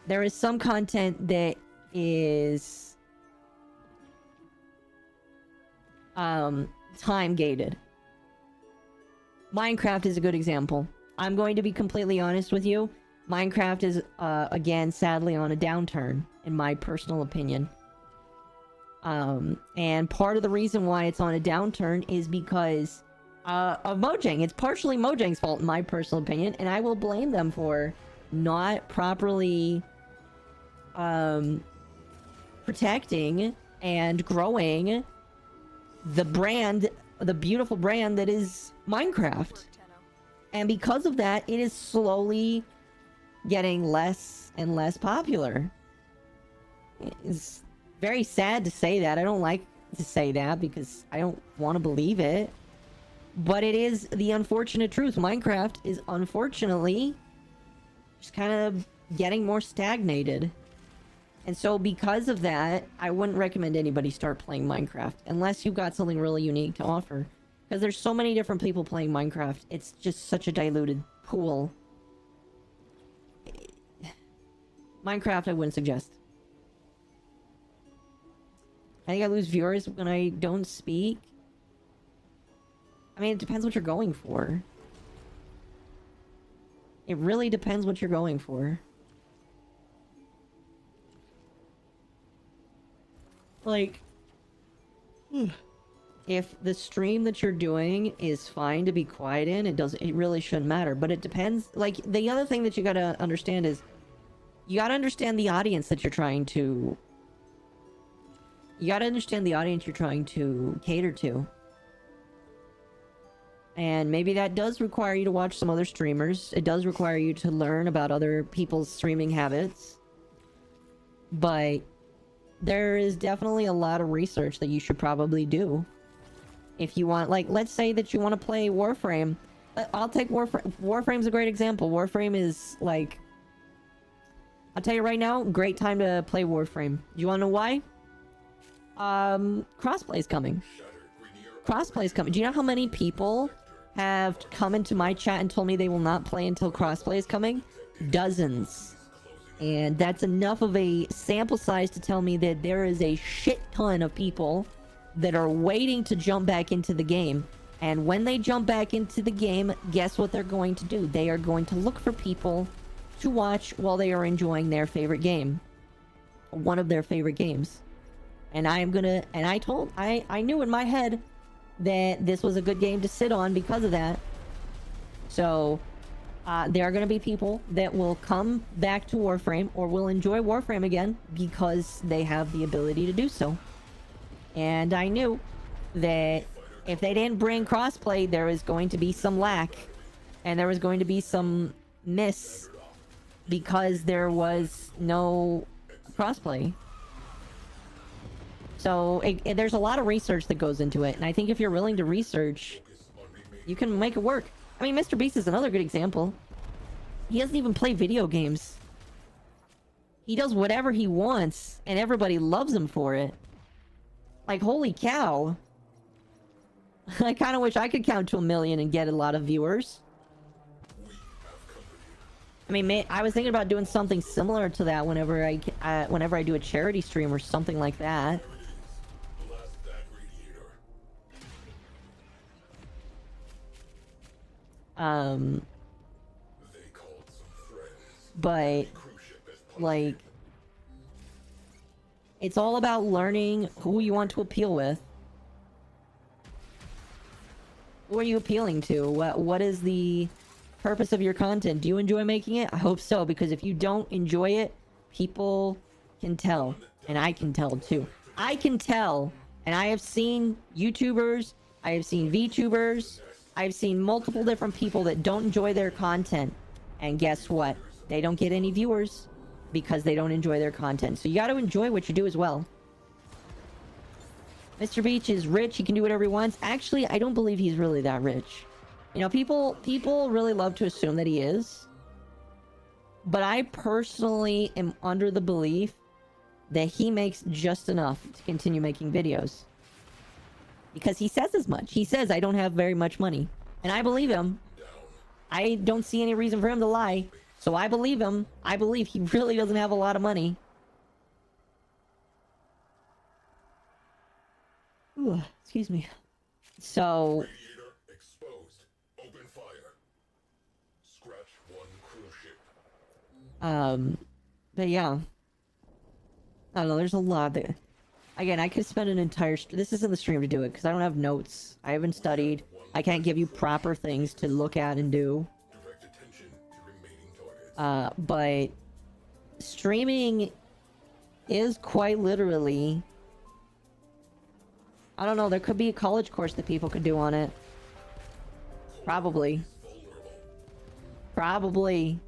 There is some content that is time gated. Minecraft is a good example. I'm going to be completely honest with you. Minecraft is again sadly on a downturn in my personal opinion. And part of the reason why it's on a downturn is because of Mojang. It's partially Mojang's fault in my personal opinion, and I will blame them for not properly protecting and growing the brand, the beautiful brand that is Minecraft. And because of that, it is slowly getting less and less popular. It's very sad to say that. I don't like to say that because I don't want to believe it. But it is the unfortunate truth. Minecraft is unfortunately just kind of getting more stagnated. And so because of that, I wouldn't recommend anybody start playing Minecraft unless you've got something really unique to offer. Because there's so many different people playing Minecraft. It's just such a diluted pool. Minecraft, I wouldn't suggest. I think I lose viewers when I don't speak. I mean, it depends what you're going for. It really depends what you're going for. Like, if the stream that you're doing is fine to be quiet in, it really shouldn't matter. But it depends. Like, the other thing that you gotta understand is, you gotta understand the audience that you're trying to... You gotta understand the audience you're trying to cater to. And maybe that does require you to watch some other streamers. It does require you to learn about other people's streaming habits. But there is definitely a lot of research that you should probably do. If you want, like, let's say that you want to play Warframe. I'll take Warframe. Warframe's a great example. Warframe is, like... I'll tell you right now, great time to play Warframe. Do you want to know why? Crossplay's coming. Crossplay's coming. Do you know how many people have come into my chat and told me they will not play until crossplay is coming? Dozens. And that's enough of a sample size to tell me that there is a shit ton of people that are waiting to jump back into the game. And when they jump back into the game, guess what they're going to do? They are going to look for people to watch while they are enjoying their favorite game. One of their favorite games. And I am gonna... And I knew in my head that this was a good game to sit on because of that. So... there are going to be people that will come back to Warframe or will enjoy Warframe again because they have the ability to do so. And I knew that if they didn't bring crossplay, there was going to be some lack. And there was going to be some miss because there was no crossplay. So there's a lot of research that goes into it. And I think if you're willing to research, you can make it work. I mean, Mr. Beast is another good example. He doesn't even play video games. He does whatever he wants, and everybody loves him for it. Like, holy cow. I kind of wish I could count to 1 million and get a lot of viewers. I mean, I was thinking about doing something similar to that whenever I do a charity stream or something like that. But, like, it's all about learning who you want to appeal with. Who are you appealing to? What is the purpose of your content? Do you enjoy making it? I hope so, because if you don't enjoy it, people can tell. And I can tell, too. I can tell, and I have seen YouTubers, I have seen VTubers, I've seen multiple different people that don't enjoy their content. And guess what? They don't get any viewers because they don't enjoy their content. So you got to enjoy what you do as well. Mr. Beach is rich. He can do whatever he wants. Actually, I don't believe he's really that rich. You know, people really love to assume that he is. But I personally am under the belief that he makes just enough to continue making videos. Because he says as much. He says, I don't have very much money. And I believe him. I don't see any reason for him to lie. So I believe him. I believe he really doesn't have a lot of money. Ooh, excuse me. So...
Radiator exposed. Open fire. Scratch one cruise ship.
But yeah. I don't know, there's a lot that... Again, I could spend an entire... This isn't the stream to do it, because I don't have notes. I haven't studied. I can't give you proper things to look at and do.
Direct attention to remaining targets.
But... Streaming is quite literally... I don't know, there could be a college course that people could do on it. Probably. Probably.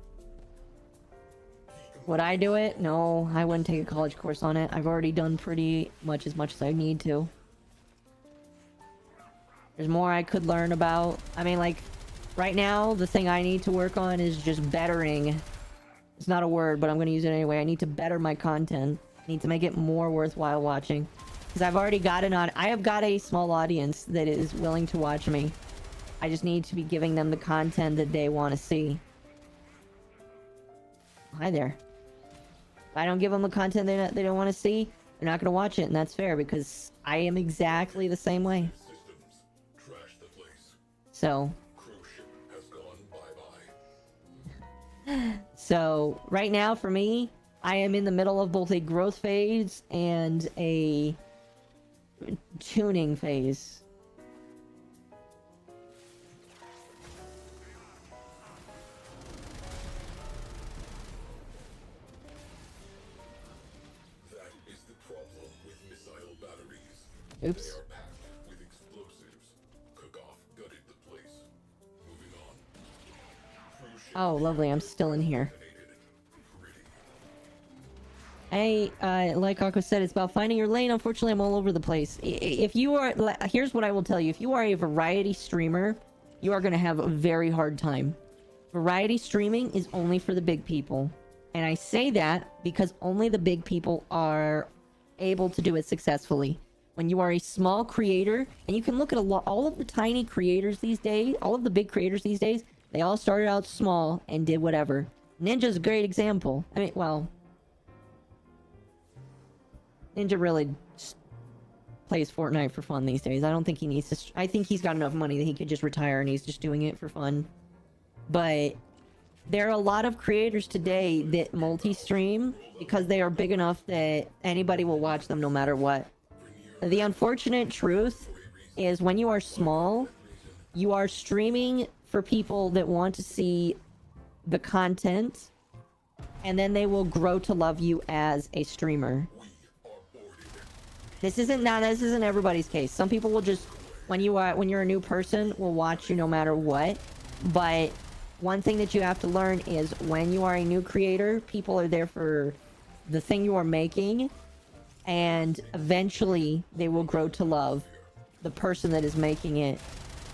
Would I do it? No, I wouldn't take a college course on it. I've already done pretty much as I need to. There's more I could learn about. I mean, like, right now, the thing I need to work on is just bettering. It's not a word, but I'm gonna use it anyway. I need to better my content. I need to make it more worthwhile watching. Because I've already got I have got a small audience that is willing to watch me. I just need to be giving them the content that they want to see. Hi there. If I don't give them the content they don't want to see, they're not gonna watch it, and that's fair, because I am exactly the same way.
Systems trash the place.
So...
Cruise ship has gone bye-bye.
So, right now, for me, I am in the middle of both a growth phase and a tuning phase.
That is the problem with missile batteries.
Oops.
They are packed with explosives. Cook-off gutted the place. Moving on. Cruise ship
Oh, lovely, I'm still in here.
pretty.
Like Akko said, it's about finding your lane. Unfortunately, I'm all over the place. If you are... Here's what I will tell you. If you are a variety streamer, you are going to have a very hard time. Variety streaming is only for the big people. And I say that because only the big people are able to do it successfully. When you are a small creator, and you can look at all of the tiny creators these days, all of the big creators these days, they all started out small and did whatever. Ninja's a great example. I mean, well... Ninja really just plays Fortnite for fun these days. I don't think he needs to... I think he's got enough money that he could just retire and he's just doing it for fun. But there are a lot of creators today that multi-stream because they are big enough that anybody will watch them no matter what. The unfortunate truth is when you are small, you are streaming for people that want to see the content, and then they will grow to love you as a streamer. This isn't everybody's case. Some people will just, when you're a new person, will watch you no matter what. But one thing that you have to learn is when you are a new creator, people are there for the thing you are making, and eventually they will grow to love the person that is making it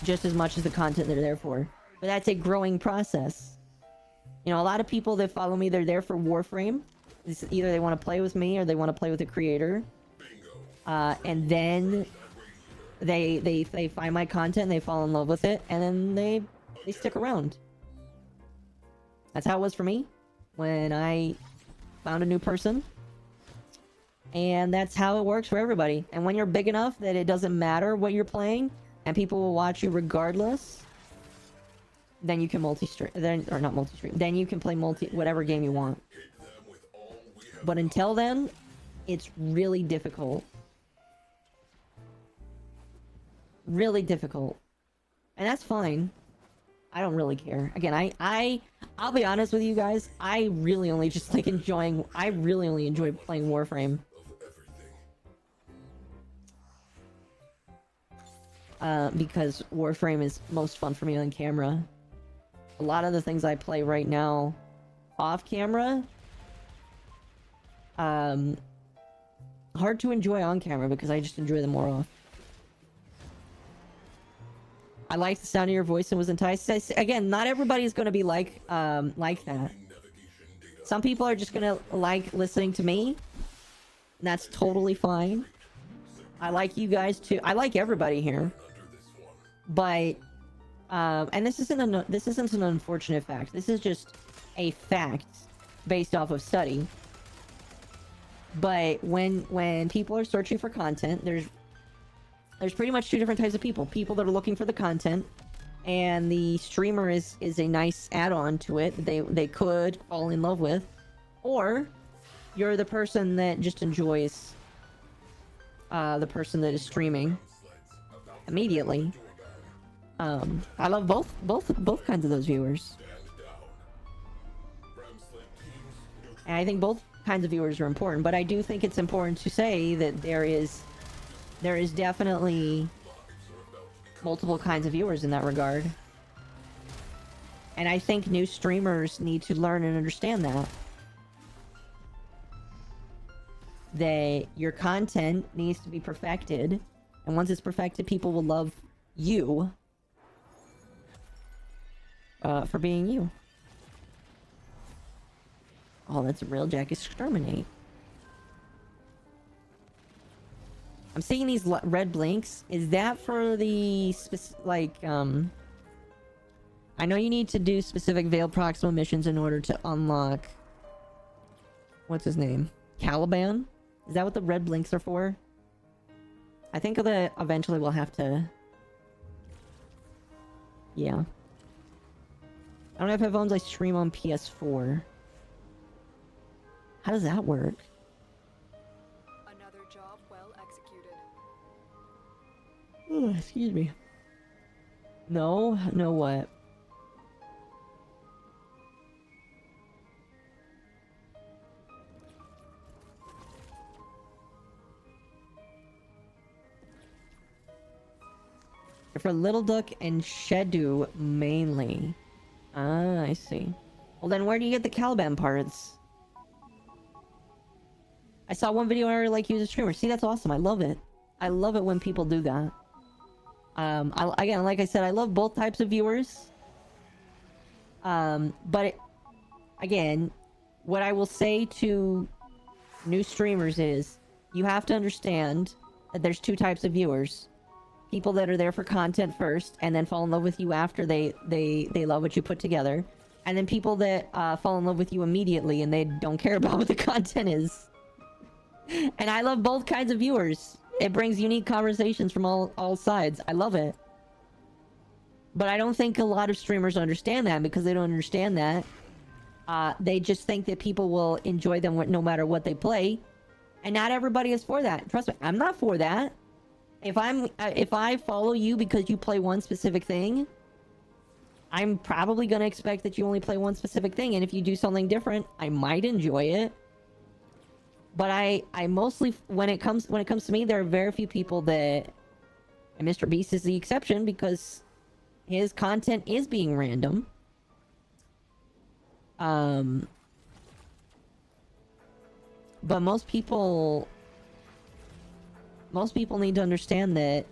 just as much as the content they're there for. But that's a growing process. You know, a lot of people that follow me, they're there for Warframe. Either they want to play with me or they want to play with the creator. And then they find my content, they fall in love with it, and then they stick around. That's how it was for me when I found a new person. And that's how it works for everybody. And when you're big enough that it doesn't matter what you're playing, and people will watch you regardless, then you can multi-stream. Or not multi-stream. Then you can play whatever game you want. But until then, it's really difficult. Really difficult. And that's fine. I don't really care. Again, I'll be honest with you guys. I really only just like enjoy playing Warframe. Because Warframe is most fun for me on camera. A lot of the things I play right now off camera, hard to enjoy on camera because I just enjoy them more off. I like the sound of your voice and was enticed. Again, not everybody is going to be like that. Some people are just going to like listening to me. And that's totally fine. I like you guys too. I like everybody here. But, and this isn't an unfortunate fact. This is just a fact based off of study. But when people are searching for content, there's pretty much two different types of people. People that are looking for the content, and the streamer is a nice add-on to it that they could fall in love with. Or, you're the person that just enjoys the person that is streaming immediately. I love both kinds of those viewers. And I think both kinds of viewers are important, but I do think it's important to say that there is definitely multiple kinds of viewers in that regard. And I think new streamers need to learn and understand that your content needs to be perfected, and once it's perfected, people will love you for being you. Oh, that's a Railjack exterminate. I'm seeing these red blinks. Is that for the I know you need to do specific Veil Proxima missions in order to unlock... What's his name? Caliban? Is that what the red blinks are for? I think that eventually we'll have to... Yeah. I don't have headphones, I stream on PS4. How does that work?
Another job well executed.
Oh, excuse me. No? No what? For Little Duck and Shedu mainly. Ah, I see. Well then where do you get the Caliban parts? I saw one video where like use a streamer. See, that's awesome. I love it. I love it when people do that. Again, like I said, I love both types of viewers. Again, what I will say to new streamers is you have to understand that there's two types of viewers. People that are there for content first and then fall in love with you after they love what you put together. And then people that fall in love with you immediately and they don't care about what the content is. And I love both kinds of viewers. It brings unique conversations from all sides. I love it. But I don't think a lot of streamers understand that because they don't understand that. They just think that people will enjoy them no matter what they play. And not everybody is for that. Trust me, I'm not for that. If I follow you because you play one specific thing, I'm probably gonna expect that you only play one specific thing. And if you do something different, I might enjoy it. But I mostly, when it comes to me, there are very few people that, and Mr. Beast is the exception because his content is being random. But most people need to understand that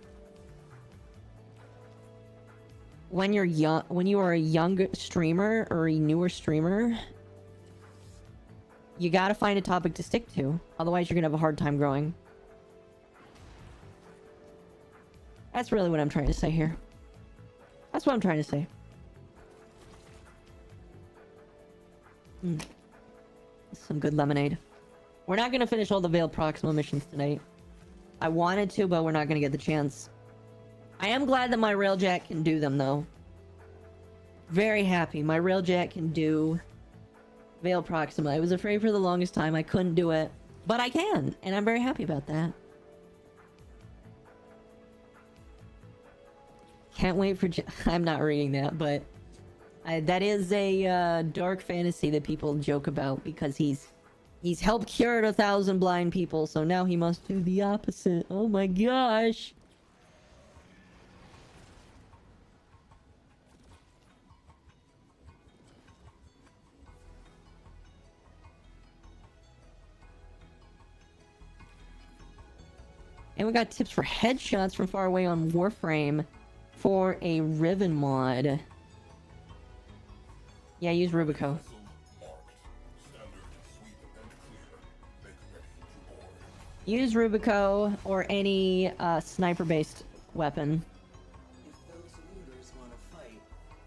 when you're young, when you are a young streamer or a newer streamer, you gotta find a topic to stick to. Otherwise, you're gonna have a hard time growing. That's really what I'm trying to say here. That's what I'm trying to say. Some good lemonade. We're not gonna finish all the Veil Proxima missions tonight. I wanted to, but we're not gonna get the chance. I am glad that my Railjack can do them, though. Very happy. My Railjack can do Veil Proxima. I was afraid for the longest time I couldn't do it, but I can, and I'm very happy about that. Can't wait for... I'm not reading that, but... that is a dark fantasy that people joke about because he's helped cure 1,000 blind people, so now he must do the opposite. Oh my gosh! And we got tips for headshots from far away on Warframe for a Riven mod. Yeah, use Rubico. Use Rubico or any sniper-based weapon.
If those looters want to fight,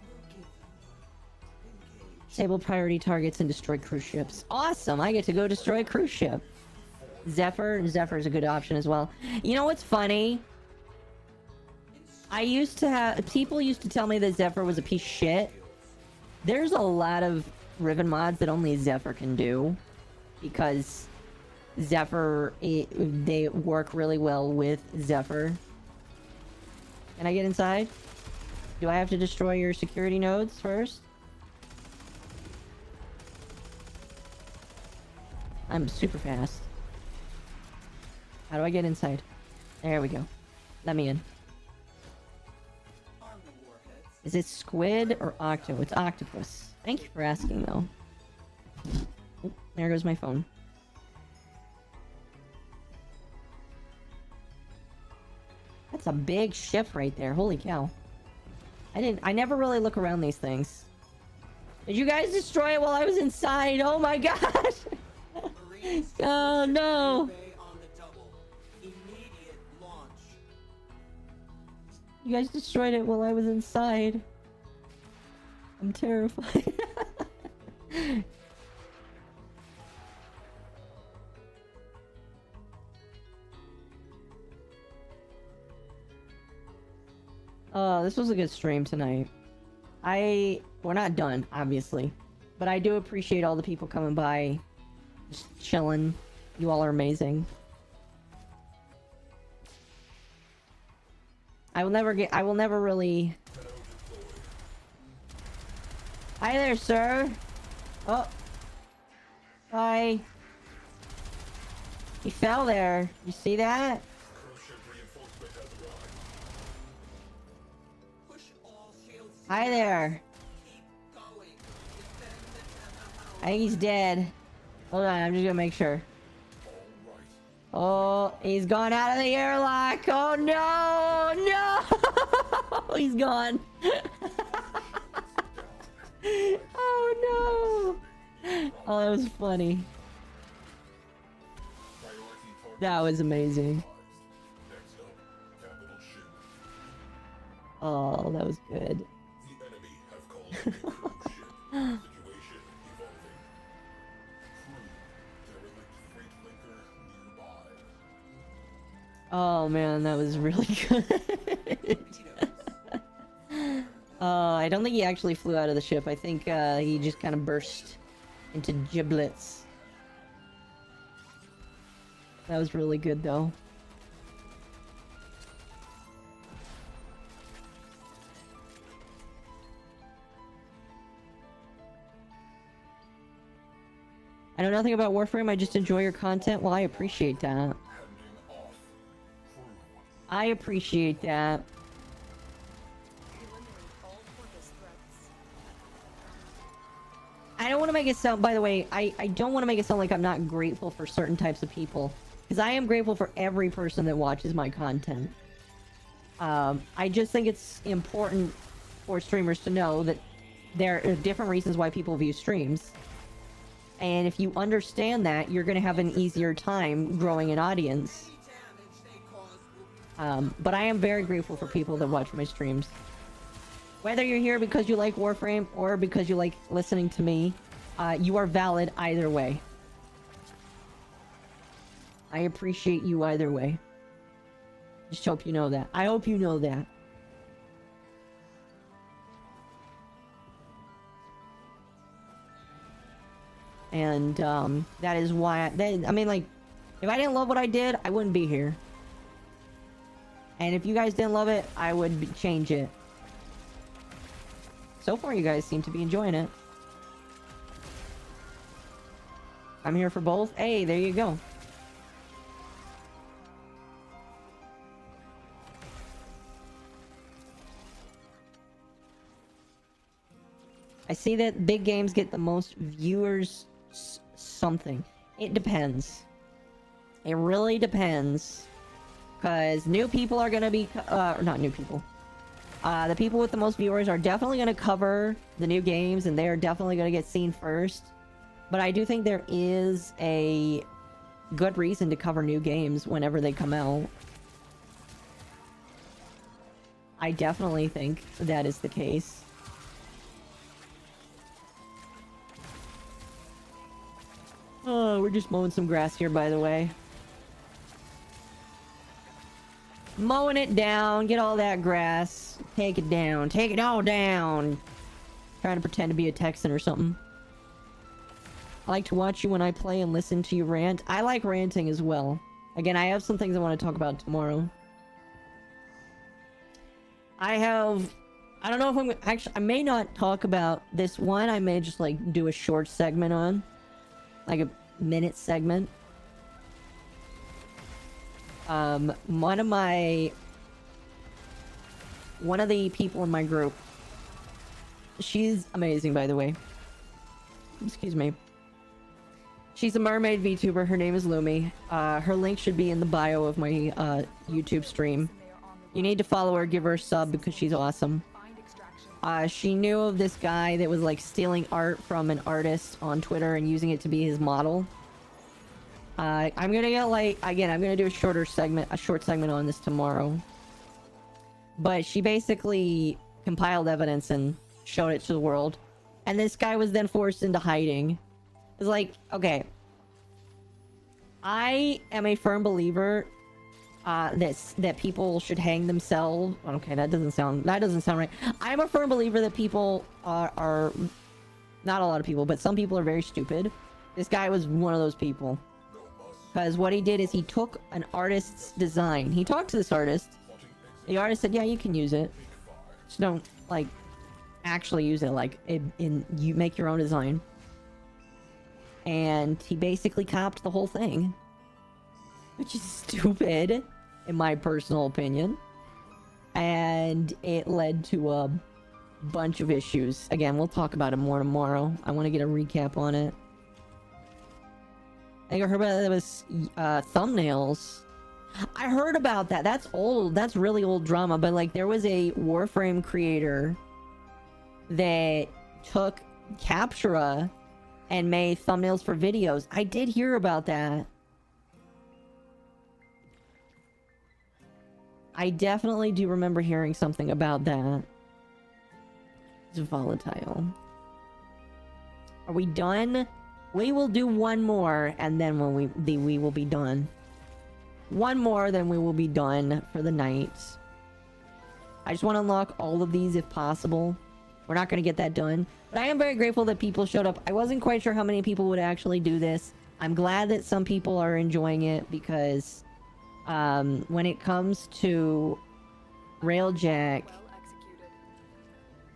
we'll give them one. Engage.
Disable priority targets and destroy cruise ships. Awesome! I get to go destroy a cruise ship. Zephyr is a good option as well. You know what's funny? People used to tell me that Zephyr was a piece of shit. There's a lot of Riven mods that only Zephyr can do. Because Zephyr, they work really well with Zephyr. Can I get inside? Do I have to destroy your security nodes first? I'm super fast. How do I get inside? There we go. Let me in.
Arm the warheads.
Is it squid or octo? It's octopus. Thank you for asking, though. Oh, there goes my phone. That's a big ship right there. Holy cow. I never really look around these things. Did you guys destroy it while I was inside? Oh my gosh!
Marines,
Oh no!
bay on the double. Immediate launch.
You guys destroyed it while I was inside. I'm terrified. Oh, this was a good stream tonight. We're not done, obviously. But I do appreciate all the people coming by. Just chilling. You all are amazing. I will never really... Hi there, sir. Oh. Hi. He fell there. You see that?
Push all shields.
Hi there.
Keep going. Defend the
I think he's dead. Hold on, I'm just gonna make sure. Oh, he's gone out of the airlock. Oh no, no! He's gone. Oh no! Oh, that was funny. That was amazing. Oh, that was good.
The enemy have called a cruise ship. Situation evolving. Crew, derelict freight linker nearby.
Oh man, that was really good. I don't think he actually flew out of the ship. I think he just kind of burst into giblets. That was really good though. I know nothing about Warframe, I just enjoy your content. Well, I appreciate that.
Handing off. Crew.
I appreciate that.
Eliminate all purpose threats.
I don't want to make it sound, by the way, I don't want to make it sound like I'm not grateful for certain types of people. Because I am grateful for every person that watches my content. I just think it's important for streamers to know that there are different reasons why people view streams. And if you understand that, you're going to have an easier time growing an audience. But I am very grateful for people that watch my streams. Whether you're here because you like Warframe or because you like listening to me, you are valid either way. I appreciate you either way. Just hope you know that. I hope you know that. And that is why I mean, like, if I didn't love what I did, I wouldn't be here. And if you guys didn't love it, I would change it. So far, you guys seem to be enjoying it. I'm here for both. Hey, there you go. I see that big games get the most viewers something. It depends. It really depends. Because new people are going to be... not new people. The people with the most viewers are definitely going to cover the new games, and they are definitely going to get seen first. But I do think there is a good reason to cover new games whenever they come out. I definitely think that is the case. Oh, we're just mowing some grass here, by the way. Mowing it down, get all that grass. Take it down, take it all down. Trying to pretend to be a Texan or something. I like to watch you when I play and listen to you rant. I like ranting as well. Again, I have some things I want to talk about tomorrow. I don't know if I'm... Actually, I may not talk about this one. I may just, like, do a short segment on. Like a minute segment. One of the people in my group, she's amazing, by the way. Excuse me. She's a mermaid VTuber. Her name is Lumi. Her link should be in the bio of my YouTube stream. You need to follow her, give her a sub because she's awesome.
Find extraction.
She knew of this guy that was like stealing art from an artist on Twitter and using it to be his model. I'm gonna get like, again, I'm gonna do a short segment on this tomorrow. But she basically compiled evidence and showed it to the world. And this guy was then forced into hiding. It's like, okay. I am a firm believer that people should hang themselves. Okay, that doesn't sound right. I'm a firm believer that people are not a lot of people, but some people are very stupid. This guy was one of those people. Because what he did is he took an artist's design. He talked to this artist. The artist said, yeah, you can use it. Just don't, like, actually use it. Like, you make your own design. And he basically copped the whole thing. Which is stupid, in my personal opinion. And it led to a bunch of issues. Again, we'll talk about it more tomorrow. I want to get a recap on it. I think I heard about that was thumbnails. I heard about that. That's old. That's really old drama. But like, there was a Warframe creator that took Captura and made thumbnails for videos. I did hear about that. I definitely do remember hearing something about that. It's volatile. Are we done? We will do one more, and then when we will be done. One more, then we will be done for the night. I just want to unlock all of these if possible. We're not going to get that done. But I am very grateful that people showed up. I wasn't quite sure how many people would actually do this. I'm glad that some people are enjoying it because when it comes to Railjack,
Well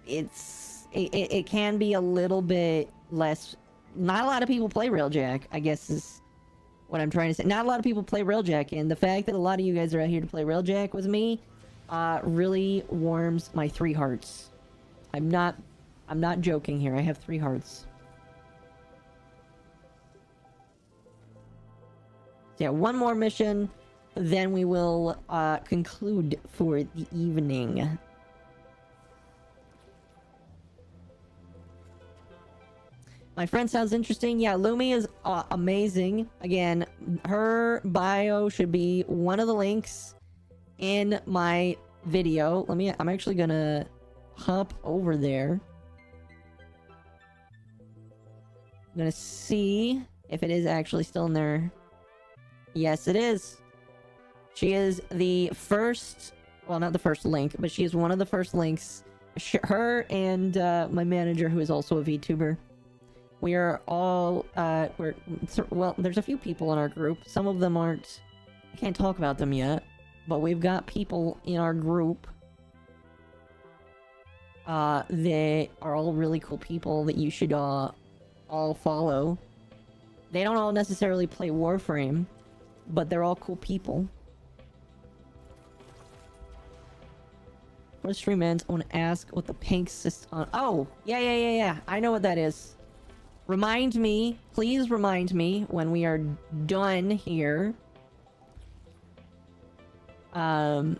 executed.
it can be a little bit less. Not a lot of people play Railjack, I guess is what I'm trying to say. Not a lot of people play Railjack, and the fact that a lot of you guys are out here to play Railjack with me really warms my 3 hearts. I'm not joking here. I have 3 hearts. So yeah, one more mission, then we will conclude for the evening. My friend sounds interesting. Yeah, Lumi is amazing. Again, her bio should be one of the links in my video. I'm actually gonna hop over there. I'm gonna see if it is actually still in there. Yes, it is. She is the first, well, not the first link, but she is one of the first links. Her and my manager, who is also a VTuber. We are all, well, there's a few people in our group. Some of them aren't, I can't talk about them yet. But we've got people in our group that are all really cool people that you should all follow. They don't all necessarily play Warframe, but they're all cool people. For the stream ends, I want to ask what the pink system... Oh! Yeah. I know what that is. Remind me, please remind me when we are done here. And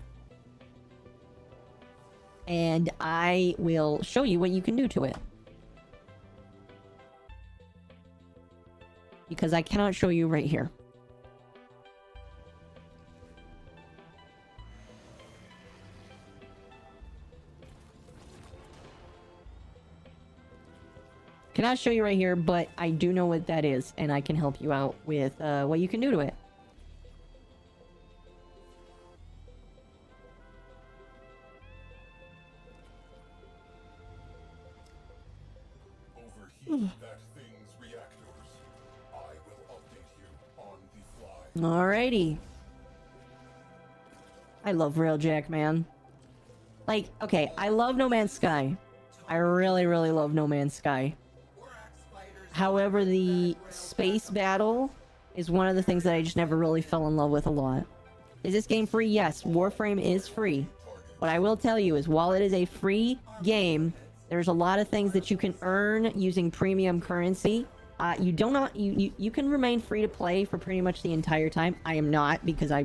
I will show you what you can do to it. Because I cannot show you right here. Cannot show you right here, but I do know what that is, and I can help you out with what you can do to it.
Overheat that thing's reactors. I will update you on the fly.
Alrighty. I love Railjack, man. Like, okay, I love No Man's Sky. I really, really love No Man's Sky. However, the space battle is one of the things that I just never really fell in love with a lot. Is this game free? Yes, Warframe is free. What I will tell you is, while it is a free game, there's a lot of things that you can earn using premium currency. You can remain free to play for pretty much the entire time. I am not, because I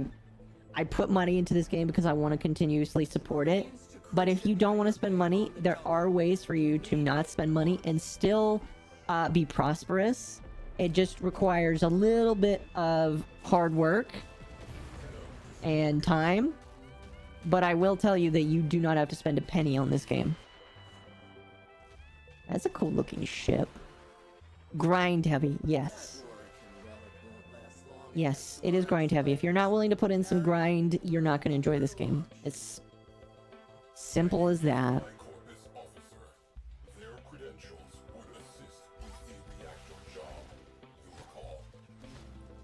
I put money into this game because I want to continuously support it. But if you don't want to spend money, there are ways for you to not spend money and still be prosperous. It just requires a little bit of hard work and time. But I will tell you that you do not have to spend a penny on this game. That's a cool looking ship. Grind heavy, yes. Yes, it is grind heavy. If you're not willing to put in some grind, you're not going to enjoy this game. It's simple as that.
Corpus officer. Their credentials would assist with the actual job. You recall.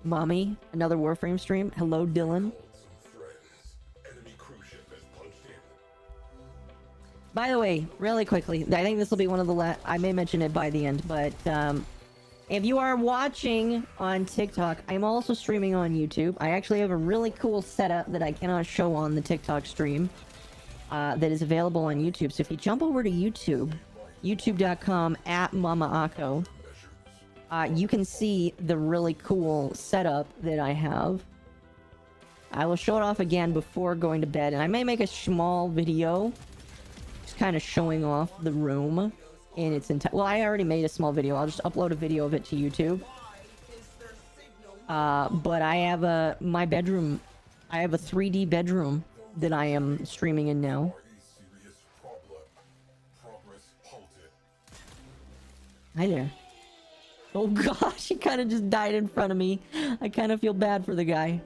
Mommy, another Warframe stream. Hello, Dylan.
Some friends. Enemy cruise ship has punched in.
By the way, really quickly, I think this will be one of the last... I may mention it by the end, but if you are watching on TikTok, I'm also streaming on YouTube. I actually have a really cool setup that I cannot show on the TikTok stream that is available on YouTube. So if you jump over to YouTube, youtube.com/MommaOcco, you can see the really cool setup that I have. I will show it off again before going to bed, and I may make a small video just kind of showing off the room in its entire... Well, I already made a small video. I'll just upload a video of it to YouTube. But I have my bedroom. I have a 3D bedroom that I am streaming in now.
Serious problem. Progress halted.
Hi there. Oh gosh, he kind of just died in front of me. I kind of feel bad for the guy.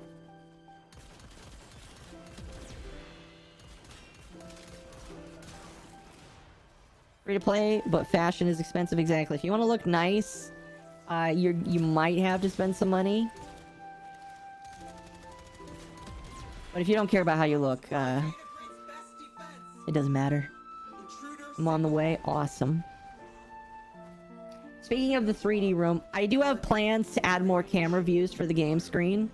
Free to play, but fashion is expensive. Exactly. If you want to look nice, you might have to spend some money. But if you don't care about how you look, it doesn't matter. I'm on the way. Awesome. Speaking of the 3D room, I do have plans to add more camera views for the game screen.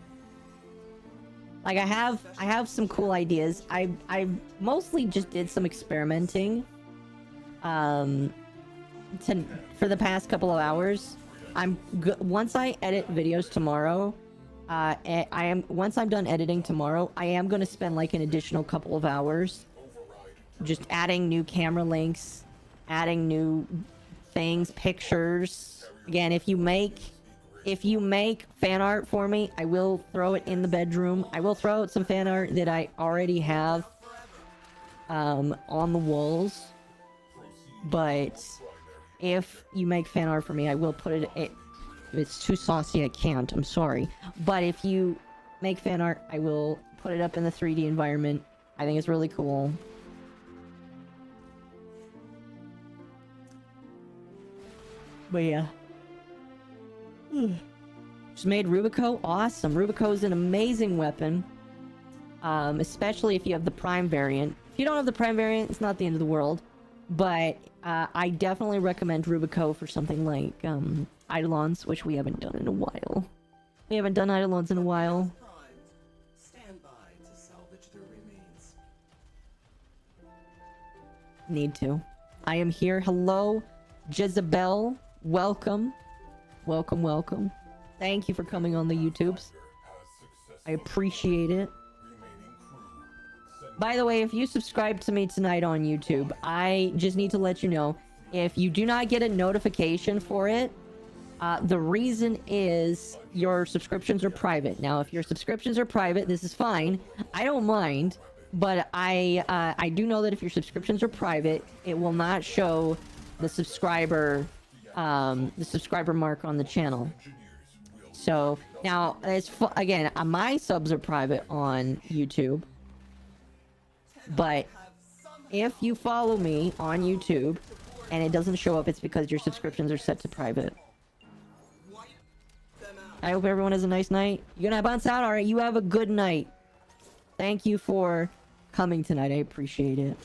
Like I have some cool ideas. I mostly just did some experimenting. For the past couple of hours. Once I edit videos tomorrow, once I'm done editing tomorrow, I am going to spend like an additional couple of hours just adding new camera links, adding new things, pictures. Again, if you make fan art for me, I will throw it in the bedroom. I will throw out some fan art that I already have on the walls. But if you make fan art for me, I will put it... If it's too saucy, I can't. I'm sorry. But if you make fan art, I will put it up in the 3D environment. I think it's really cool. But yeah. Just made Rubico. Awesome. Rubico is an amazing weapon. Especially if you have the Prime variant. If you don't have the Prime variant, it's not the end of the world. But I definitely recommend Rubico for something like Eidolons, which we haven't done in a while. We haven't done Eidolons in a while.
Stand by to salvage their remains.
Need to. I am here. Hello, Jezebel. Welcome. Welcome, welcome. Thank you for coming on the YouTubes. I appreciate it. By the way, if you subscribe to me tonight on YouTube, I just need to let you know, if you do not get a notification for it, the reason is your subscriptions are private. Now, if your subscriptions are private, this is fine. I don't mind, but I do know that if your subscriptions are private, it will not show the subscriber mark on the channel. So now, again, my subs are private on YouTube. But if you follow me on YouTube and it doesn't show up, it's because your subscriptions are set to private. I hope everyone has a nice night. You gonna bounce out? Alright, you have a good night. Thank you for coming tonight. I appreciate it.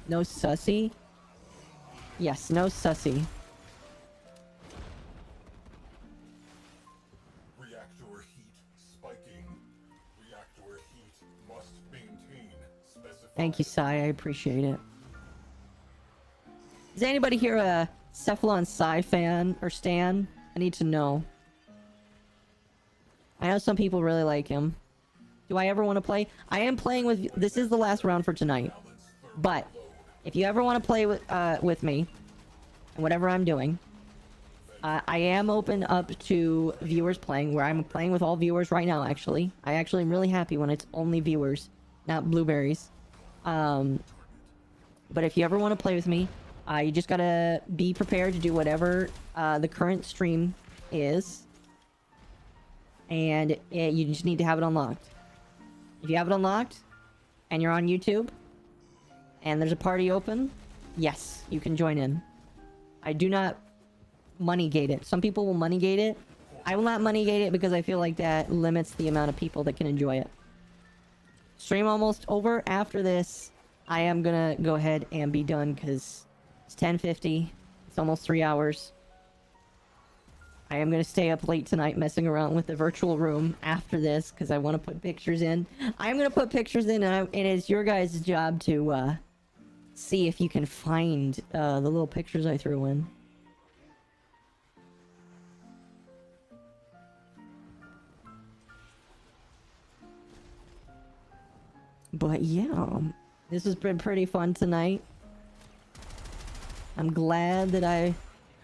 No sussy? Yes, no sussy.
Reactor heat spiking. Reactor heat must maintain specified.
Thank you, Sai. I appreciate it. Is anybody here a Cephalon Sai fan or stan? I need to know. I know some people really like him. Do I ever want to play? I am playing with... This is the last round for tonight. But, if you ever want to play with me, and whatever I'm doing, I am open up to viewers playing, where I'm playing with all viewers right now, actually. I actually am really happy when it's only viewers, not blueberries. But if you ever want to play with me, you just gotta be prepared to do whatever the current stream is. And you just need to have it unlocked. If you have it unlocked, and you're on YouTube, and there's a party open, yes, you can join in. I do not money gate it. Some people will money gate it. I will not money gate it because I feel like that limits the amount of people that can enjoy it. Stream almost over. After this, I am gonna go ahead and be done because it's 10:50. It's almost 3 hours. I am gonna stay up late tonight messing around with the virtual room after this because I want to put pictures in. I'm gonna put pictures in, and it is your guys' job to see if you can find the little pictures I threw in. But yeah, this has been pretty fun tonight. I'm glad that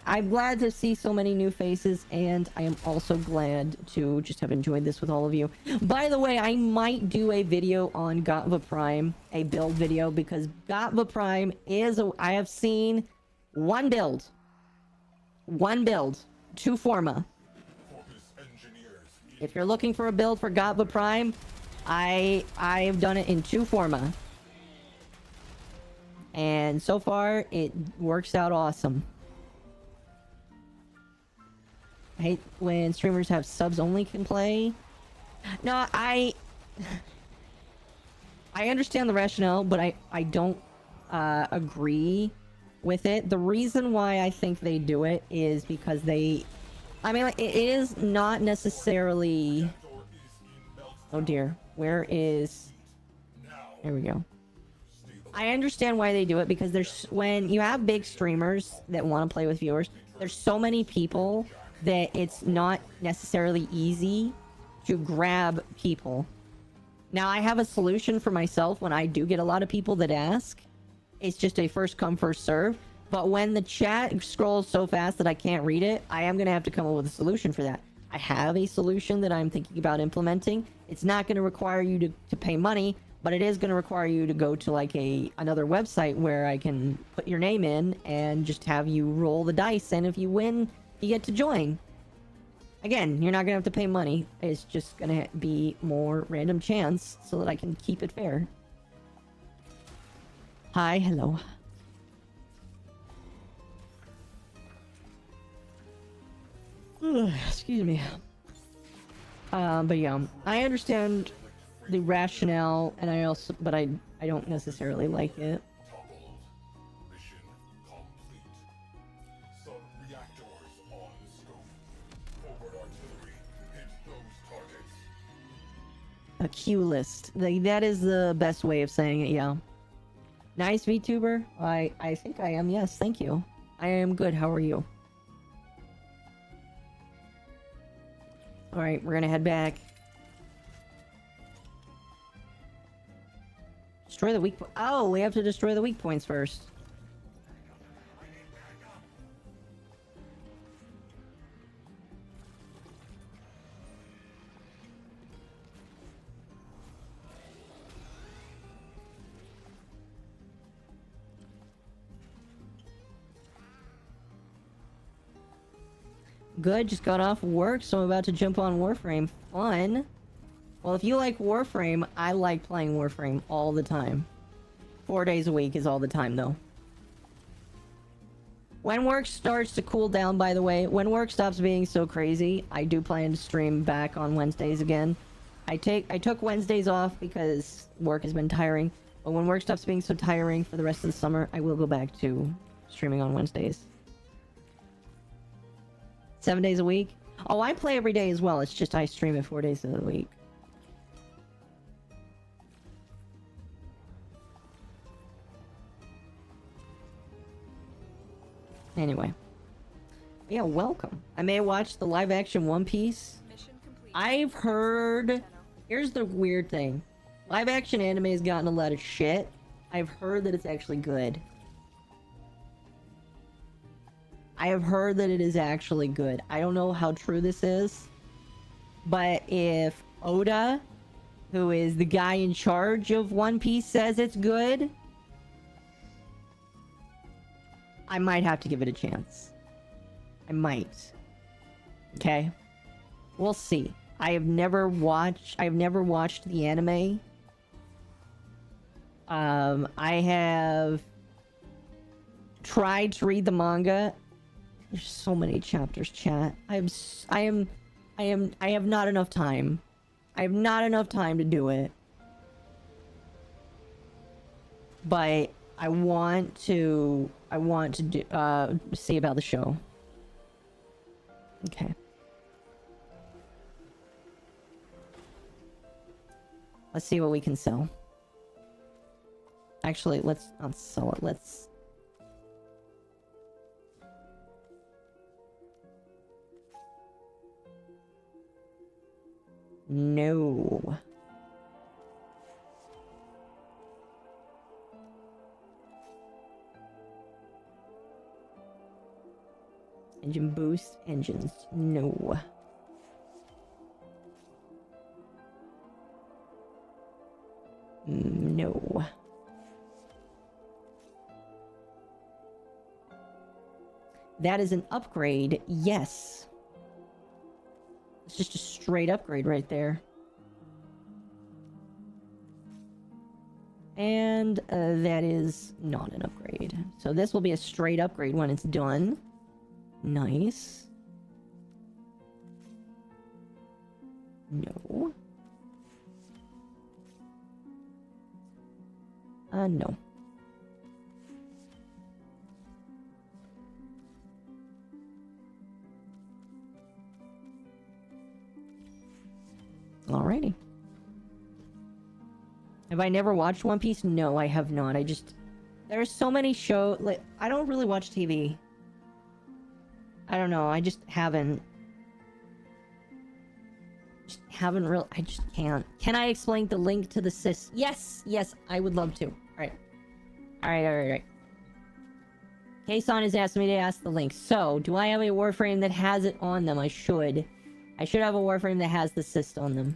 I'm glad to see so many new faces, and I am also glad to just have enjoyed this with all of you. By the way, I might do a video on Gotva Prime, a build video, because Gotva Prime is I have seen one build, 2 Forma. If you're looking for a build for Gotva Prime, I've done it in 2 Forma. And so far, it works out awesome. I hate when streamers have subs only can play. No, I understand the rationale, but I don't agree with it. The reason why I think they do it is because I mean, like, it is not necessarily... Oh dear, where is... There we go. I understand why they do it, because when you have big streamers that want to play with viewers, there's so many people that it's not necessarily easy to grab people. Now, I have a solution for myself when I do get a lot of people that ask. It's just a first come, first serve. But when the chat scrolls so fast that I can't read it, I am going to have to come up with a solution for that. I have a solution that I'm thinking about implementing. It's not going to require you to pay money, but it is going to require you to go to like another website where I can put your name in and just have you roll the dice, and if you win, you get to join. Again, you're not going to have to pay money. It's just going to be more random chance so that I can keep it fair. Hi, hello. Excuse me. But yeah, I understand the rationale, and but I don't necessarily like it.
Mission complete. Sub-reactors on scope. Forward artillery, hit those targets.
A Q list. That is the best way of saying it, yeah. Nice VTuber. I think I am, yes, thank you. I am good, how are you? Alright, we're gonna head back. Destroy the weak Oh, we have to destroy the weak points first. Good, just got off work, so I'm about to jump on Warframe. Fun. Well, if you like Warframe, I like playing Warframe all the time. 4 days a week is all the time, though. When work starts to cool down, by the way, when work stops being so crazy, I do plan to stream back on Wednesdays again. I took Wednesdays off because work has been tiring, but when work stops being so tiring for the rest of the summer, I will go back to streaming on Wednesdays. 7 days a week? Oh, I play every day as well. It's just I stream it 4 days of the week. Anyway. Yeah, welcome. I may watch the live action One Piece.
Mission complete.
I've heard Here's the weird thing. Live action anime has gotten a lot of shit. I've heard that it's actually good. I have heard that it is actually good. I don't know how true this is. But if Oda, who is the guy in charge of One Piece, says it's good, I might have to give it a chance. I might. Okay? We'll see. I have never watched the anime. I have tried to read the manga. There's so many chapters, chat. I have not enough time. I have not enough time to do it. But I want to do, see about the show. Okay. Let's see what we can sell. Actually, let's not sell it. Let's... No. Engine boost, engines. No. No. That is an upgrade, yes. It's just a straight upgrade right there. And that is not an upgrade. So this will be a straight upgrade when it's done. Nice. No. No. Alrighty. Have I never watched One Piece? No, I have not. There are so many shows, like, I don't really watch TV. I don't know, I just haven't. I just can't. Can I explain the link to the sys? Yes, I would love to. Alright. Kason has asked me to ask the link. So, do I have a Warframe that has it on them? I should. I should have a Warframe that has the cyst on them.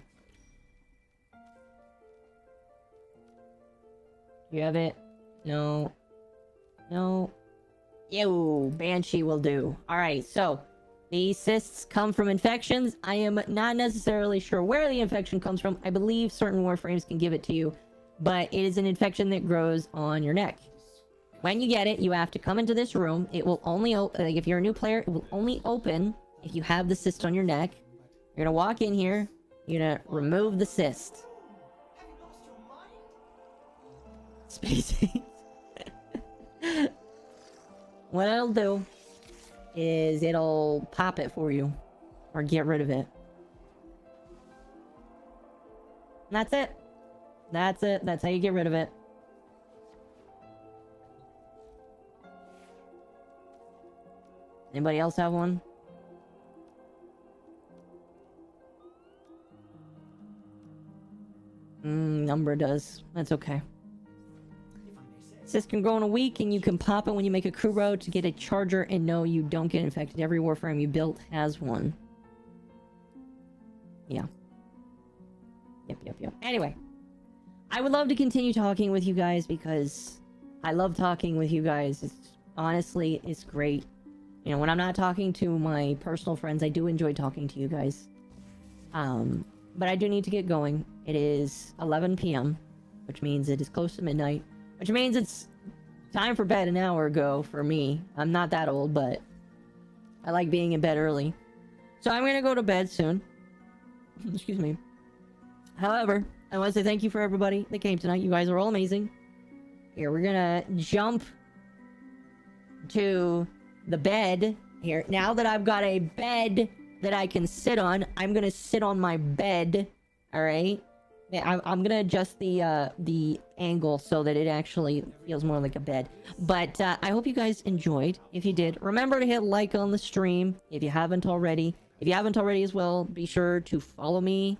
You have it? No. Yo, Banshee will do. Alright, so the cysts come from infections. I am not necessarily sure where the infection comes from. I believe certain Warframes can give it to you, but it is an infection that grows on your neck. When you get it, you have to come into this room. It will only open, like if you're a new player, it will only open if you have the cyst on your neck. You're gonna walk in here, you're gonna remove the cyst. Spacing. What it'll do is it'll pop it for you, or get rid of it. And that's it. That's it. That's how you get rid of it. Anybody else have one? Number does. That's okay. Cyst can grow in a week, and you can pop it when you make a crew road to get a charger, and no, you don't get infected. Every Warframe you built has one. Yeah. Yep. Anyway. I would love to continue talking with you guys, because I love talking with you guys. Honestly, it's great. You know, when I'm not talking to my personal friends, I do enjoy talking to you guys. But I do need to get going. It is 11 p.m., which means it is close to midnight. Which means it's time for bed an hour ago for me. I'm not that old, but I like being in bed early. So I'm gonna go to bed soon. Excuse me. However, I want to say thank you for everybody that came tonight. You guys are all amazing. Here, we're gonna jump to the bed. Here, now that I've got a bed that I can sit on, I'm gonna sit on my bed. Alright? I'm gonna adjust the angle so that it actually feels more like a bed. But I hope you guys enjoyed. If you did, remember to hit like on the stream if you haven't already. If you haven't already as well, be sure to follow me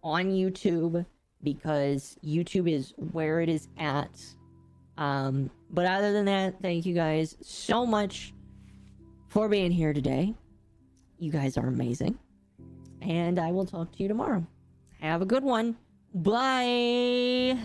on YouTube because YouTube is where it is at. But other than that, thank you guys so much for being here today. You guys are amazing. And I will talk to you tomorrow. Have a good one. Bye.